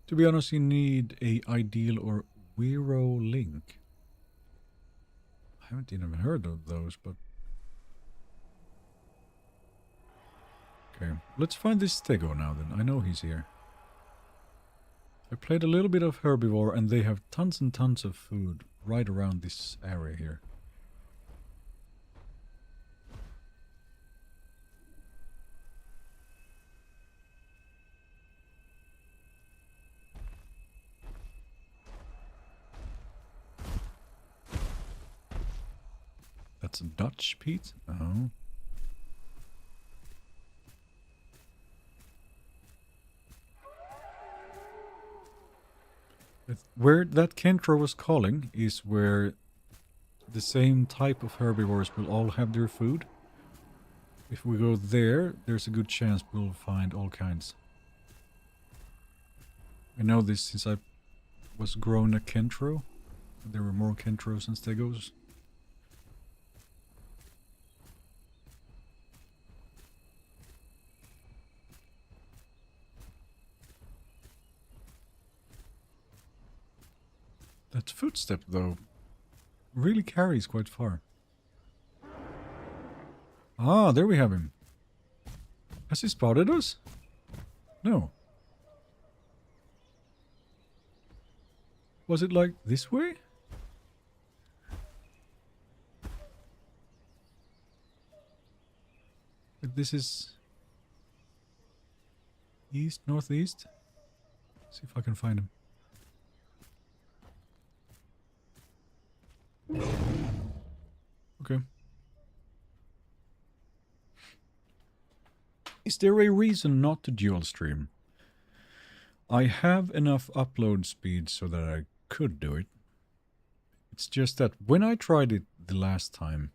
To be honest, you need a ideal or Wero link. I haven't even heard of those, but... Okay, let's find this Stego now then. I know he's here. I played a little bit of Herbivore and they have tons and tons of food right around this area here. That's Dutch, Pete? Oh. Where that Kentro was calling is where the same type of herbivores will all have their food. If we go there, there's a good chance we'll find all kinds. I know this since I was grown a Kentro. There were more Kentros than Stegos. That footstep, though, really carries quite far. Ah, there we have him. Has he spotted us? No. Was it like this way? But this is east, northeast. See if I can find him. Okay. Is there a reason not to dual stream? I have enough upload speed so that I could do it. It's just that when I tried it the last time,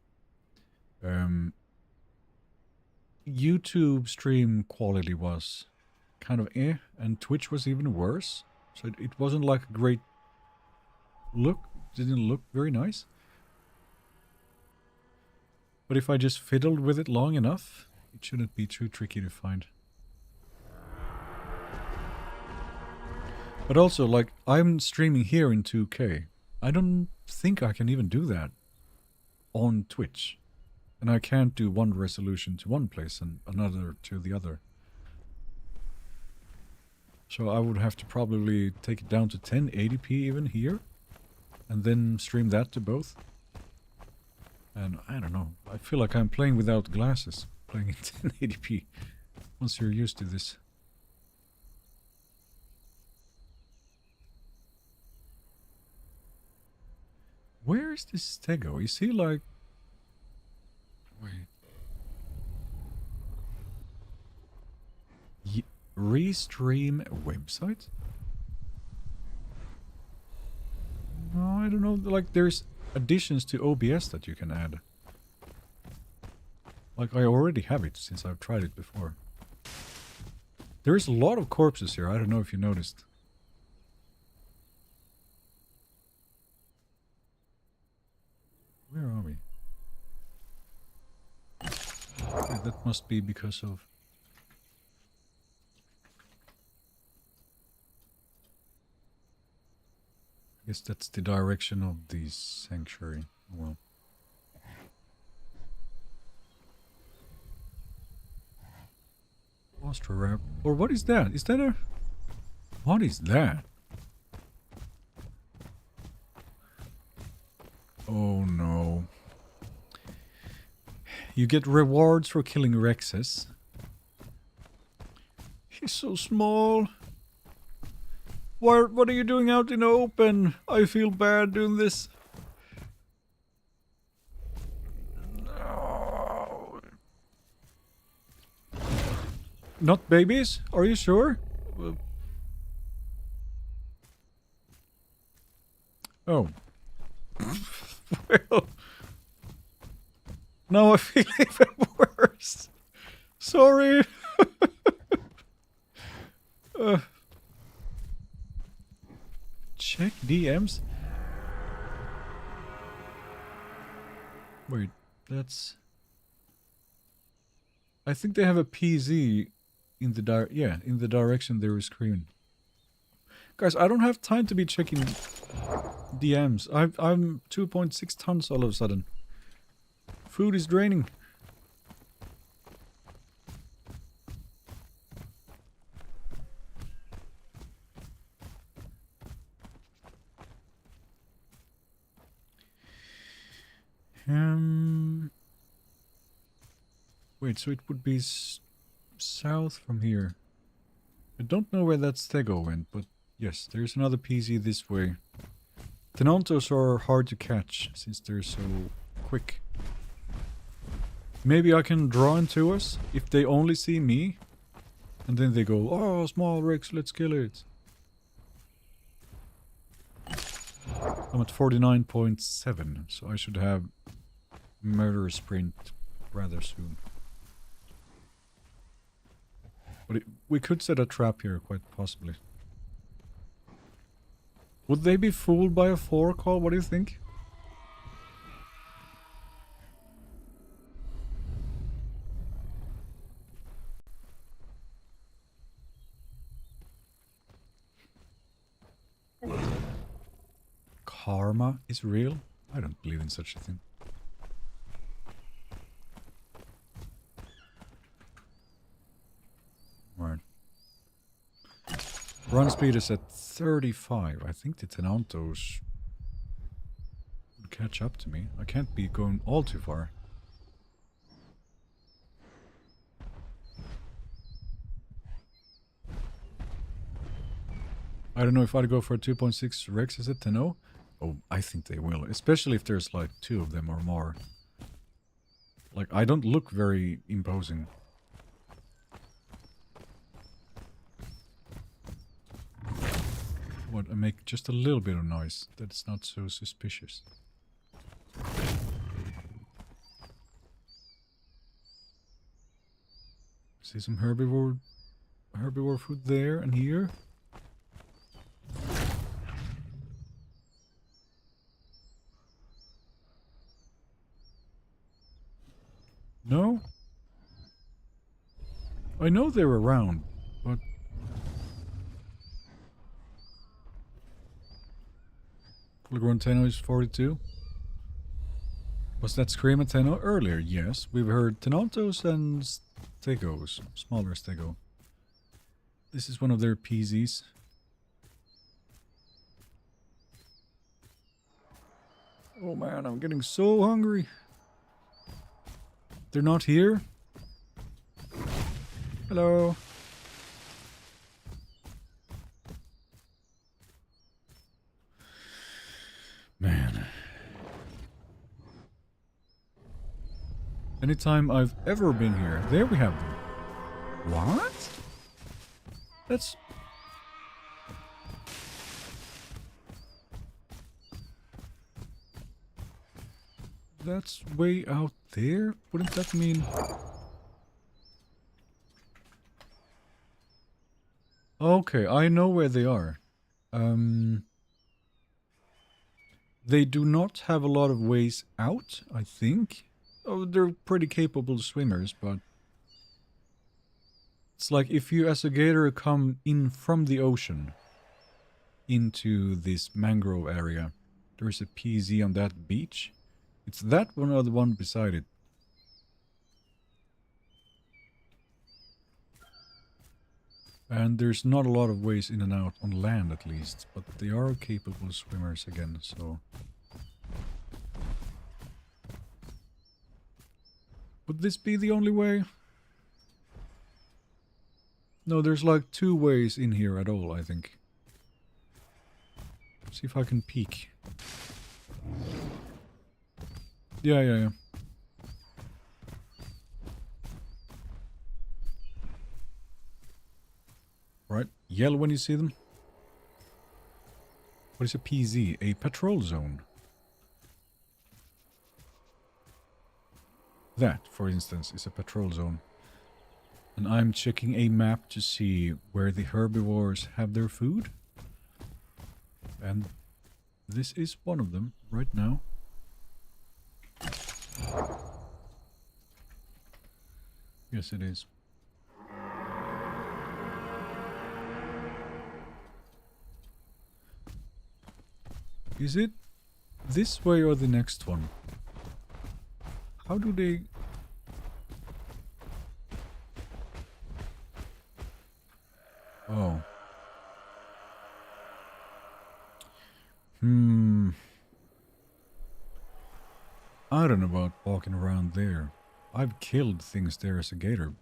YouTube stream quality was kind of and Twitch was even worse. So it wasn't like a great look. Didn't look very nice. But if I just fiddled with it long enough, it shouldn't be too tricky to find. But also, like, I'm streaming here in 2K. I don't think I can even do that on Twitch. And I can't do one resolution to one place and another to the other. So I would have to probably take it down to 1080p even here. And then stream that to both. And I don't know. I feel like I'm playing without glasses. Playing in 1080p. Once you're used to this. Where is this Stego? Is he like... Wait. Restream website? No, I don't know. Like, there's additions to OBS that you can add. Like, I already have it since I've tried it before. There is a lot of corpses here. I don't know if you noticed. Where are we? Yeah, that must be because of... I guess that's the direction of the sanctuary. Well. Ostrorap. Or what is that? Is that a... What is that? Oh no. You get rewards for killing Rexes. He's so small. What are you doing out in the open? I feel bad doing this. No. Not babies? Are you sure? Oh. Well. Now I feel even worse. Sorry. Check DMs. Wait, that's... I think they have a PZ in the in the direction they were screaming. Guys, I don't have time to be checking DMs. I'm 2.6 tons all of a sudden. Food is draining. Wait, so it would be south from here. I don't know where that Stego went, but yes, there's another PZ this way. Tenontos are hard to catch, since they're so quick. Maybe I can draw into us, if they only see me. And then they go, oh, small Rex, let's kill it. I'm at 49.7, so I should have murder sprint rather soon. But we could set a trap here, quite possibly. Would they be fooled by a 4 call? What do you think? Karma is real? I don't believe in such a thing. Run speed is at 35. I think the Tenantos would catch up to me. I can't be going all too far. I don't know if I'd go for a 2.6 Rex, is it 10-0? Oh, I think they will. Especially if there's like 2 of them or more. Like, I don't look very imposing. What, I make just a little bit of noise. That's not so suspicious. See some herbivore food there and here. No? I know they're around, but... Fully grown Tenno is 42. Was that Scream at Tenno earlier? Yes. We've heard Tenantos and Stegos. Smaller Stego. This is one of their PZs. Oh man, I'm getting so hungry. They're not here? Hello. Man. Anytime I've ever been here. There we have them. What? That's... That's way out there? Wouldn't that mean... Okay, I know where they are. They do not have a lot of ways out, I think. Oh, they're pretty capable swimmers, but... It's like if you as a gator come in from the ocean into this mangrove area, there's a PZ on that beach. It's that one or the one beside it. And there's not a lot of ways in and out, on land at least, but they are capable swimmers again, so... Would this be the only way? No, there's like 2 ways in here at all, I think. See if I can peek. Yeah. Right, yell when you see them. What is a PZ? A patrol zone. That, for instance, is a patrol zone. And I'm checking a map to see where the herbivores have their food. And this is one of them right now. Yes, it is. Is it this way or the next one? How do they... Oh. I don't know about walking around there. I've killed things there as a gator.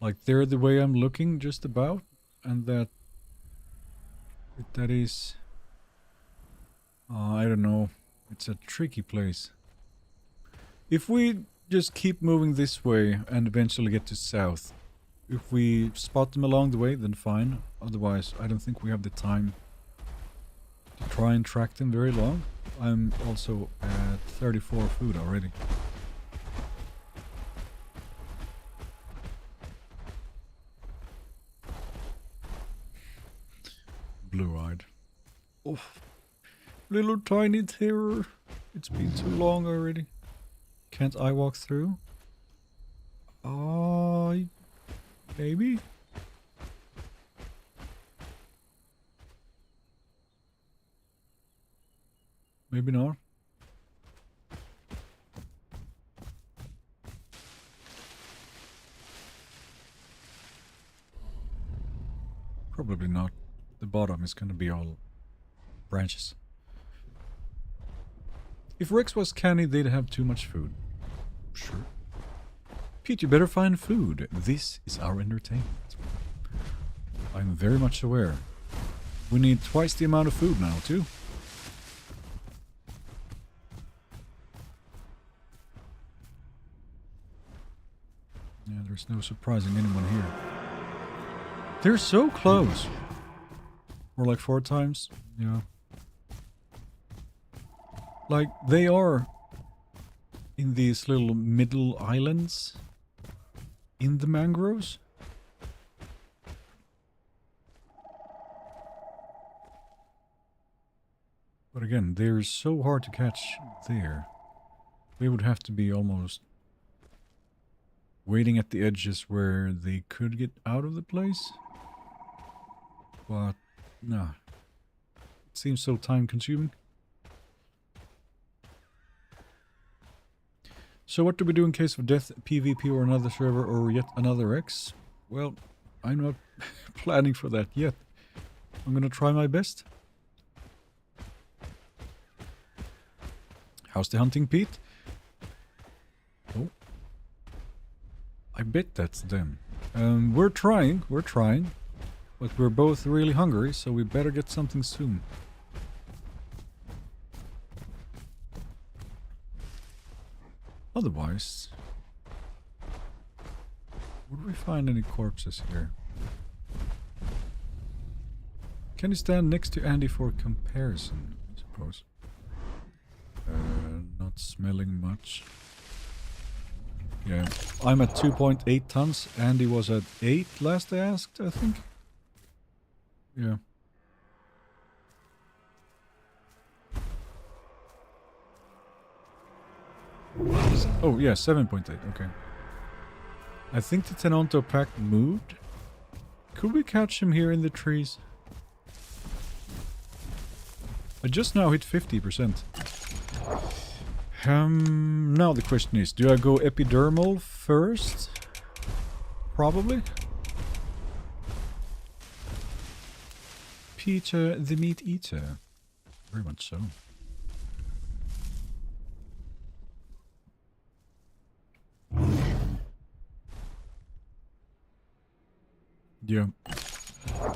Like they're the way I'm looking just about, and that is... I don't know. It's a tricky place. If we just keep moving this way and eventually get to south, if we spot them along the way, then fine. Otherwise, I don't think we have the time to try and track them very long. I'm also at 34 food already. Blue-eyed. Oh, little tiny terror. It's been too long already. Can't I walk through? Maybe? Maybe not. Probably not. The bottom is going to be all branches. If Rex was canny, they'd have too much food. Sure. Pete, you better find food. This is our entertainment. I'm very much aware. We need twice the amount of food now, too. Yeah, there's no surprising anyone here. They're so close. Or like 4 times. Yeah. Like, they are in these little middle islands in the mangroves. But again, they're so hard to catch there. We would have to be almost waiting at the edges where they could get out of the place. But, no. It seems so time consuming. So what do we do in case of death, PvP or another server or yet another X? Well, I'm not planning for that yet. I'm gonna try my best. How's the hunting, Pete? Oh. I bet that's them. We're trying. But we're both really hungry, so we better get something soon. Otherwise, would we find any corpses here? Can you stand next to Andy for comparison, I suppose? Not smelling much. Yeah, I'm at 2.8 tons. Andy was at 8 last I asked, I think. Yeah. Oh, yeah, 7.8, okay. I think the Tenonto pack moved. Could we catch him here in the trees? I just now hit 50%. Now the question is, do I go epidermal first? Probably. Peter the Meat Eater. Very much so. Yeah.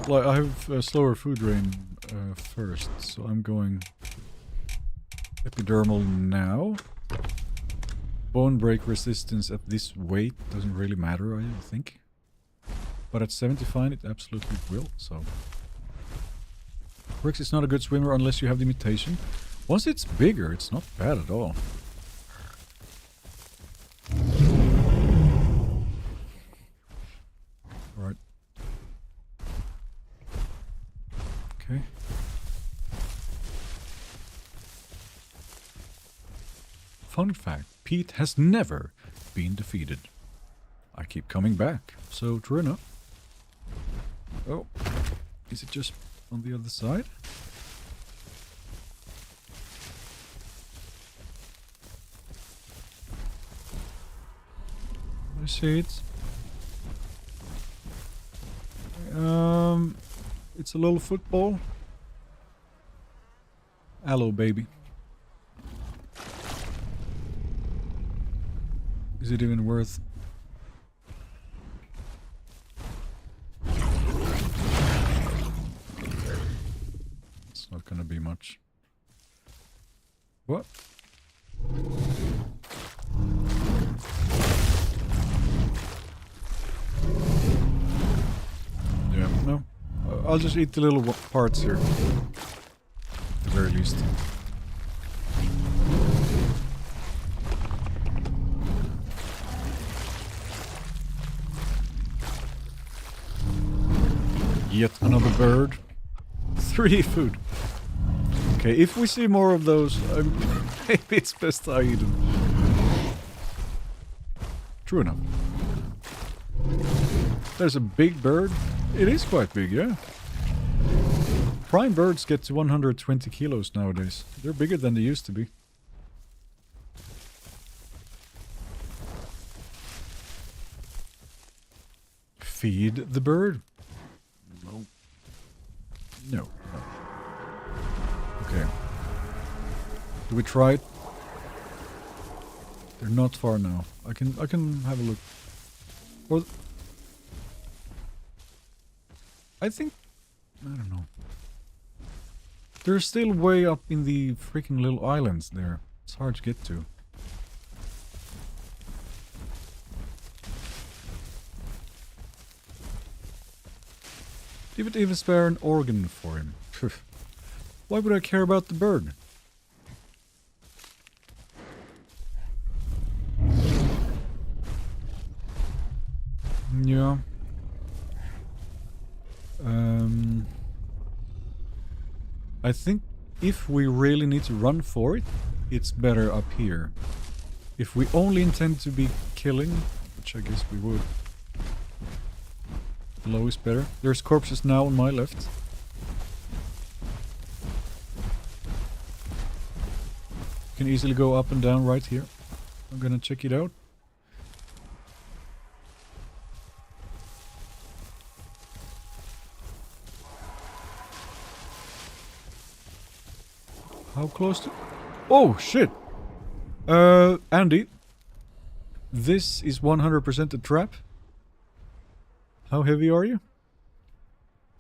Well, I have a slower food drain first, so I'm going epidermal now. Bone break resistance at this weight doesn't really matter, I think. But at 75 it absolutely will, so... Rex is not a good swimmer unless you have the mutation. Once it's bigger, it's not bad at all. Alright. Okay. Fun fact, Pete has never been defeated. I keep coming back, so true enough. Oh, is it just on the other side? I see it. It's a little football. Hello, baby. Is it even worth? It's not gonna be much. What? Yeah, no. I'll just eat the little parts here. At the very least. Yet another bird. 3 food. Okay, if we see more of those, maybe it's best I eat them. True enough. There's a big bird. It is quite big, yeah. prime birds get to 120 kilos nowadays. They're bigger than they used to be. Feed the bird? No. No. Okay. Do we try it? They're not far now. I can have a look. Or I think, I don't know. They're still way up in the freaking little islands there. It's hard to get to. Did it even spare an organ for him? Why would I care about the bird? Yeah. I think if we really need to run for it, it's better up here. If we only intend to be killing, which I guess we would, low is better. There's corpses now on my left. Can easily go up and down right here. I'm gonna check it out. How close to... Oh, shit! Andy. This is 100% a trap. How heavy are you?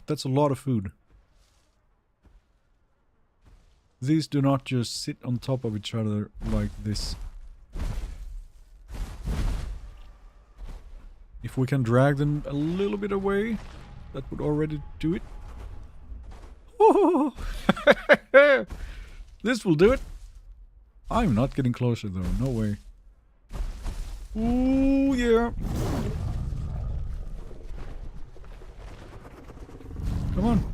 That's a lot of food. These do not just sit on top of each other like this. If we can drag them a little bit away, that would already do it. Oh! This will do it. I'm not getting closer though, no way. Ooh, yeah. Come on.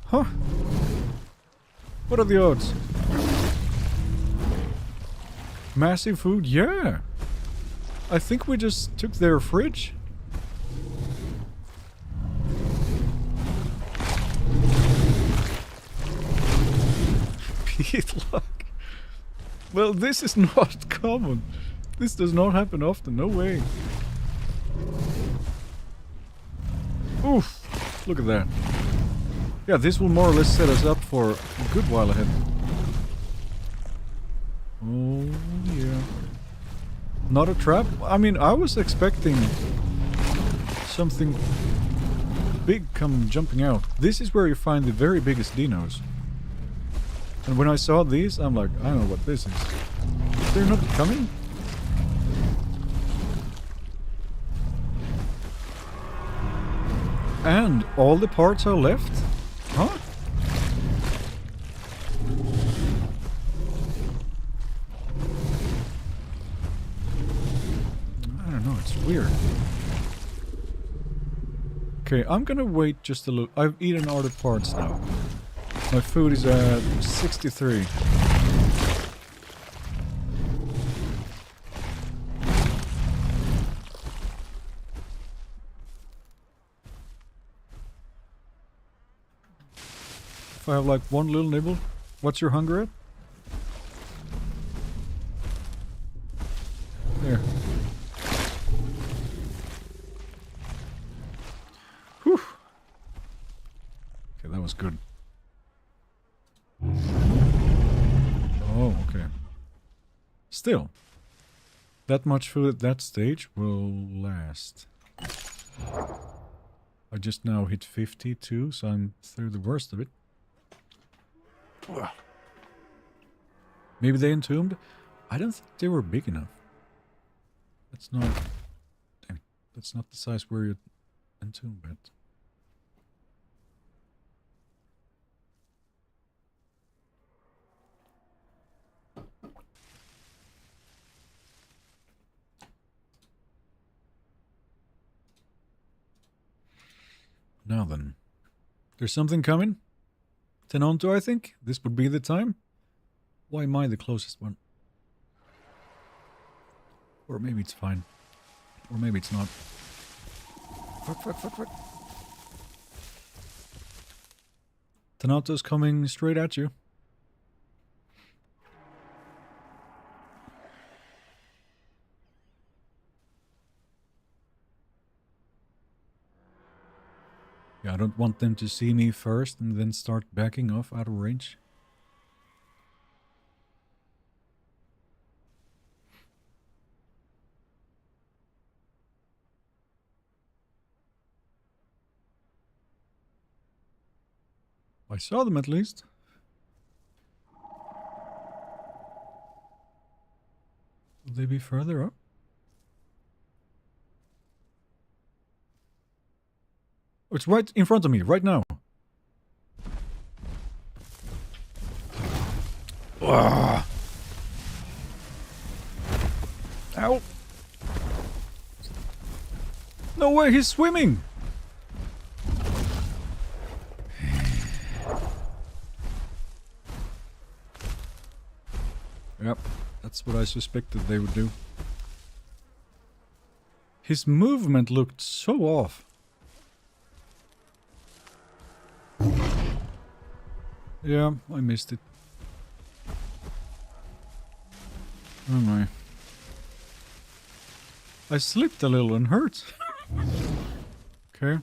Huh? What are the odds? Massive food? Yeah. I think we just took their fridge. Luck. Well, this is not common. This does not happen often. No way. Oof. Look at that. Yeah, this will more or less set us up for a good while ahead. Oh, yeah. Not a trap? I mean, I was expecting something big come jumping out. This is where you find the very biggest dinos. And when I saw these, I'm like, I don't know what this is. They're not coming? And all the parts are left? Huh? I don't know, it's weird. Okay, I'm gonna wait just a little. I've eaten all the parts now. My food is at 63. If I have like one little nibble, what's your hunger at? There. Whew. Okay, that was good. Oh, okay. Still, that much food at that stage will last. I just now hit 52, so I'm through the worst of it. Maybe they entombed? I don't think they were big enough. That's not... Dang, that's not the size where you entomb at. Now then. There's something coming? 10 on 2, I think? This would be the time? Why am I the closest one? Or maybe it's fine. Or maybe it's not. Fuck, fuck, fuck, fuck. Tanato's coming straight at you. Yeah, I don't want them to see me first and then start backing off out of range. I saw them at least. Will they be further up? Oh, it's right in front of me, right now. Ugh. Ow! No way, he's swimming! Yep, that's what I suspected they would do. His movement looked so off. Yeah, I missed it. Oh my. I slipped a little and hurt. Okay.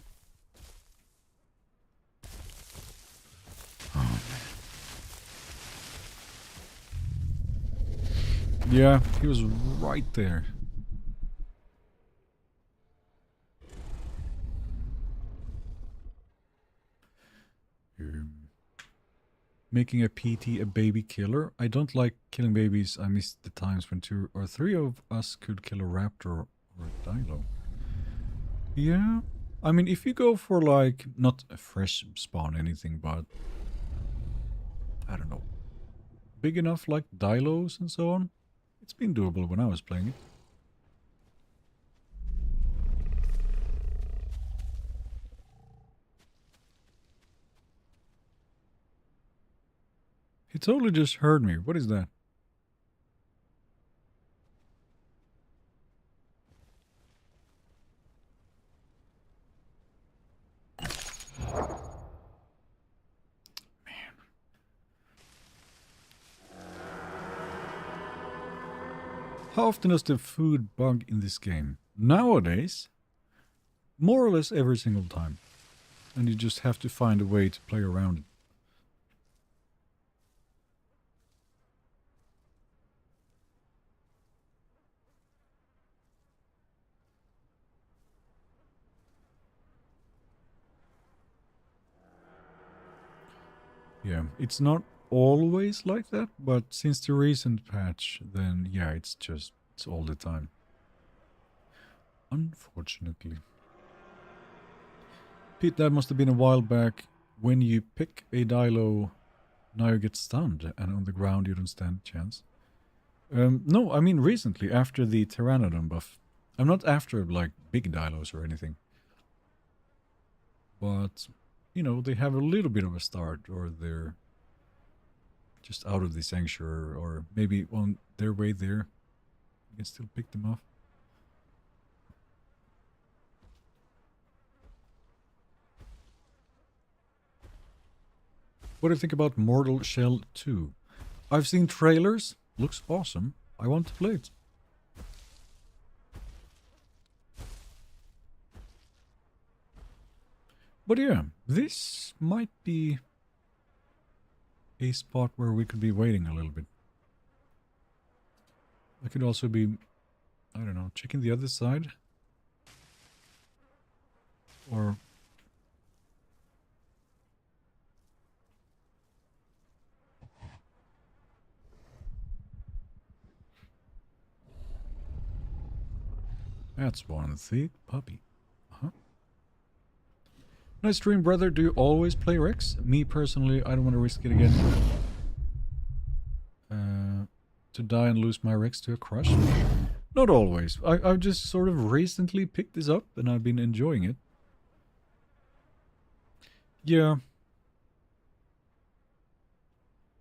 Oh man. Yeah, he was right there. Making a PT a baby killer. I don't like killing babies. I miss the times when 2 or 3 of us could kill a raptor or a dino. Yeah. I mean, if you go for like, not a fresh spawn anything, but I don't know. Big enough like dilos and so on. It's been doable when I was playing it. He totally just heard me. What is that? Man. How often does the food bug in this game? Nowadays, more or less every single time. And you just have to find a way to play around it. Yeah, it's not always like that, but since the recent patch, then yeah, it's all the time. Unfortunately. Pete, that must have been a while back. When you pick a dilo, now you get stunned, and on the ground you don't stand a chance. No, I mean recently, after the Pteranodon buff. I'm not after, like, big dilos or anything. But, you know, they have a little bit of a start, or they're just out of the sanctuary, or maybe on their way there. You can still pick them off. What do you think about Mortal Shell 2? I've seen trailers. Looks awesome. I want to play it. But yeah, this might be a spot where we could be waiting a little bit. I could also be, I don't know, checking the other side. Or... That's one thick puppy. Nice stream, brother. Do you always play Rex? Me personally, I don't want to risk it again. To die and lose my Rex to a crush? Not always. I've just sort of recently picked this up and I've been enjoying it. Yeah.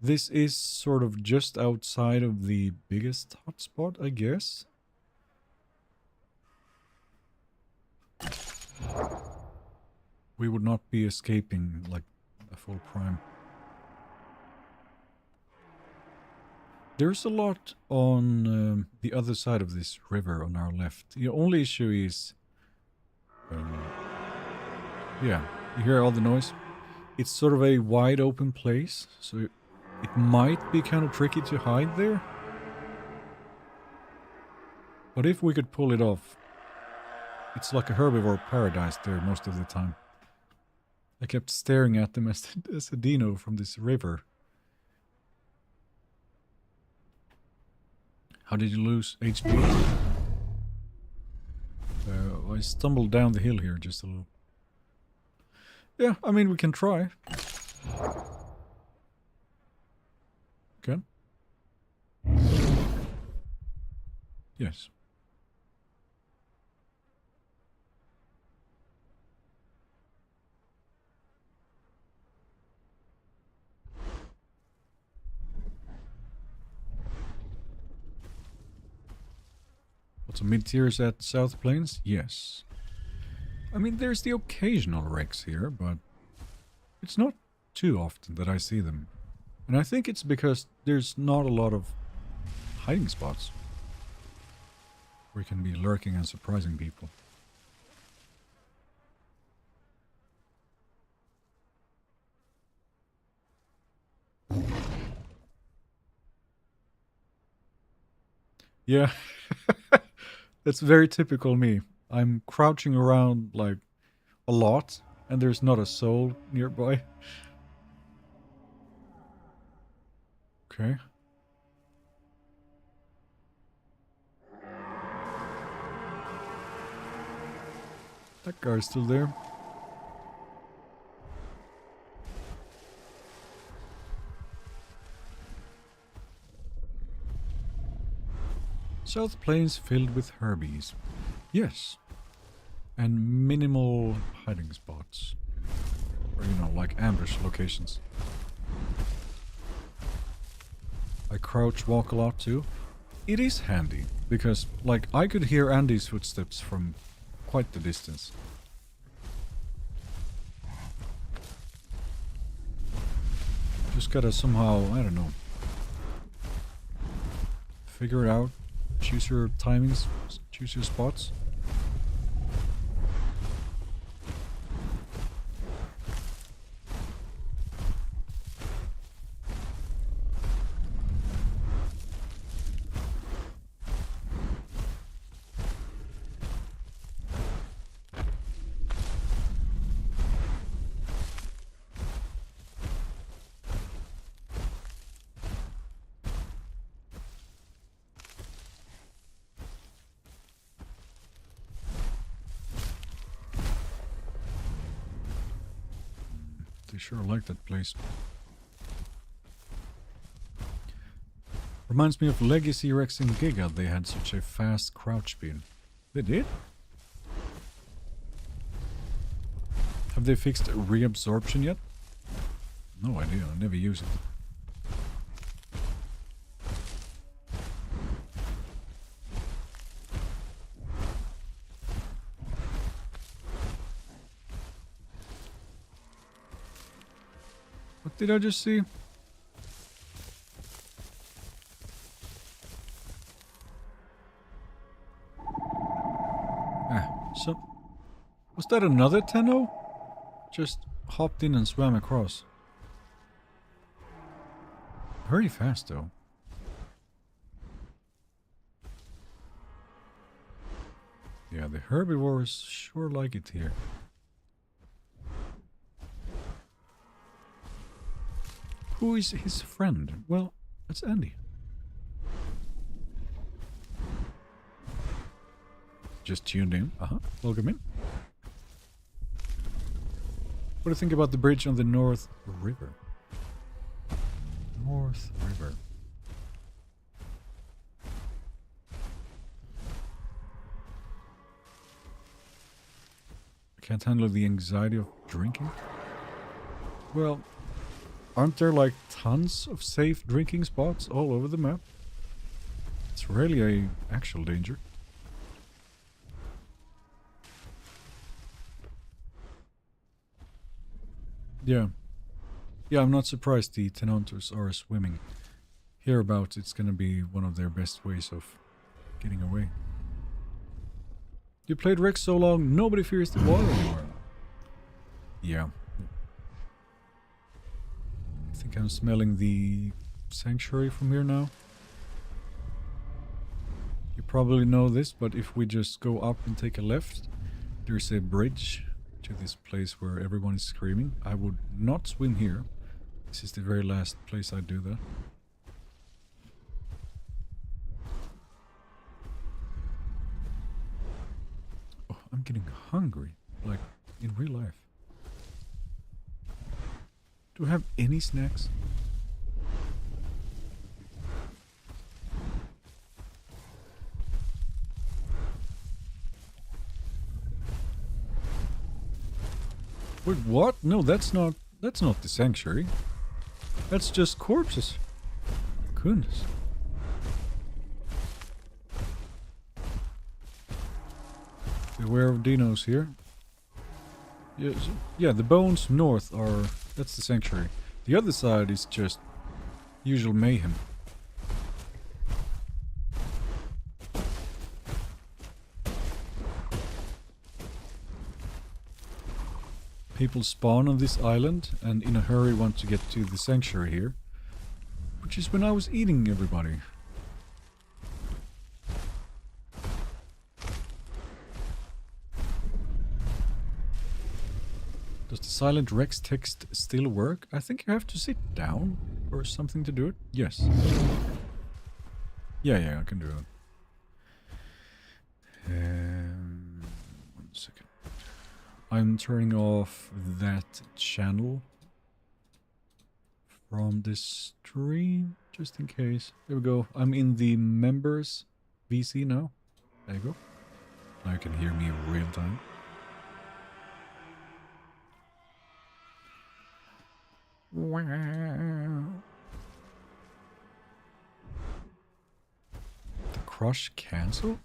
This is sort of just outside of the biggest hotspot, I guess. we would not be escaping like a full prime. There's a lot on the other side of this river on our left. The only issue is... yeah, you hear all the noise? It's sort of a wide open place, so it might be kind of tricky to hide there. But if we could pull it off, it's like a herbivore paradise there most of the time. I kept staring at them as a dino from this river. How did you lose HP? I stumbled down the hill here just a little. Yeah, I mean, we can try. Okay. Yes. What's a mid-tiers at South Plains? Yes. I mean, there's the occasional wrecks here, but it's not too often that I see them. And I think it's because there's not a lot of hiding spots where you can be lurking and surprising people. Yeah, that's very typical me. I'm crouching around like a lot and there's not a soul nearby. Okay. That guy's still there. South Plains filled with herbies. Yes. And minimal hiding spots. Or, you know, like ambush locations. I crouch walk a lot too. It is handy, because, like, I could hear Andy's footsteps from quite the distance. Just gotta somehow, I don't know, figure it out. Choose your timings, choose your spots. They sure like that place. Reminds me of Legacy Rex and Giga. They had such a fast crouch speed. They did? Have they fixed reabsorption yet? No idea. I never use it. What did I just see? So... was that another Tenno? Just hopped in and swam across. Very fast though. Yeah, the herbivores sure like it here. Who is his friend? Well, that's Andy. Just tuned in. Welcome in. What do you think about the bridge on the North River? North River. I can't handle the anxiety of drinking. Well, aren't there like tons of safe drinking spots all over the map? It's rarely a actual danger. Yeah. Yeah, I'm not surprised the Tenontos are swimming. Hereabouts, it's gonna be one of their best ways of getting away. You played Rex so long, nobody fears the water anymore. Yeah. I think I'm smelling the sanctuary from here now. You probably know this, but if we just go up and take a left, there's a bridge to this place where everyone is screaming. I would not swim here. This is the very last place I'd do that. Oh, I'm getting hungry, like in real life. Do I have any snacks? Wait, what? No, that's not the sanctuary. That's just corpses. Goodness. Beware of dinos here. Yeah, the bones north are... That's the sanctuary. The other side is just usual mayhem. People spawn on this island and in a hurry want to get to the sanctuary here. Which is when I was eating everybody. Does the silent Rex text still work? I think you have to sit down or something to do it. Yes. Yeah, I can do it. One second. I'm turning off that channel from this stream, just in case. There we go. I'm in the members VC now. There you go. Now you can hear me in real time. Wow. The crush cancel?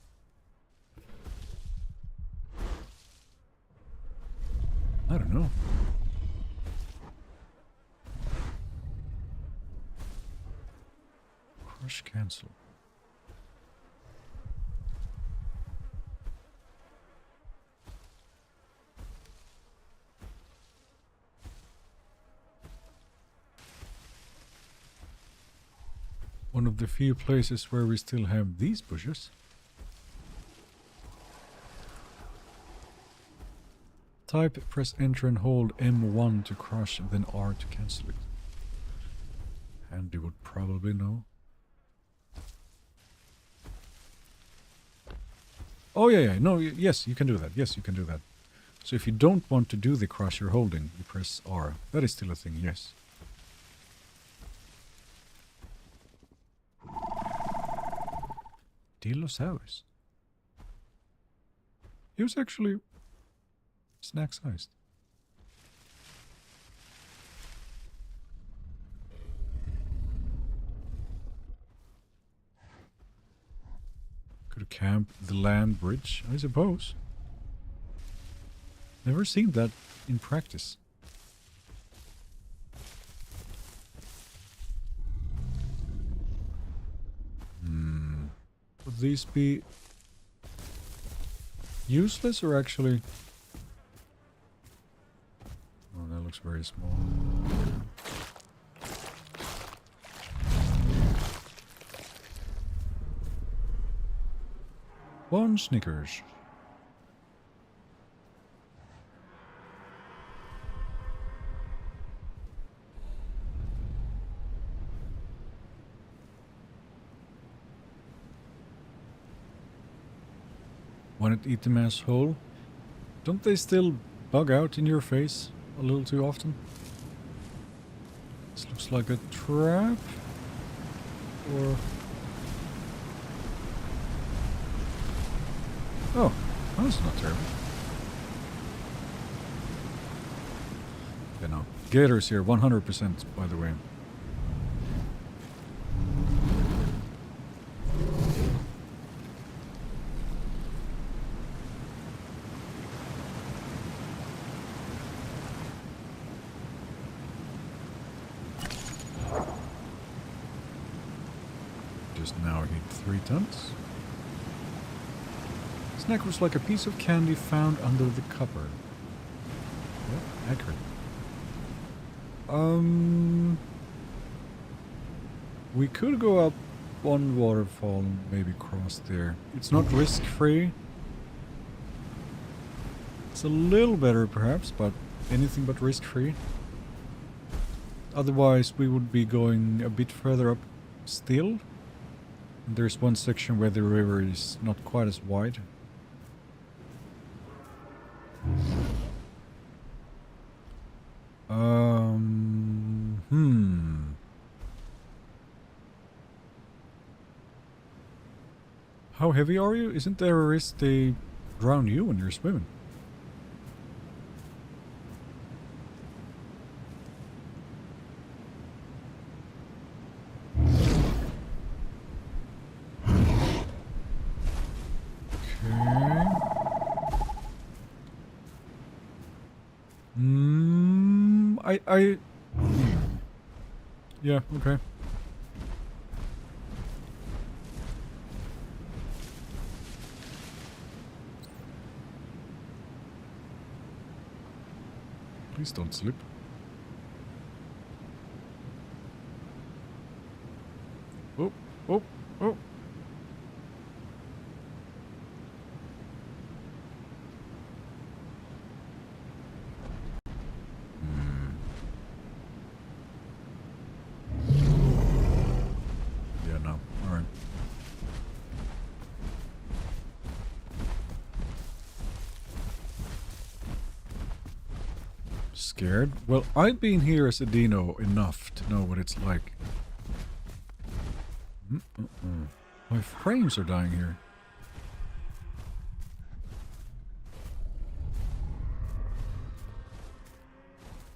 I don't know. Crush cancel. One of the few places where we still have these bushes. Type, press enter and hold M1 to crush, then R to cancel it. And you would probably know. Oh yeah, no, yes, you can do that. Yes, you can do that. So if you don't want to do the crush you're holding, you press R. That is still a thing, yes. Dilophosaurus. He was actually snack-sized. Could camp the land bridge, I suppose. Never seen that in practice. Would these be useless or actually... Oh, that looks very small. One Snickers. Want to eat them as whole? Don't they still bug out in your face a little too often? This looks like a trap. Or... Oh, that's not terrible. Yeah, no. Gators here, 100% by the way. just now hit 3 tons. Snack was like a piece of candy found under the cupboard. Yeah, accurate. We could go up one waterfall and maybe cross there. It's not risk-free. It's a little better perhaps, but anything but risk-free. Otherwise we would be going a bit further up still. And there's one section where the river is not quite as wide. How heavy are you? Isn't there a risk they drown you when you're swimming? Okay. Yeah, okay. Please don't slip. Oh, oh, oh. Yeah, no. All right. Scared? Well, I've been here as a dino enough to know what it's like. My frames are dying here.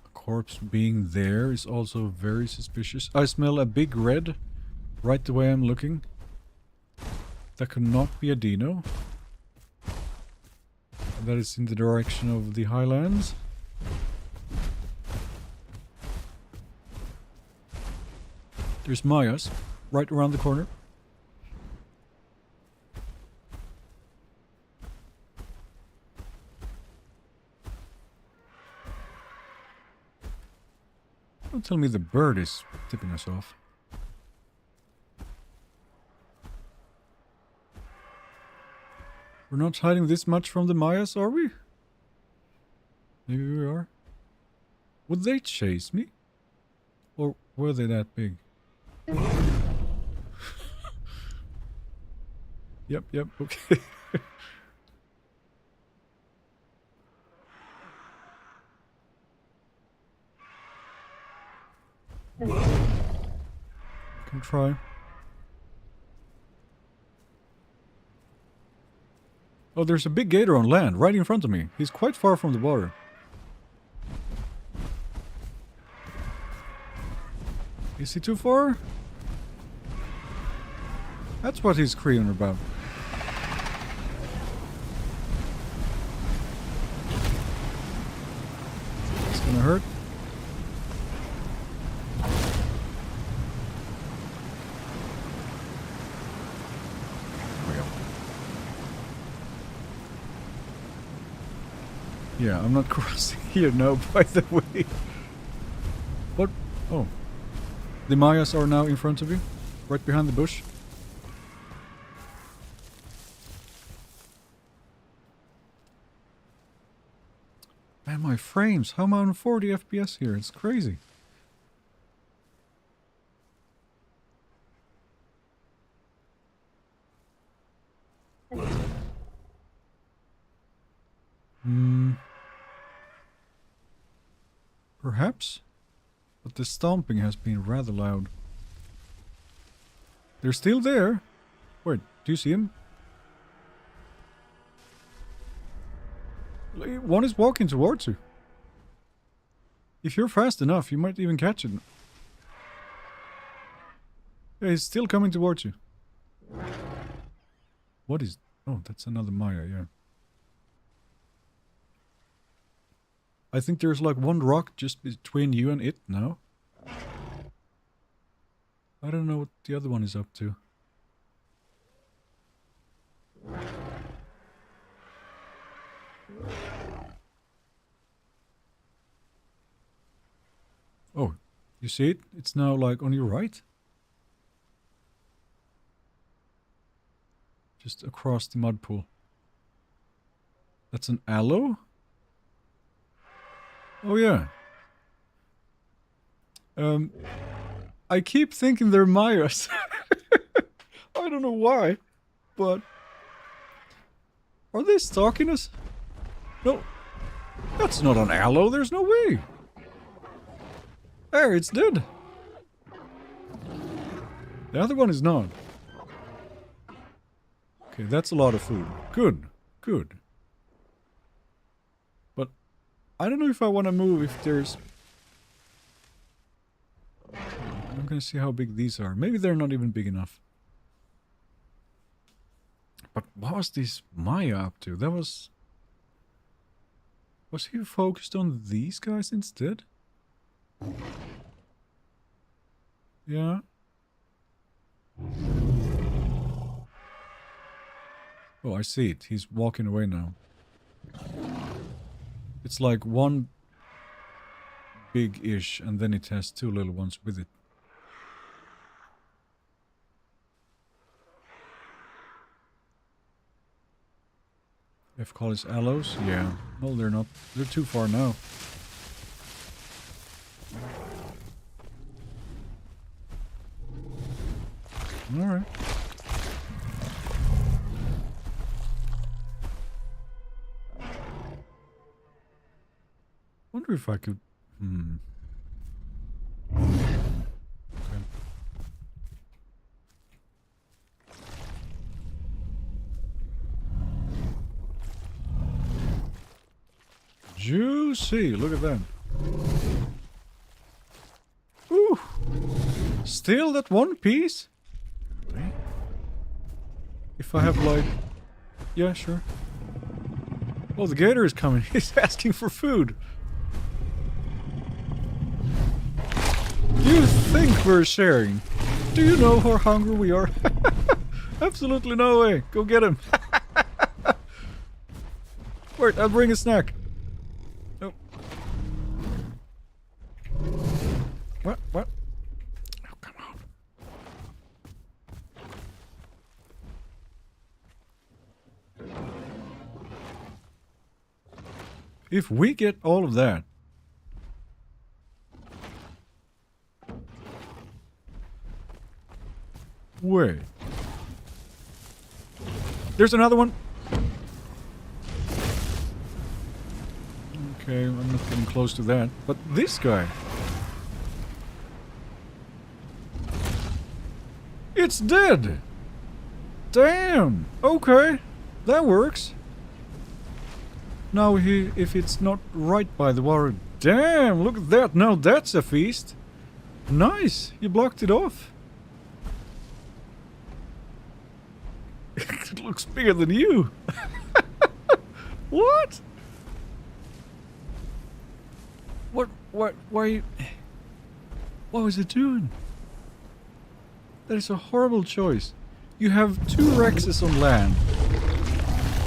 A corpse being there is also very suspicious. I smell a big red right the way I'm looking. That could not be a dino. That is in the direction of the highlands. There's Maya's right around the corner. Don't tell me the bird is tipping us off. We're not hiding this much from the Mayas, are we? Maybe we are. Would they chase me? Or were they that big? Yep, okay. Can try. Oh, there's a big gator on land, right in front of me. He's quite far from the water. Is he too far? That's what he's screaming about. It's gonna hurt. There we go. Yeah, I'm not crossing here now, by the way. What? Oh. The Mayas are now in front of you, right behind the bush. Man, my frames, how am I on 40 FPS here? It's crazy. Perhaps? But the stomping has been rather loud. They're still there. Wait, do you see him? One is walking towards you. If you're fast enough, you might even catch it. Yeah, he's still coming towards you. What is... Oh, that's another Maya, yeah. I think there's like one rock just between you and it now. I don't know what the other one is up to. Oh, you see it? It's now like on your right. Just across the mud pool. That's an aloe? Oh yeah. I keep thinking they're Mayas. I don't know why, but... Are they stalking us? No. That's not an aloe, there's no way. There, it's dead. The other one is not. Okay, that's a lot of food. Good, good. But I don't know if I want to move if there's... I'm gonna see how big these are. Maybe they're not even big enough. But what was this Maya up to? That was... Was he focused on these guys instead? Yeah. Oh, I see it. He's walking away now. It's like one big-ish, and then it has two little ones with it. If call is aloes? Yeah. No, they're not. They're too far now. Alright. Wonder if I could... Okay. Juicy! Look at that. Ooh! Still that one piece? Okay. If I have like... Yeah, sure. Oh, the gator is coming. He's asking for food. You think we're sharing? Do you know how hungry we are? Absolutely no way. Go get him. Wait, I'll bring a snack. Nope. What? What? Oh, come on. If we get all of that... Wait. There's another one. Okay, I'm not getting close to that. But this guy. It's dead. Damn. Okay. That works. Now if it's not right by the water. Damn, look at that. Now that's a feast. Nice. You blocked it off. It looks bigger than you. What? Why? What was it doing? That is a horrible choice. You have two Rexes on land.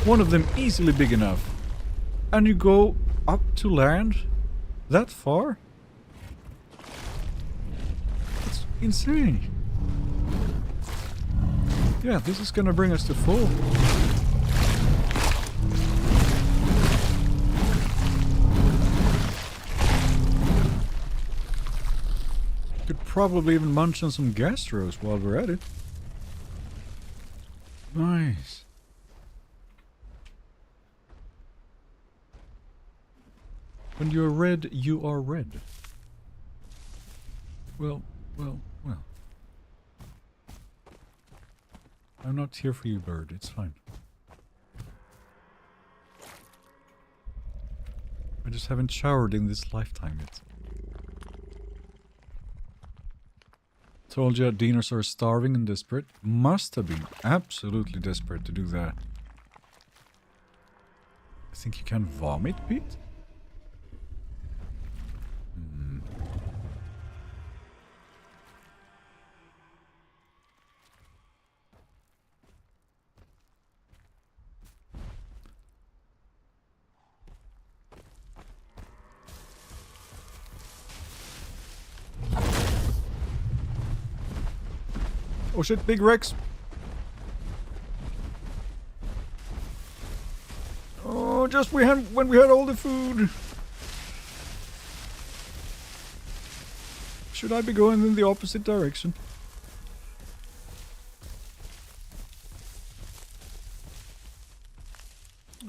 One of them easily big enough. And you go up to land that far? It's insane. Yeah, this is gonna bring us to full. Could probably even munch on some gastros while we're at it. Nice. When you're red, you are red. Well. I'm not here for you, bird. It's fine. I just haven't showered in this lifetime yet. Told you dinosaurs are starving and desperate. Must have been absolutely desperate to do that. I think you can vomit, Pete? Oh shit, big Rex. Oh, just when we had all the food. Should I be going in the opposite direction?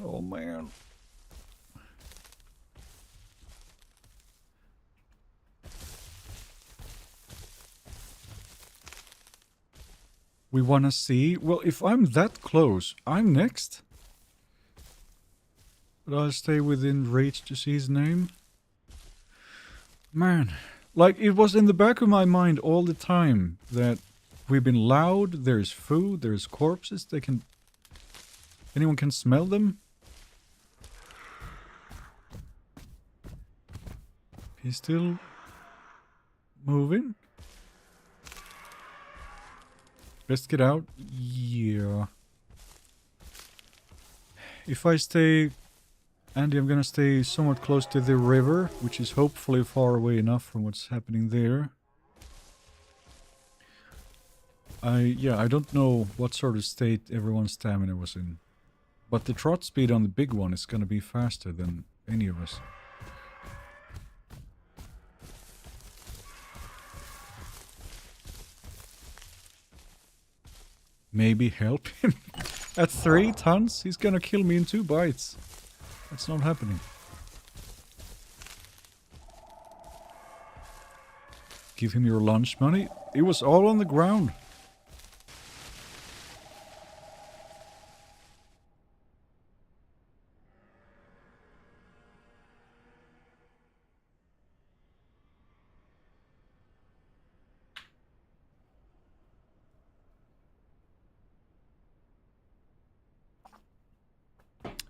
Oh man. We wanna see? Well, if I'm that close, I'm next. But I'll stay within reach to see his name. Man. Like, it was in the back of my mind all the time that we've been loud, there's food, there's corpses, they can... Anyone can smell them? He's still... moving? Best get out? Yeah. If I stay... Andy, I'm gonna stay somewhat close to the river, which is hopefully far away enough from what's happening there. I don't know what sort of state everyone's stamina was in. But the trot speed on the big one is gonna be faster than any of us. Maybe help him? At 3 tons? He's gonna kill me in 2 bites. That's not happening. Give him your lunch money? It was all on the ground.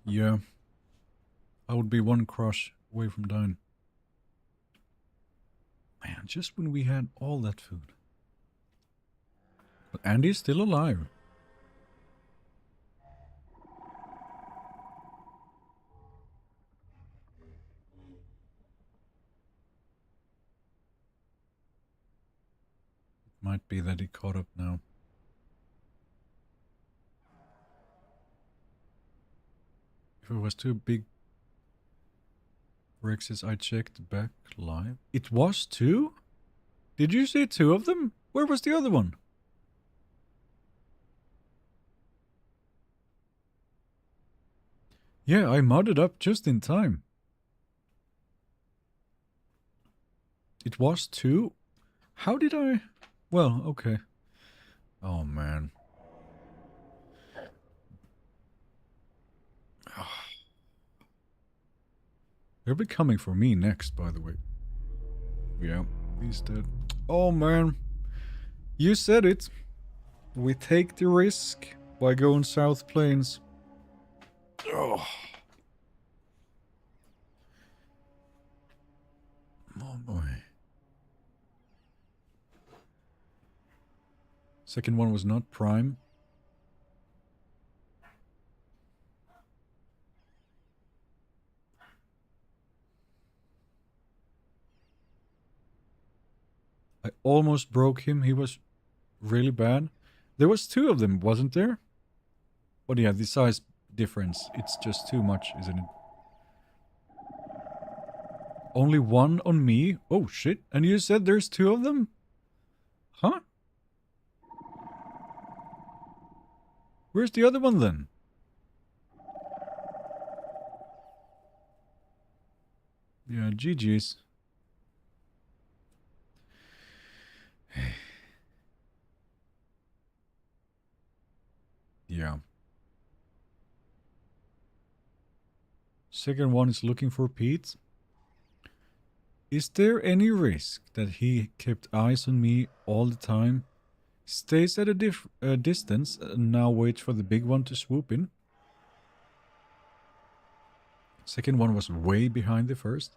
Yeah. I would be one crush away from dying. Man, just when we had all that food. But Andy's still alive. Might be that he caught up now. If it was too big Rexes, I checked back live. It was 2? Did you see 2 of them? Where was the other one? Yeah, I modded up just in time. It was 2? How did I... Well, okay. Oh, man. They'll be coming for me next, by the way. Yeah, he's dead. Oh, man. You said it. We take the risk by going South Plains. Oh. Oh, boy. Second one was not prime. I almost broke him. He was really bad. There was 2 of them, wasn't there? But yeah, the size difference. It's just too much, isn't it? Only 1 on me? Oh, shit. And you said there's 2 of them? Huh? Where's the other one then? Yeah, GG's. Yeah. Second one is looking for Pete. Is there any risk that he kept eyes on me all the time, stays at a distance, and now waits for the big one to swoop in? Second one was way behind the first.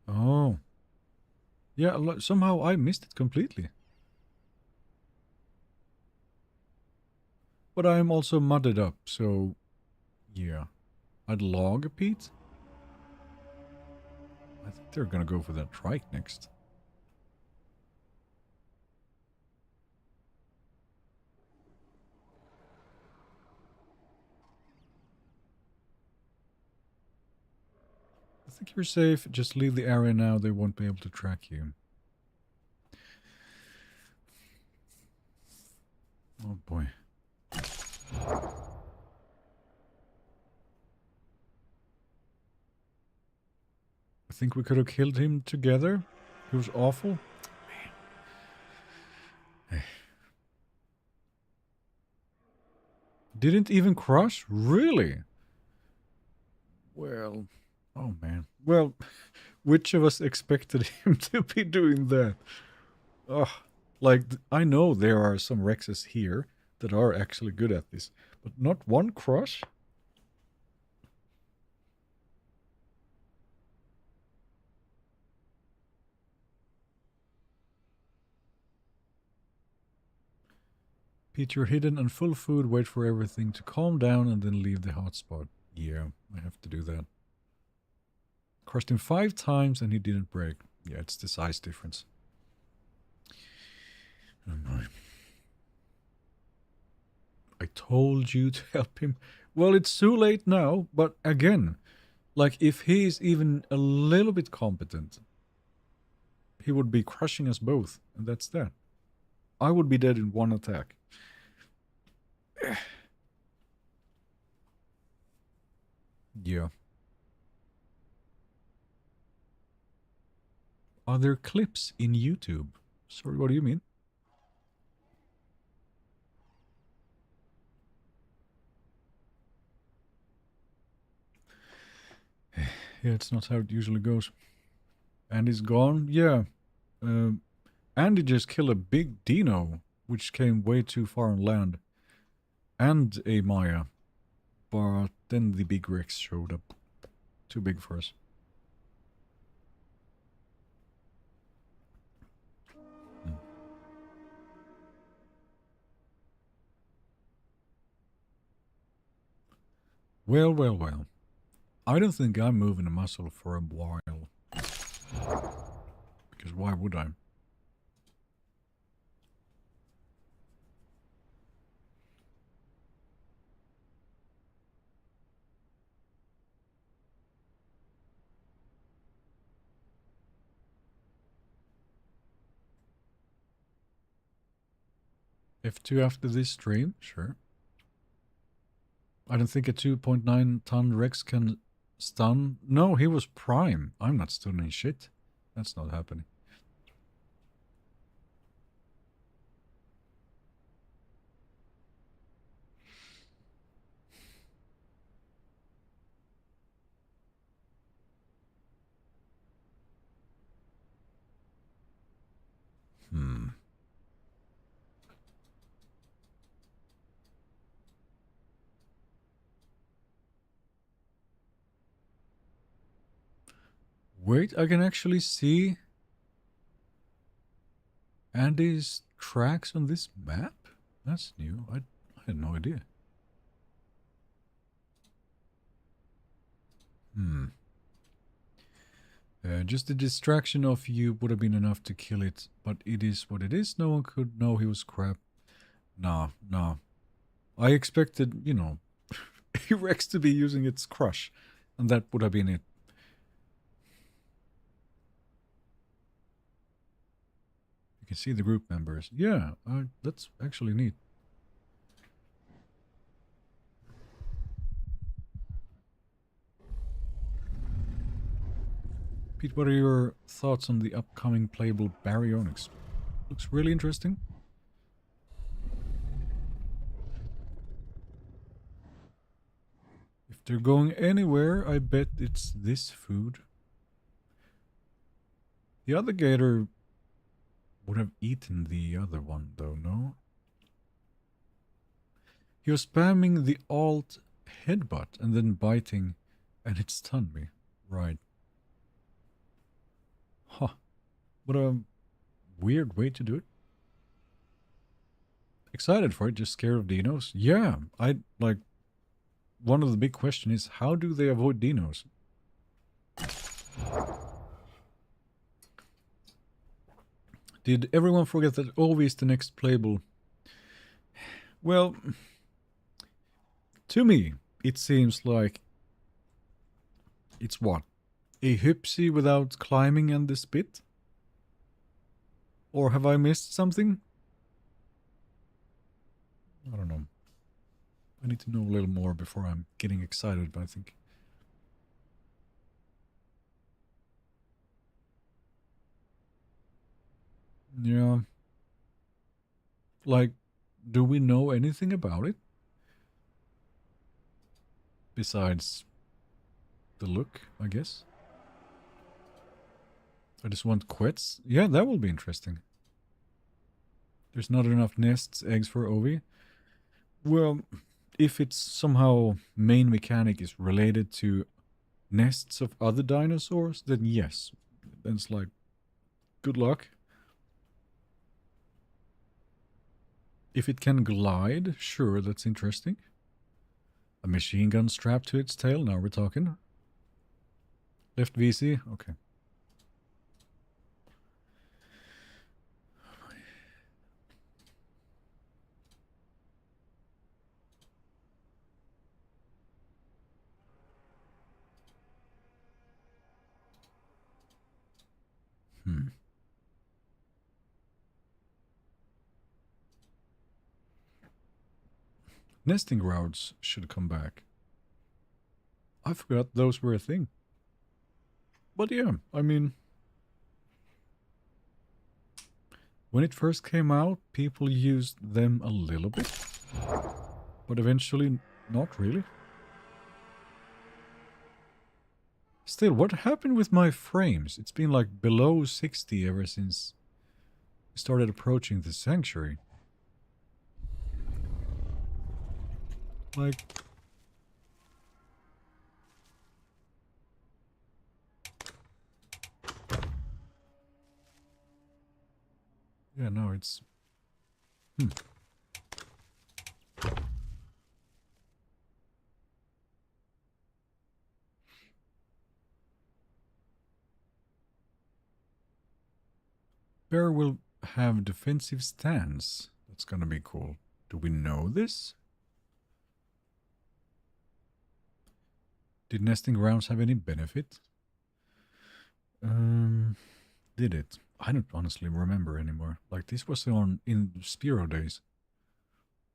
Oh. Yeah, somehow I missed it completely. But I'm also mudded up, so... Yeah. I'd log a Pete. I think they're gonna go for that trike next. I think you're safe. Just leave the area now. They won't be able to track you. Oh boy. I think we could have killed him together. He was awful. Man. Didn't even crush? Really? Well, oh man. Well, which of us expected him to be doing that? Ugh. Like, I know there are some Rexes here that are actually good at this, but not one crush? Pete, you're hidden on full food, wait for everything to calm down and then leave the hotspot. Yeah, I have to do that. Crushed him 5 times and he didn't break. Yeah, it's the size difference. Oh my. I told you to help him. Well, it's too late now, but again, like if he's even a little bit competent, he would be crushing us both, and that's that. I would be dead in one attack. Yeah. Are there clips in YouTube? Sorry, what do you mean? Yeah, it's not how it usually goes. Andy's gone? Yeah. Andy just killed a big dino, which came way too far on land. And a Maya. But then the big Rex showed up. Too big for us. Well, well, well. I don't think I'm moving a muscle for a while. Because why would I? F2 after this stream? Sure. I don't think a 2.9 ton Rex can stun. No, he was prime. I'm not stunning shit. That's not happening. Wait, I can actually see Andy's tracks on this map? That's new. I had no idea. Just the distraction of you would have been enough to kill it, but it is what it is. No one could know he was crap. Nah, nah. I expected, you know, Rex to be using its crush, and that would have been it. You can see the group members. Yeah, that's actually neat. Pete, what are your thoughts on the upcoming playable baryonyx? Looks really interesting. If they're going anywhere, I bet it's this food. The other gator would have eaten the other one, though, no? He was spamming the alt headbutt and then biting, and it stunned me. Right. Huh. What a weird way to do it. Excited for it, just scared of dinos. Yeah, like, one of the big questions is, how do they avoid dinos? Did everyone forget that always the next playable? Well, to me, it seems like it's what? A hypsy without climbing on the spit? Or have I missed something? I don't know. I need to know a little more before I'm getting excited, but I think. Yeah. Like, do we know anything about it? Besides the look, I guess. I just want quets. Yeah, that will be interesting. There's not enough nests, eggs for Ovi. Well, if it's somehow main mechanic is related to nests of other dinosaurs, then yes. Then it's like, good luck. If it can glide, sure, that's interesting. A machine gun strapped to its tail, now we're talking. Left VC, okay. Nesting grounds should come back. I forgot those were a thing. But yeah, I mean, when it first came out, people used them a little bit. But eventually, not really. Still, what happened with my frames? It's been like below 60 ever since we started approaching the sanctuary. Like... Yeah, no, it's... Bear will have defensive stance. That's gonna be cool. Do we know this? Did nesting grounds have any benefit? Did it? I don't honestly remember anymore. Like, this was on in Spiro days.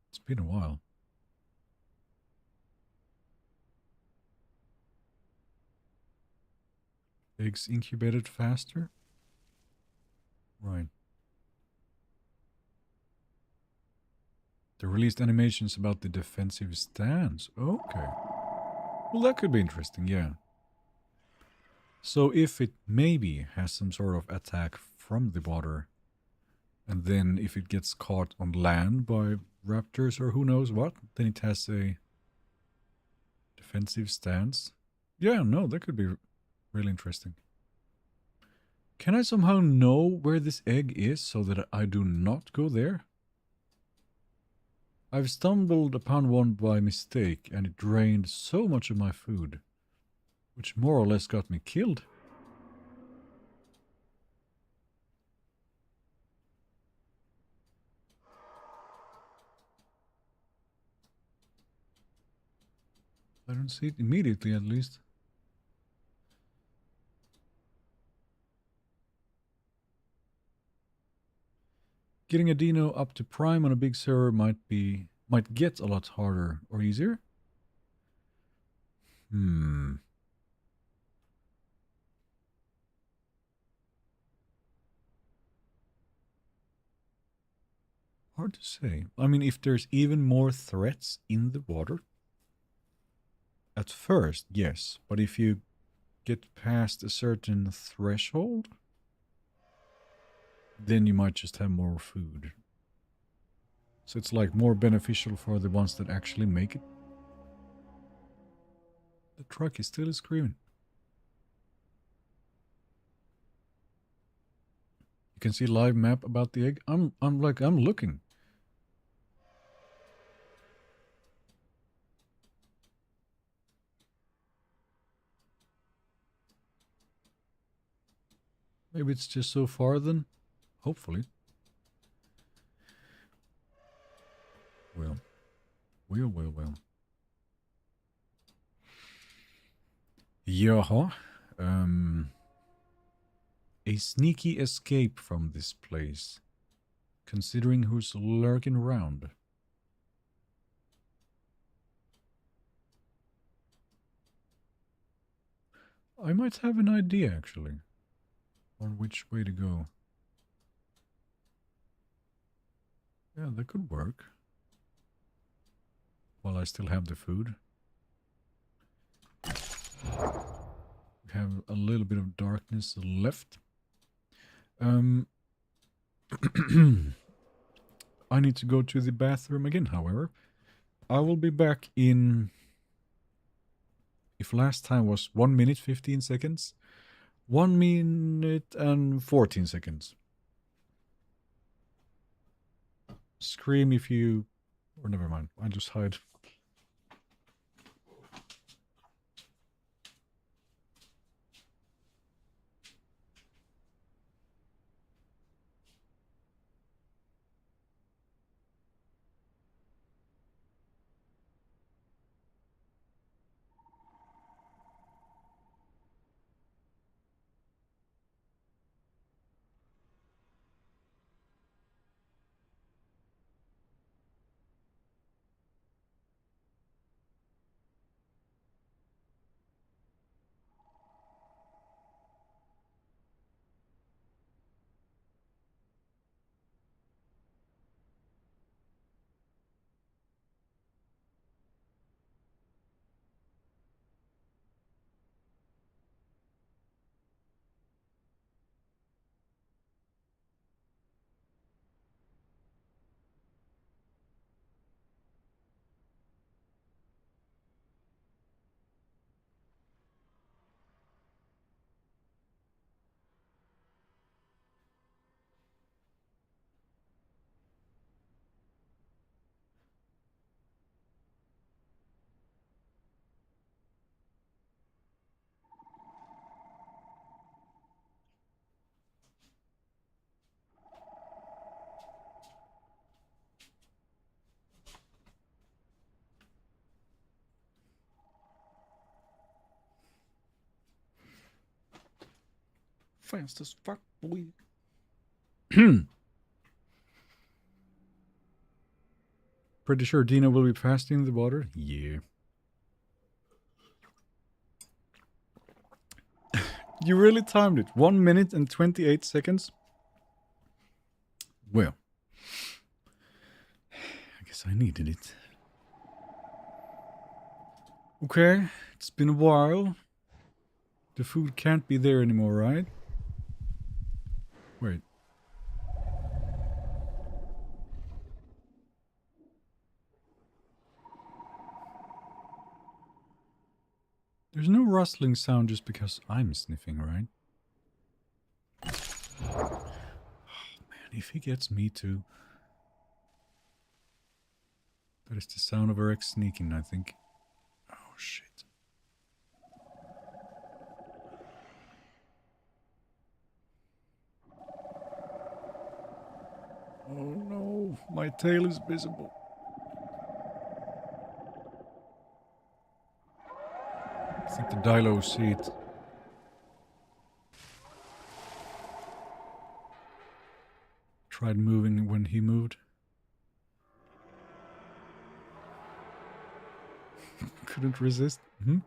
It's been a while. Eggs incubated faster? Right. They released animations about the defensive stance. Okay. Well, that could be interesting, yeah. So if it maybe has some sort of attack from the water, and then if it gets caught on land by raptors or who knows what, then it has a defensive stance. Yeah, no, that could be really interesting. Can I somehow know where this egg is so that I do not go there? I've stumbled upon one by mistake and it drained so much of my food, which more or less got me killed. I don't see it immediately, at least. Getting a Dino up to Prime on a big server might get a lot harder or easier. Hard to say. I mean, if there's even more threats in the water, at first, yes. But if you get past a certain threshold, then you might just have more food. So it's like more beneficial for the ones that actually make it. The truck is still screaming. You can see live map about the egg. I'm looking. Maybe it's just so far then. Hopefully. Well. Jaha. A sneaky escape from this place, considering who's lurking around. I might have an idea, actually, on which way to go. Yeah, that could work. While I still have the food. We have a little bit of darkness left. I need to go to the bathroom again, however. I will be back in... If last time was 1 minute 15 seconds, 1 minute and 14 seconds. Scream if you... Or never mind, I'll just hide. Fast as fuck, boy. Pretty sure Dina will be fasting in the water? Yeah. You really timed it. 1 minute and 28 seconds? Well. I guess I needed it. Okay, it's been a while. The food can't be there anymore, right? Wait. There's no rustling sound just because I'm sniffing, right? Oh, man, if he gets me too. That is the sound of RX sneaking, I think. Oh, shit. Oh no, my tail is visible. I think the Dilo see it. Tried moving when he moved. Couldn't resist. Hmm?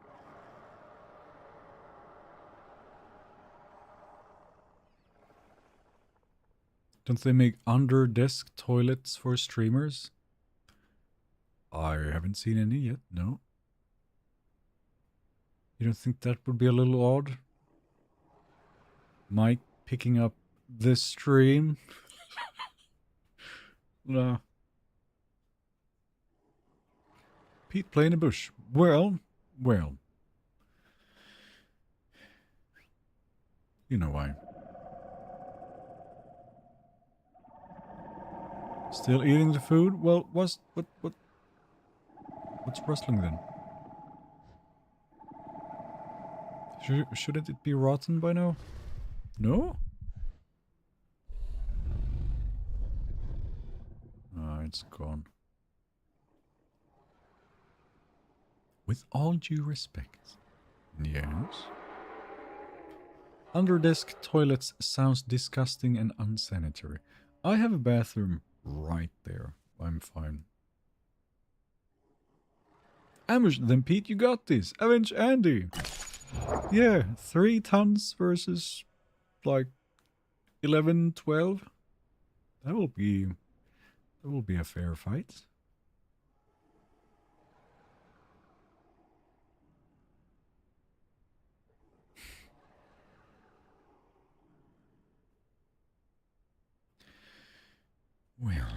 Don't they make under-desk toilets for streamers? I haven't seen any yet, no. You don't think that would be a little odd? Mike picking up this stream? No. Pete playing a bush. Well. You know why. Still eating the food? Well, what's rustling then? Shouldn't it be rotten by now? No? Ah, it's gone. With all due respect. Yes? Underdesk toilets sounds disgusting and unsanitary. I have a bathroom right there. I'm fine. Ambush, then Pete, you got this. Avenge Andy. Yeah, 3 tons versus like 11, 12. That will be a fair fight. Well.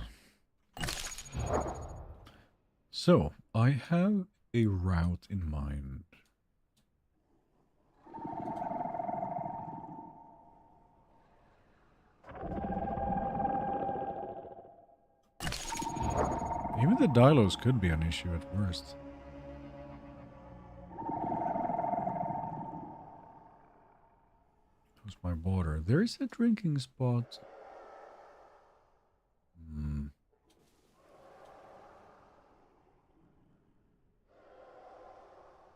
So, I have a route in mind. Even the dialos could be an issue at worst. Who's my border? There is a drinking spot.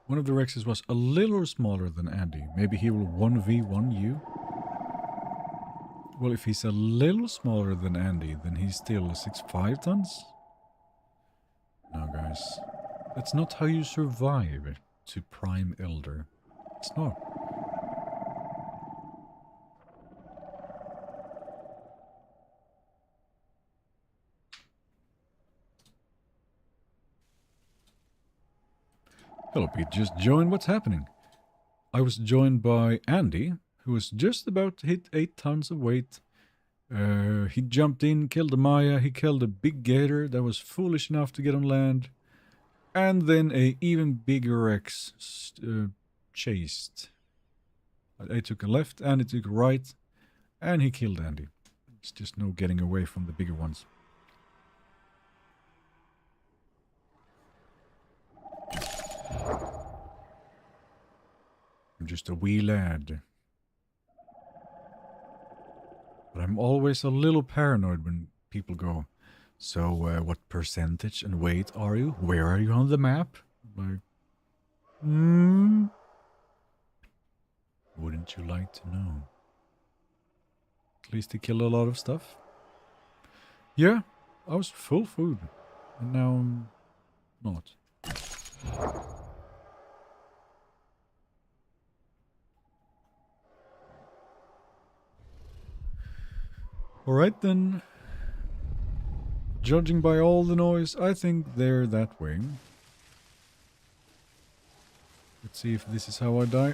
One of the Rexes was a little smaller than Andy. Maybe he will 1v1 you? Well, if he's a little smaller than Andy, then he's still 6'5 tons? No, guys. That's not how you survive to Prime Elder. It's not. Hello, Pete. Just joined. What's happening? I was joined by Andy, who was just about to hit 8 tons of weight. He jumped in, killed a Maya, he killed a big gator that was foolish enough to get on land. And then a even bigger Rex chased. I took a left, Andy took a right, and he killed Andy. It's just no getting away from the bigger ones. I'm just a wee lad. But I'm always a little paranoid when people go, so what percentage and weight are you? Where are you on the map? Like, wouldn't you like to know? At least he killed a lot of stuff. Yeah, I was full food. And now I'm not. Alright then. Judging by all the noise, I think they're that way. Let's see if this is how I die.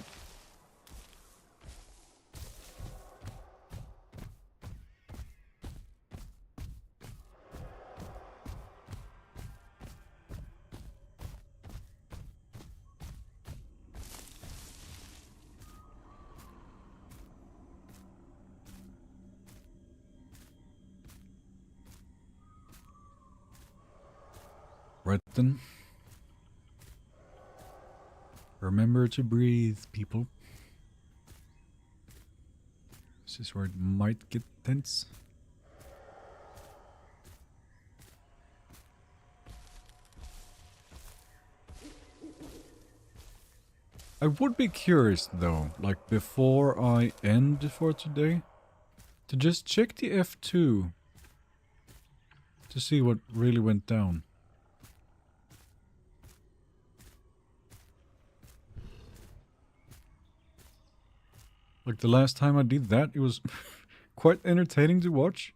Right then. Remember to breathe, people. This is where it might get tense. I would be curious though, like before I end for today, to just check the F2 to see what really went down. Like the last time I did that, it was quite entertaining to watch.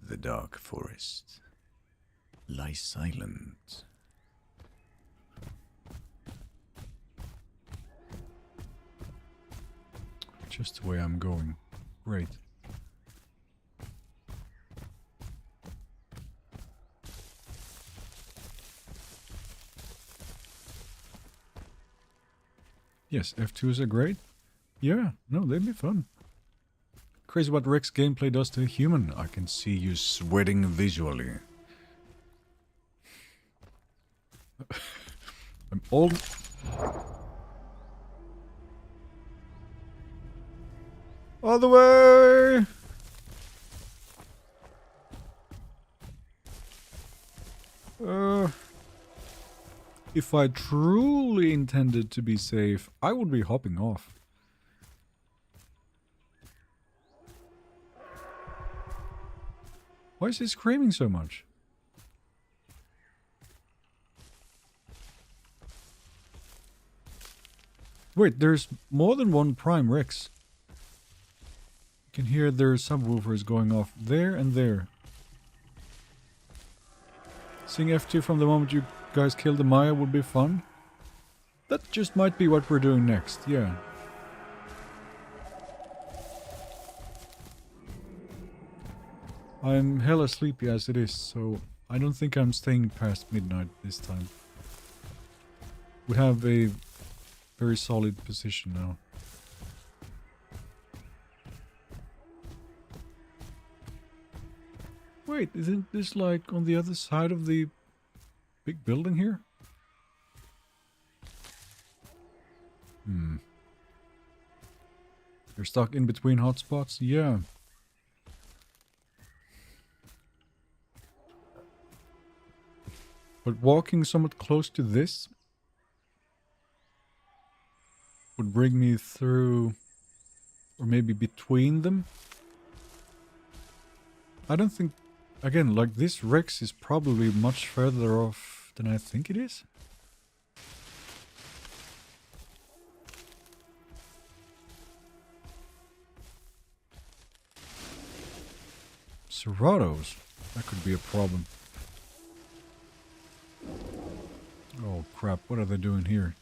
The dark forest lies silent. Just the way I'm going. Great. Yes, F2s are great. Yeah, no, they'd be fun. Crazy what Rex gameplay does to a human. I can see you sweating visually. I'm all... All the way! If I truly intended to be safe, I would be hopping off. Why is he screaming so much? Wait, there's more than one Prime Rex. You can hear their subwoofers going off there and there. Seeing F2 from the moment you guys killed the Maya would be fun. That just might be what we're doing next, yeah. I'm hella sleepy as it is, so I don't think I'm staying past midnight this time. We have a very solid position now. Wait, isn't this like on the other side of the big building here? You're stuck in between hotspots? Yeah. But walking somewhat close to this would bring me through, or maybe between them. I don't think, again, like this Rex is probably much further off than I think it is. Serratos, that could be a problem. Oh crap, what are they doing here?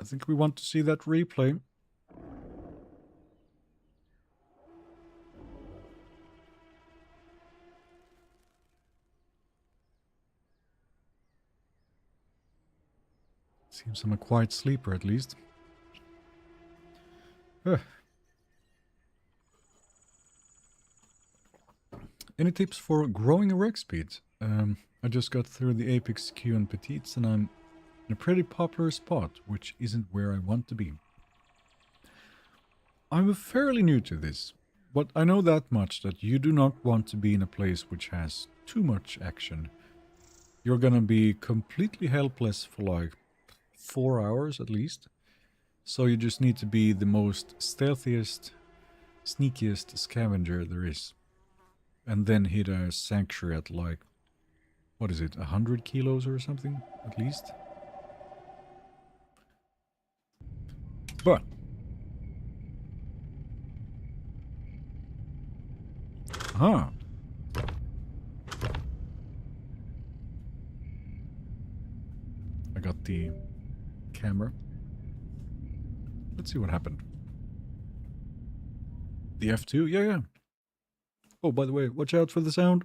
I think we want to see that replay. Seems I'm a quiet sleeper at least. Any tips for growing a Rex speed? I just got through the Apex Q and Petits and I'm in a pretty popular spot, which isn't where I want to be. I'm fairly new to this, but I know that much that you do not want to be in a place which has too much action. You're gonna be completely helpless for like 4 hours at least. So you just need to be the most stealthiest, sneakiest scavenger there is. And then hit a sanctuary at like, what is it, 100 kilos or something at least? But I got the camera. Let's see what happened. The F2? Yeah. Oh, by the way, watch out for the sound.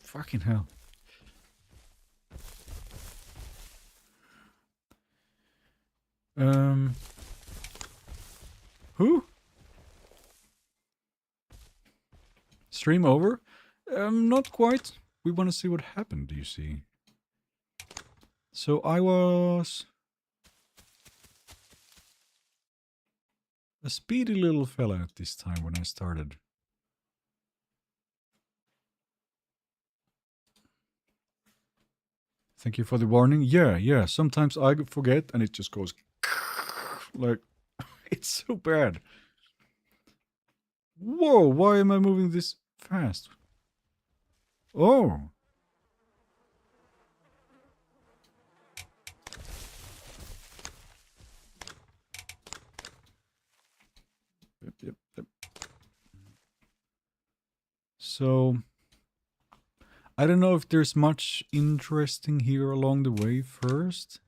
Fucking hell. Who? Stream over? Not quite. We want to see what happened, you see. So I was a speedy little fella at this time when I started. Thank you for the warning. Yeah. Sometimes I forget and it just goes like, it's so bad. Whoa, why am I moving this fast? Oh. Yep. So, I don't know if there's much interesting here along the way first.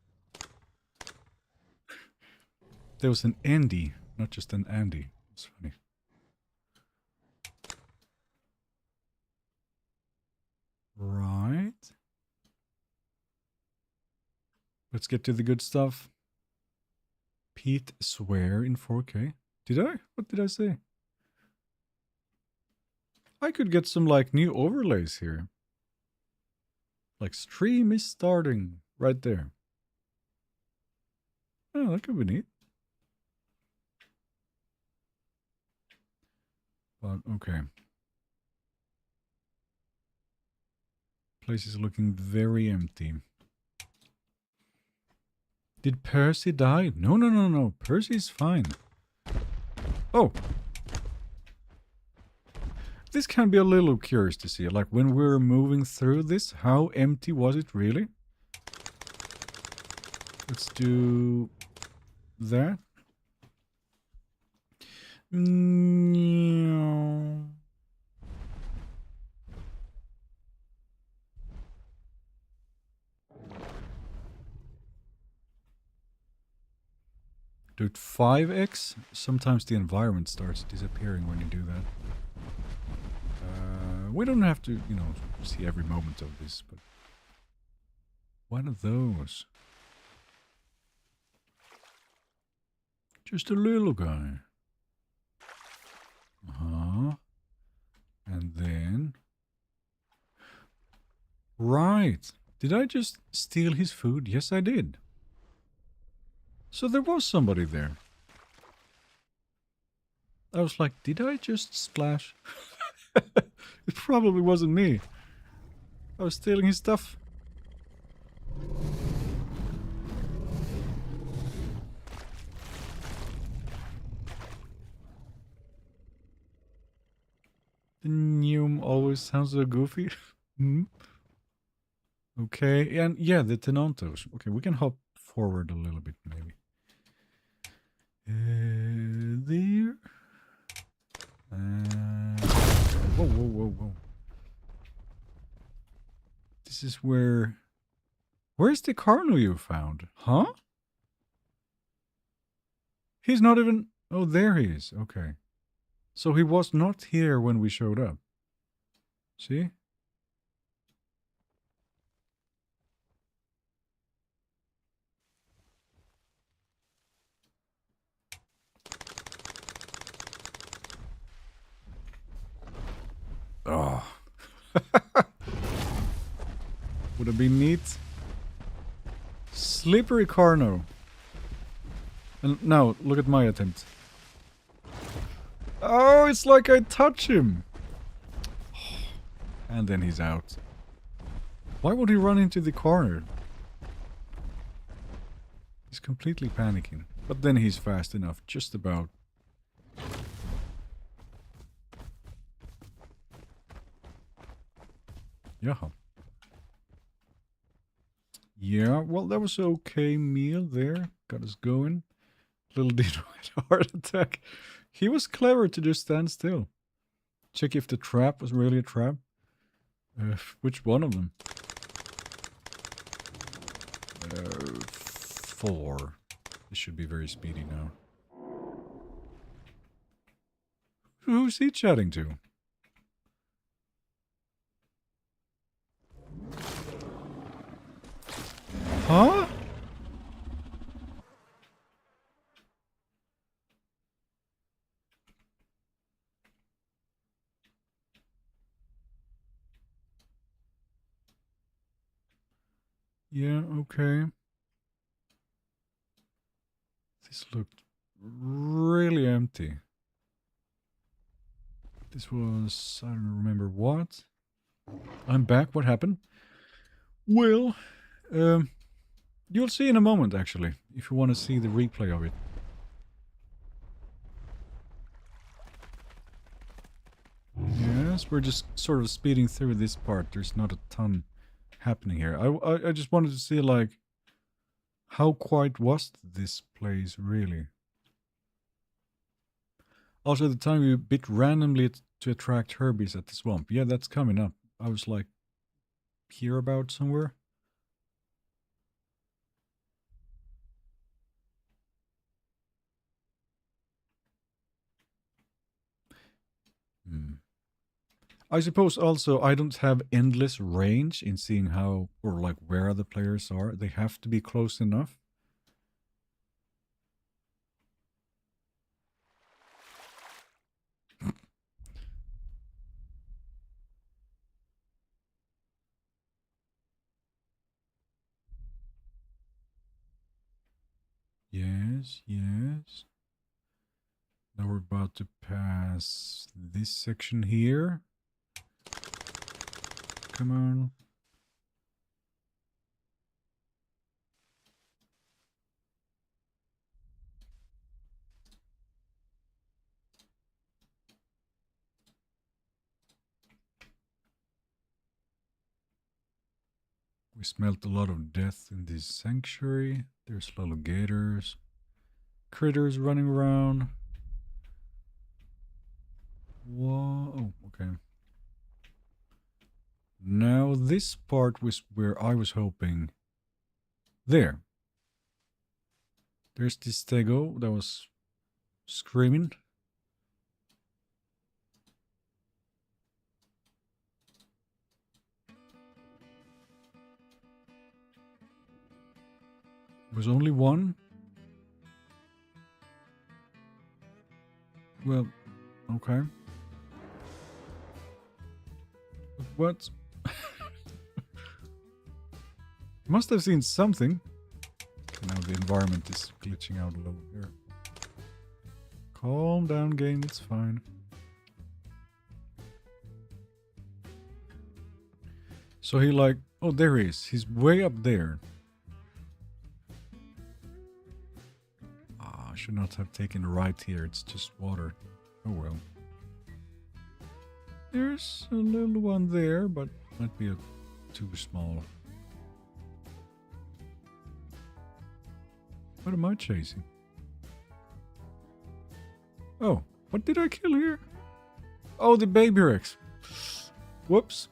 There was an Andy, not just an Andy. It's funny. Right. Let's get to the good stuff. Pete swear in 4K. Did I? What did I say? I could get some like new overlays here. Like stream is starting right there. Oh, that could be neat. But, okay. Place is looking very empty. Did Percy die? No, no, no, no. Percy's fine. Oh! This can be a little curious to see. Like, when we're moving through this, how empty was it really? Let's do that. No. Do it 5x. Sometimes the environment starts disappearing when you do that. We don't have to, you know, see every moment of this, but one of those. Just a little guy. Uh-huh. And then... Right. Did I just steal his food? Yes, I did. So there was somebody there. I was like, did I just splash? It probably wasn't me. I was stealing his stuff. The Neum always sounds so goofy. Hmm? Okay, and yeah, the Tenontos. Okay, we can hop forward a little bit, maybe. There. Whoa, whoa, whoa, whoa. This is where... Where's the Carno you found? Huh? He's not even... Oh, there he is. Okay. So he was not here when we showed up. See? Oh. Would it be neat? Slippery Carno. And now, look at my attempt. Oh, it's like I touch him. And then he's out. Why would he run into the corner? He's completely panicking. But then he's fast enough, just about. Yeah. Yeah, well, that was okay meal there. Got us going. Little Dino had a heart attack. He was clever to just stand still. Check if the trap was really a trap. Which one of them? 4. This should be very speedy now. Who's he chatting to? Huh? Yeah, okay. This looked really empty. This was... I don't remember what. I'm back. What happened? Well, you'll see in a moment, actually, if you want to see the replay of it. Yes, we're just sort of speeding through this part. There's not a ton happening here. I just wanted to see, like, how quiet was this place, really? Also, at the time we bit randomly to attract herbies at the swamp. Yeah, that's coming up. I was like, here about somewhere. I suppose also I don't have endless range in seeing how or like where the players are. They have to be close enough. Yeah. yes. Now we're about to pass this section here. Come on. We smelt a lot of death in this sanctuary. There's a lot of gators. Critters running around. Whoa. Oh, okay. Now this part was where I was hoping. There. There's this stego that was screaming. It was only one. Well, okay. But what? Must have seen something. Now the environment is glitching out a little here. Calm down, game, it's fine. So he like, oh, there he is. He's way up there. Ah, I should not have taken a right here. It's just water. Oh well. There's a little one there, but might be too small. What am I chasing? Oh, what did I kill here? Oh, the baby Rex. Whoops.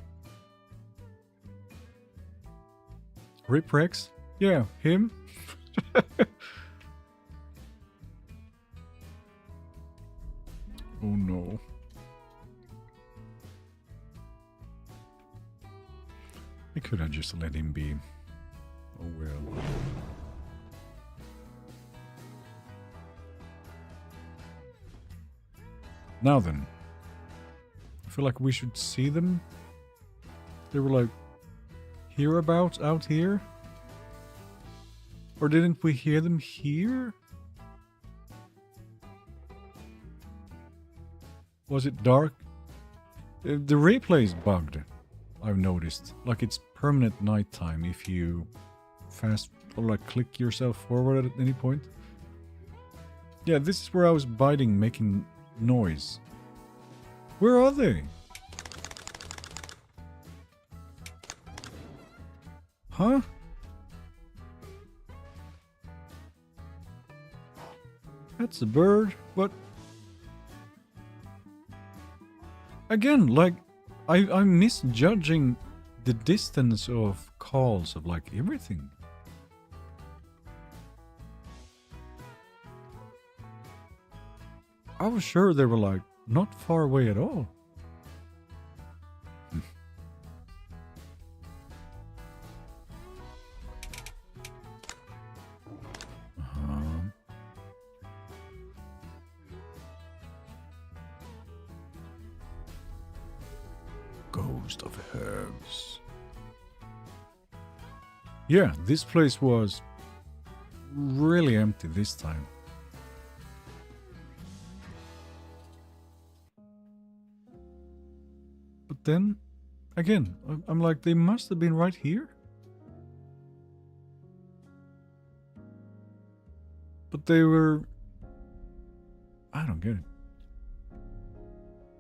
Rip Rex? Yeah, him. Oh no. I could have just let him be. Oh well. Now then. I feel like we should see them. They were like hereabouts out here? Or didn't we hear them here? Was it dark? The replay is bugged, I've noticed. Like it's permanent nighttime if you fast or like click yourself forward at any point. Yeah, this is where I was biting, making noise. Where are they? Huh? That's a bird. What? Again, like, I'm misjudging the distance of calls of like everything. I was sure they were like not far away at all. Ghost of herbs. Yeah, this place was really empty this time. But then, again, I'm like, they must have been right here. But they were... I don't get it.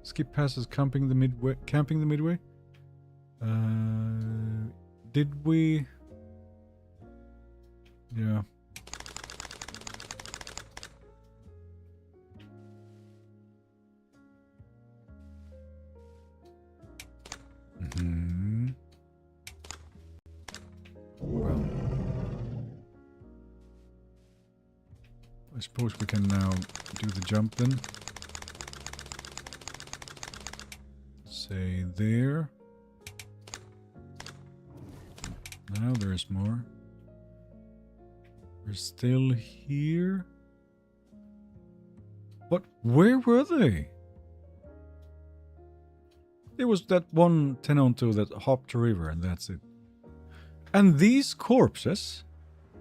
Skip passes camping the midway. Did we? Yeah. Well, I suppose we can now do the jump then. Say there. Now there's more. We're still here. But where were they? There was that one Tenonto that hopped the river and that's it. And these corpses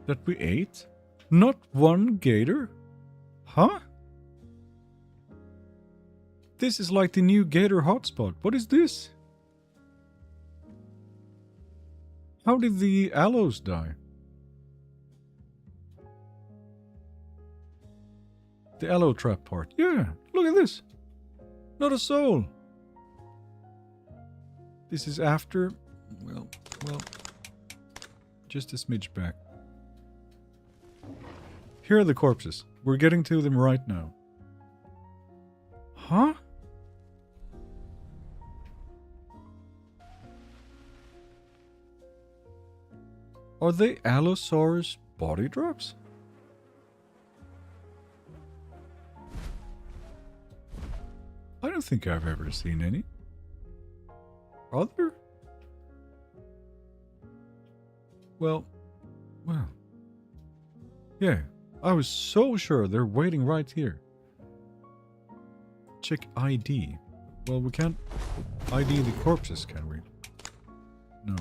that we ate, Not one gator? Huh? This is like the new gator hotspot. What is this? How did the aloes die? The aloe trap part. Yeah, look at this. Not a soul. This is after... Well, just a smidge back. Here are the corpses. We're getting to them right now. Huh? Are they Allosaurus body drops? I don't think I've ever seen any. Are there? Well. Yeah, I was so sure they're waiting right here. Check ID. Well, we can't ID the corpses, can we? No.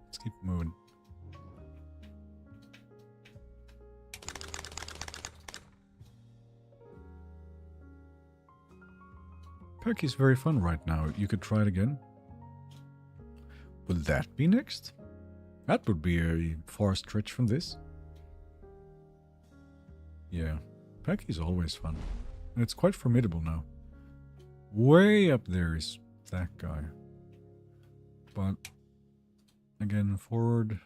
Let's keep moving. Pack is very fun right now. You could try it again. Would that be next? That would be a far stretch from this. Yeah, Pack is always fun. And it's quite formidable now. Way up there is that guy. But, again, forward.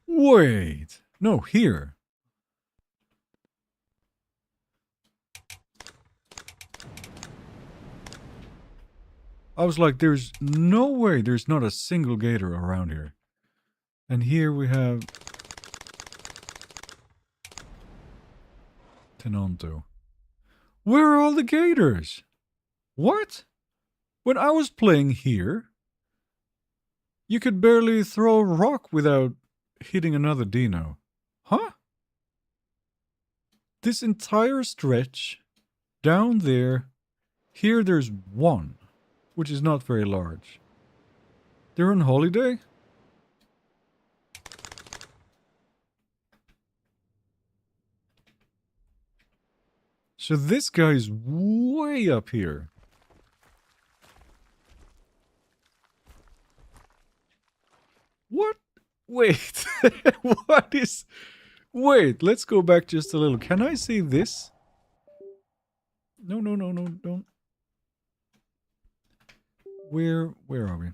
Wait! No, here. I was like, there's no way there's not a single gator around here. And here we have... Tenonto. Where are all the gators? What? When I was playing here, you could barely throw a rock without hitting another dino. Huh? This entire stretch, down there, here there's one, which is not very large. They're on holiday? So this guy's way up here. What? Wait. What is... Wait, let's go back just a little. Can I see this? No, don't. Where are we?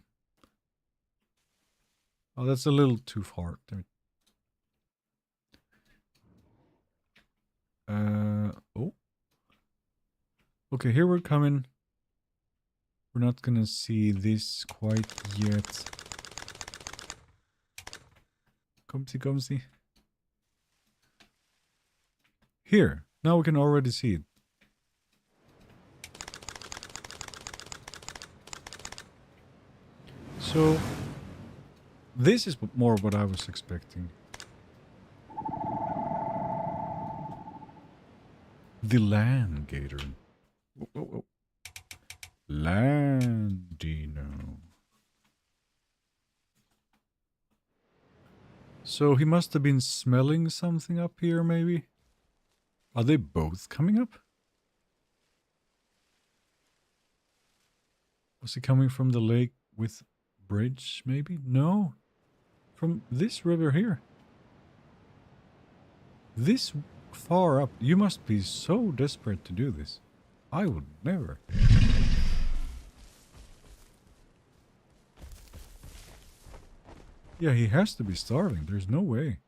Oh, that's a little too far. Oh. Okay, here we're coming. We're not gonna see this quite yet. Come see. Here. Now we can already see it. So, this is more what I was expecting. The land gator. Whoa. Landino. So he must have been smelling something up here, maybe? Are they both coming up? Was he coming from the lake with bridge, maybe? No. From this river here. This far up. You must be so desperate to do this. I would never. Yeah, he has to be starving. There's no way.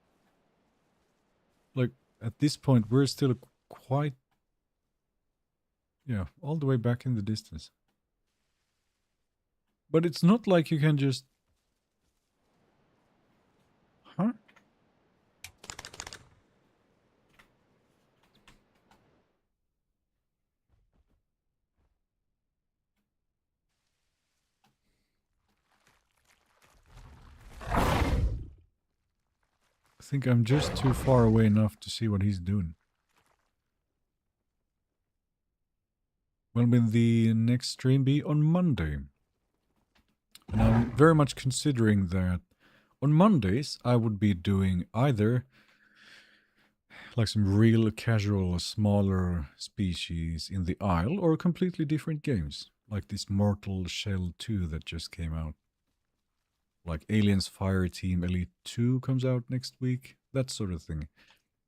Like, at this point, we're still quite... Yeah, all the way back in the distance. But it's not like you can just... Huh? I think I'm just too far away enough to see what he's doing. When will the next stream be? On Monday. And I'm very much considering that on Mondays I would be doing either like some real casual, smaller species in the Isle or completely different games. Like this Mortal Shell 2 that just came out. Like Aliens Fireteam Elite 2 comes out next week. That sort of thing.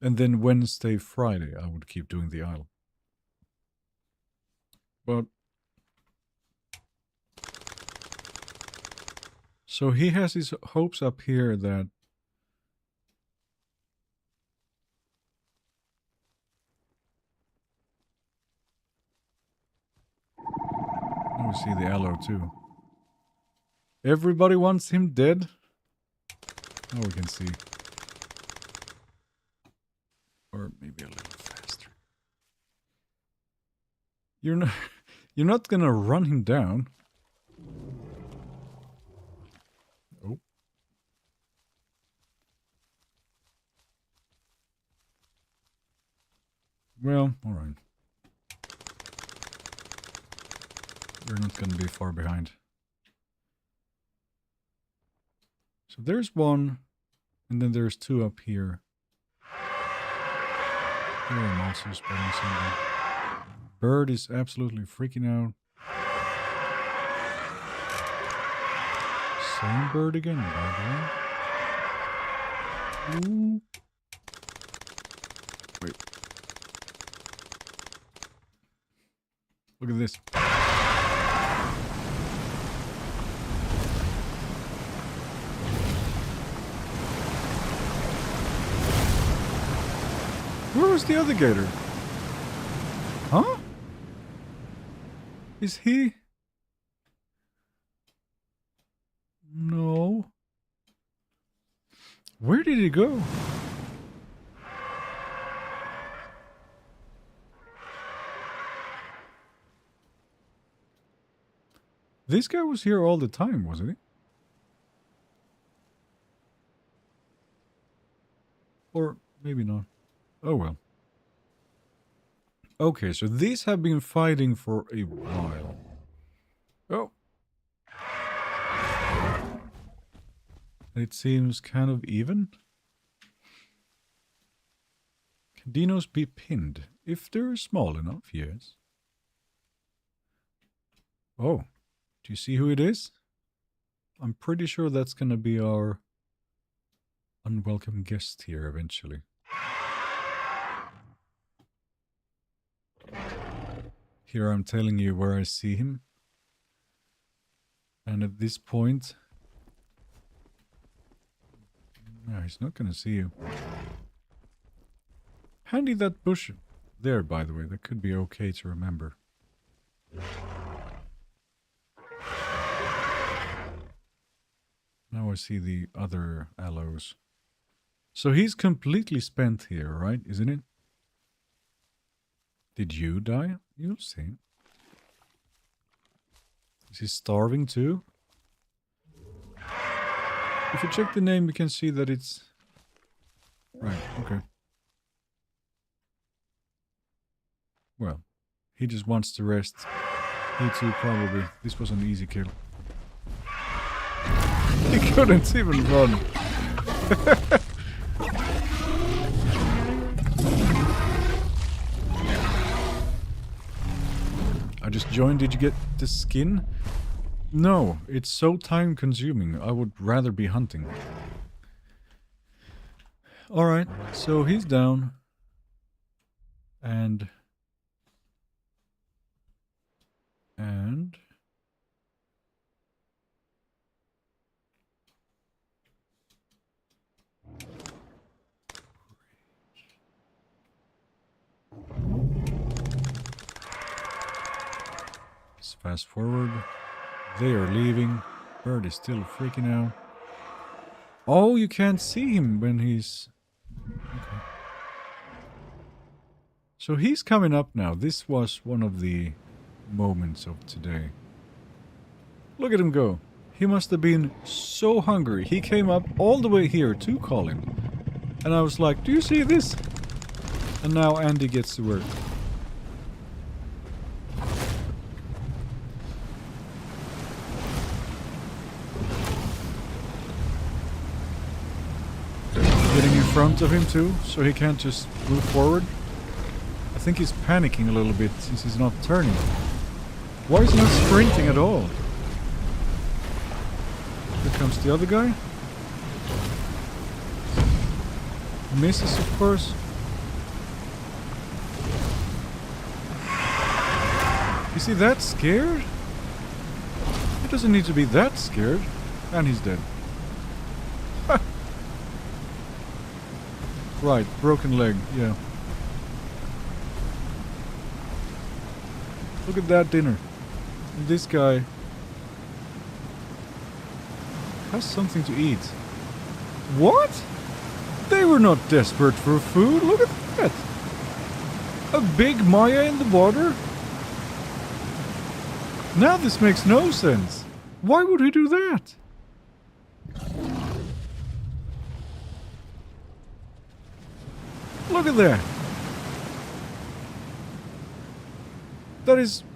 And then Wednesday, Friday I would keep doing the Isle. But so he has his hopes up here that we see the aloe too. Everybody wants him dead. Now we can see. Or maybe a little faster. You're not gonna run him down. Oh. Well, alright. We're not gonna be far behind. So there's one, and then there's two up here. Here I'm also spotting something. Bird is absolutely freaking out. Same bird again, by the way. Ooh. Wait. Look at this. Where was the other gator? Huh? Is he? No. Where did he go? This guy was here all the time, wasn't he? Or maybe not. Oh well. Okay, so these have been fighting for a while. Oh. It seems kind of even. Can dinos be pinned? If they're small enough, yes. Oh. Do you see who it is? I'm pretty sure that's gonna be our unwelcome guest here eventually. Here I'm telling you where I see him. And at this point... No, he's not gonna see you. Handy that bush there, by the way. That could be okay to remember. Now I see the other aloes. So he's completely spent here, right? Isn't it? Did you die? You'll see. Is he starving too? If you check the name, you can see that it's... Right, okay. Well, he just wants to rest. He too, probably. This was an easy kill. He couldn't even run. I just joined. Did you get the skin? No, it's so time consuming. I would rather be hunting. Alright, so he's down. And... Let's fast forward. They are leaving. Bird is still freaking out. Oh, you can't see him when he's... Okay. So he's coming up now. This was one of the moments of today. Look at him go. He must have been so hungry. He came up all the way here to call him. And I was like, do you see this? And now Andy gets to work. front of him too, so he can't just move forward. I think he's panicking a little bit since he's not turning. Why is he not sprinting at all? Here comes the other guy. Misses, of course. Is he that scared? He doesn't need to be that scared. And he's dead. Right, broken leg, yeah. Look at that dinner. And this guy has something to eat. What? They were not desperate for food. Look at that. A big Maya in the water? Now this makes no sense. Why would he do that? Look at that.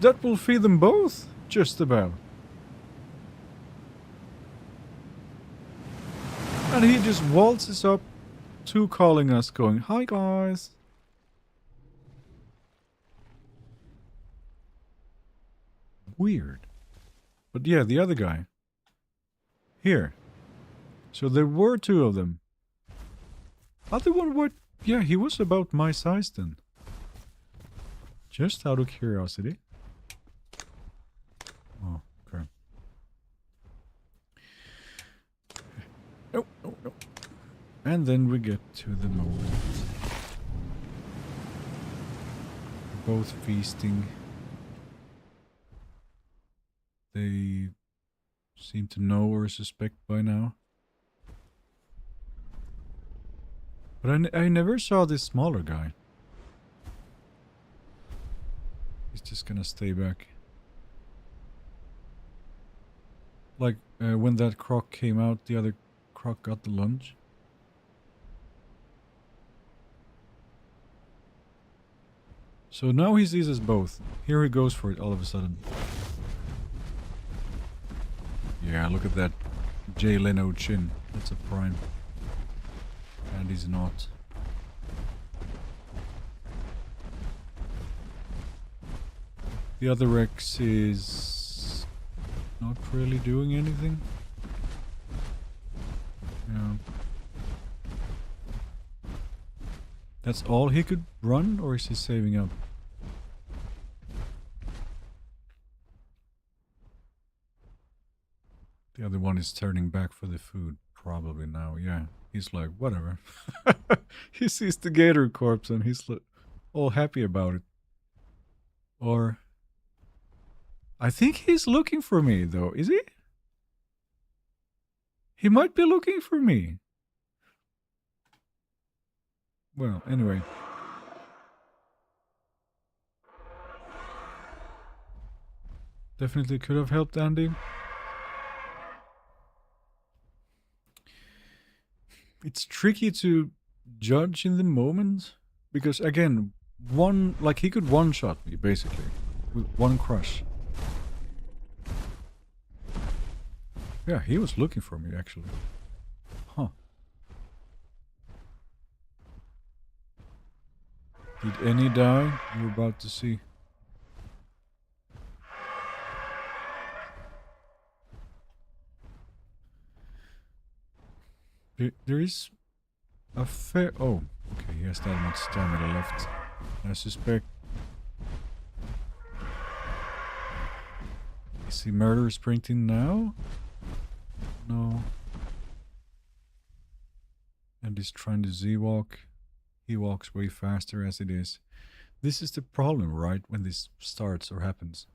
That will feed them both, just about. And he just waltzes up to calling us, going, "Hi guys." Weird. But yeah, the other guy. Here. So there were two of them. Other one what? Yeah, he was about my size then. Just out of curiosity. Oh, okay. No, no, no. And then we get to the moment. Both feasting. They seem to know or suspect by now. But I never saw this smaller guy. He's just gonna stay back. Like when that croc came out, the other croc got the lunch. So now he sees us both. Here he goes for it all of a sudden. Yeah, look at that Jay Leno chin. That's a prime. And he's not. The other Rex is not really doing anything. Yeah. That's all he could run, or is he saving up? The other one is turning back for the food, probably now, yeah. He's like, whatever. He sees the gator corpse and he's all happy about it. Or... I think he's looking for me, though, is he? He might be looking for me. Well, anyway. Definitely could have helped Andy. It's tricky to judge in the moment. Because, again, he could one-shot me, basically. With one crush. Yeah, he was looking for me, actually. Huh. Did any die? We're about to see. There is a fair... Oh, okay, he has that much stamina left. I suspect... Is he murder sprinting now? No. And he's trying to Z-walk. He walks way faster as it is. This is the problem, right? When this starts or happens.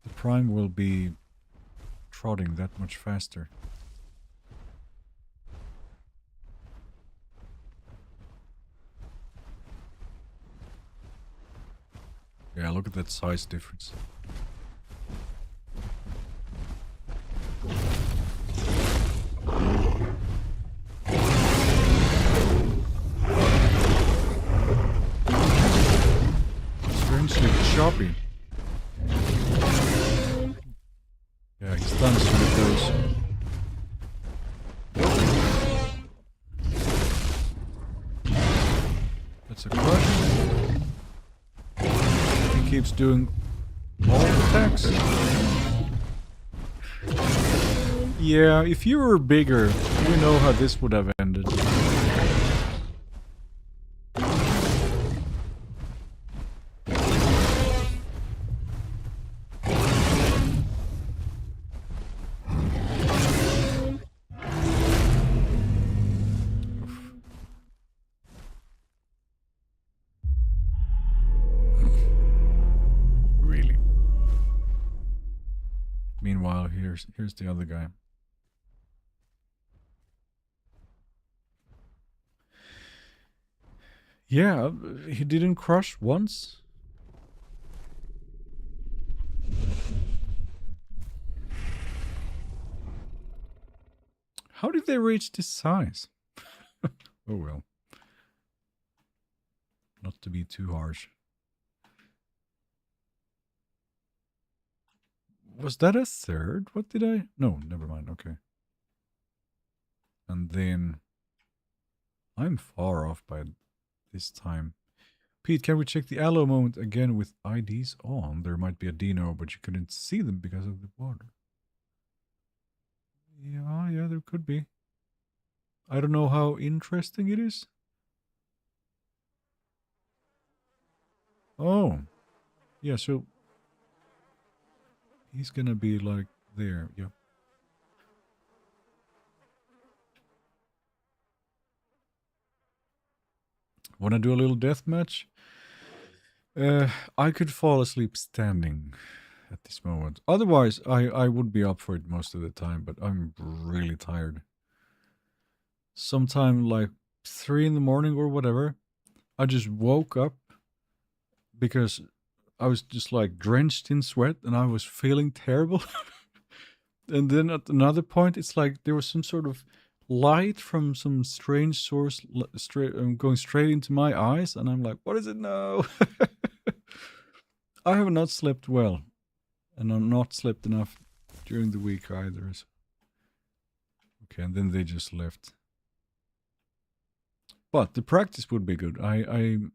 The prime will be trotting that much faster. Yeah, look at that size difference. Strangely choppy. Yeah, he stuns with those. That's a crush. He keeps doing all the attacks. Yeah, if you were bigger, you know how this would have ended. Really. Meanwhile, here's the other guy. Yeah, he didn't crush once. How did they reach this size? Oh well. Not to be too harsh. Was that a third? What did I... No, never mind. Okay. And then... I'm far off by this time. Pete, can we check the allo moment again with IDs on? There might be a Dino, but you couldn't see them because of the water. Yeah, there could be. I don't know how interesting it is. Oh. Yeah, so... He's gonna be like there, yep. Wanna do a little death match? I could fall asleep standing at this moment. Otherwise, I would be up for it most of the time, but I'm really tired. Sometime like 3 in the morning or whatever, I just woke up because I was just like drenched in sweat and I was feeling terrible. And then at another point, it's like there was some sort of light from some strange source going straight into my eyes, and I'm like, what is it now? I have not slept well, and I'm not slept enough during the week either. So. Okay, and then they just left. But the practice would be good. I'm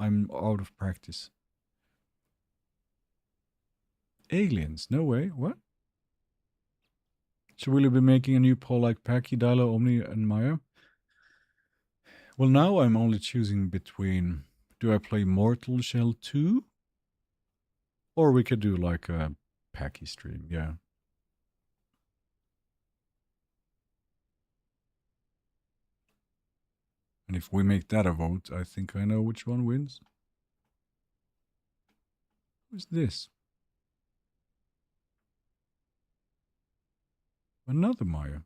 out of practice. Aliens? No way. What? So will you be making a new poll like Paki, Dilo, Omni, and Maya? Well, now I'm only choosing between, do I play Mortal Shell 2? Or we could do like a Paki stream, yeah. And if we make that a vote, I think I know which one wins. Who's this? Another Maya.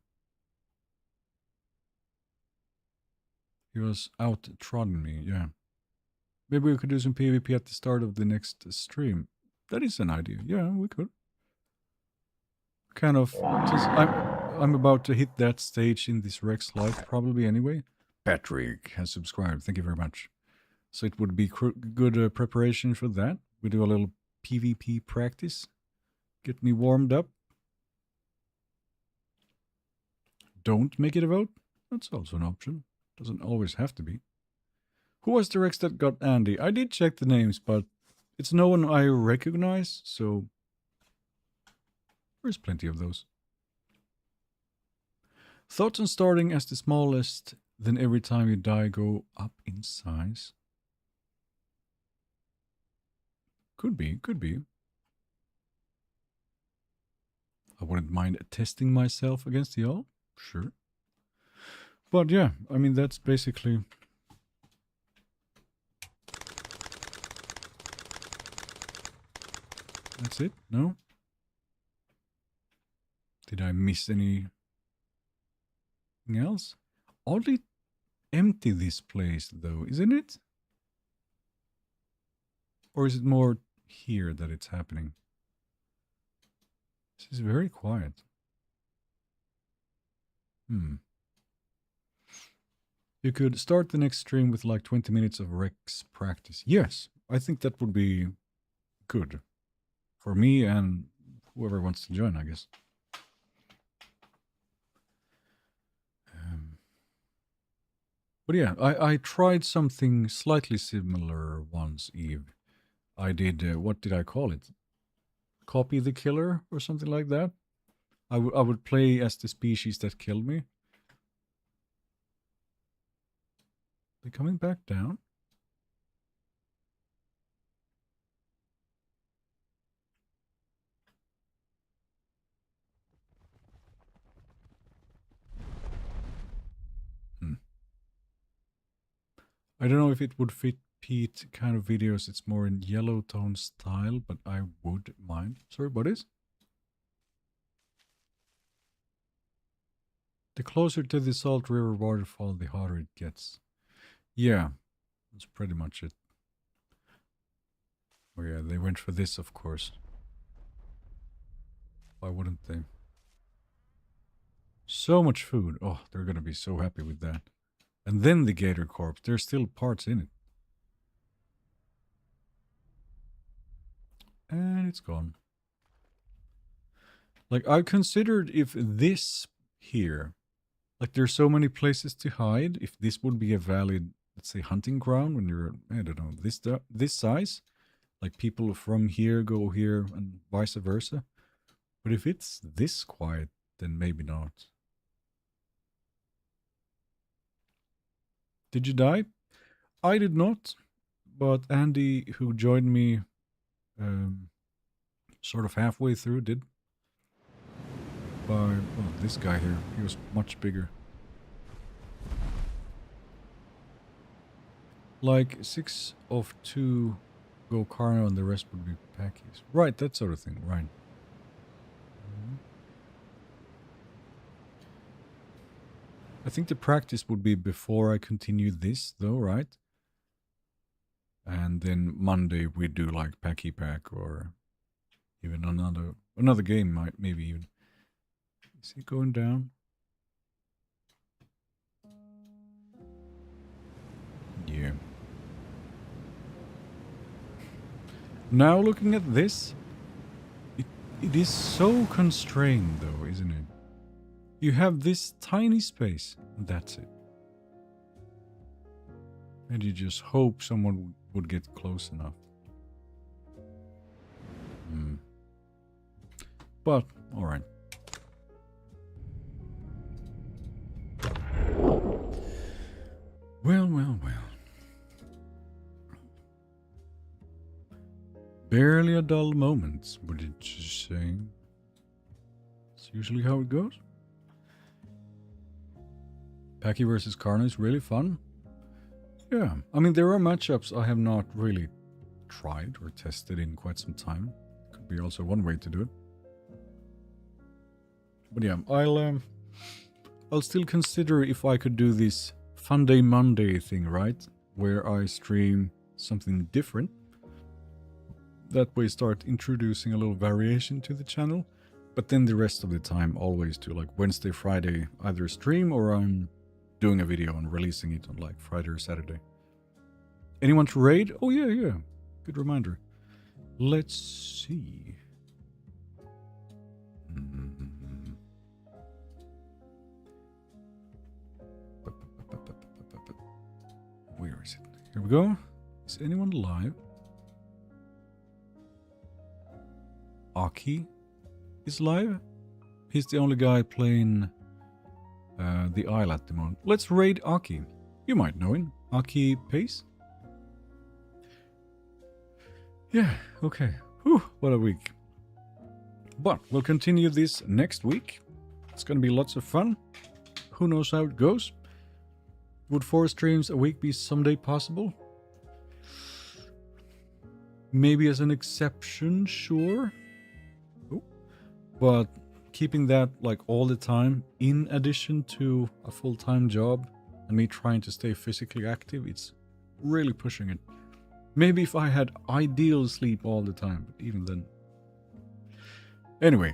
He was out trotting me, yeah. Maybe we could do some PvP at the start of the next stream. That is an idea. Yeah, we could. Kind of, I'm about to hit that stage in this Rex life probably anyway. Patrick has subscribed. Thank you very much. So it would be good preparation for that. We do a little PvP practice. Get me warmed up. Don't make it a vote. That's also an option. Doesn't always have to be. Who was the Rex that got Andy? I did check the names, but it's no one I recognize, so there's plenty of those. Thoughts on starting as the smallest, then every time you die go up in size? Could be, could be. I wouldn't mind testing myself against y'all. Sure. But yeah, I mean, that's basically... That's it? No? Did I miss anything else? Oddly empty this place though, isn't it? Or is it more here that it's happening? This is very quiet. You could start the next stream with like 20 minutes of Rex practice. Yes, I think that would be good. For me and whoever wants to join, I guess. But yeah, I tried something slightly similar once, Eve. I did, what did I call it? Copy the killer or something like that. I would play as the species that killed me. They coming back down? I don't know if it would fit Pete kind of videos. It's more in yellow tone style, but I would mind. Sorry, what is? The closer to the Salt River waterfall, the hotter it gets. Yeah, that's pretty much it. Oh yeah, they went for this, of course. Why wouldn't they? So much food. Oh, they're gonna be so happy with that. And then the Gator Corpse. There's still parts in it. And it's gone. Like, I considered if this here, like, there's so many places to hide, if this would be a valid, let's say, hunting ground when you're, I don't know, this size, like people from here go here and vice versa. But if it's this quiet, then maybe not. Did you die? I did not, but Andy, who joined me sort of halfway through, did. By, well, this guy here, he was much bigger. Like 6 of 2 go Carno and the rest would be Petits. Right, that sort of thing, right. I think the practice would be before I continue this, though, right? And then Monday we do like Packy Pack or even another game, maybe even. Is he going down? Yeah. Now looking at this, it is so constrained, though, isn't it? You have this tiny space, and that's it. And you just hope someone would get close enough. But, alright. Well, well, well. Barely a dull moment, would you just say? It's usually how it goes. Packy versus Carno is really fun. Yeah, I mean, there are matchups I have not really tried or tested in quite some time. Could be also one way to do it. But yeah, I'll still consider if I could do this Fun Day Monday thing, right? Where I stream something different. That way start introducing a little variation to the channel. But then the rest of the time always do like Wednesday, Friday, either stream or I'm doing a video and releasing it on like Friday or Saturday. Anyone to raid? Oh yeah, yeah. Good reminder. Let's see. Where is it? Here we go. Is anyone live? Aki is live. He's the only guy playing the Isle at the moment. Let's raid Aki. You might know him. Aki Pieds. Yeah, okay. Whew, what a week. But we'll continue this next week. It's going to be lots of fun. Who knows how it goes? Would 4 streams a week be someday possible? Maybe as an exception, sure. Oh. But keeping that like all the time, in addition to a full-time job and me trying to stay physically active, it's really pushing it. Maybe if I had ideal sleep all the time, but even then. Anyway,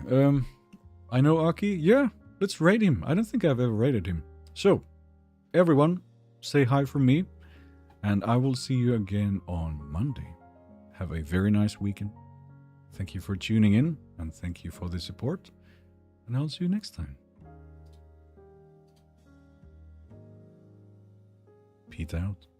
I know Aki. Yeah, let's raid him. I don't think I've ever raided him. So, everyone, say hi from me, and I will see you again on Monday. Have a very nice weekend. Thank you for tuning in, and thank you for the support, and I'll see you next time. Pete out.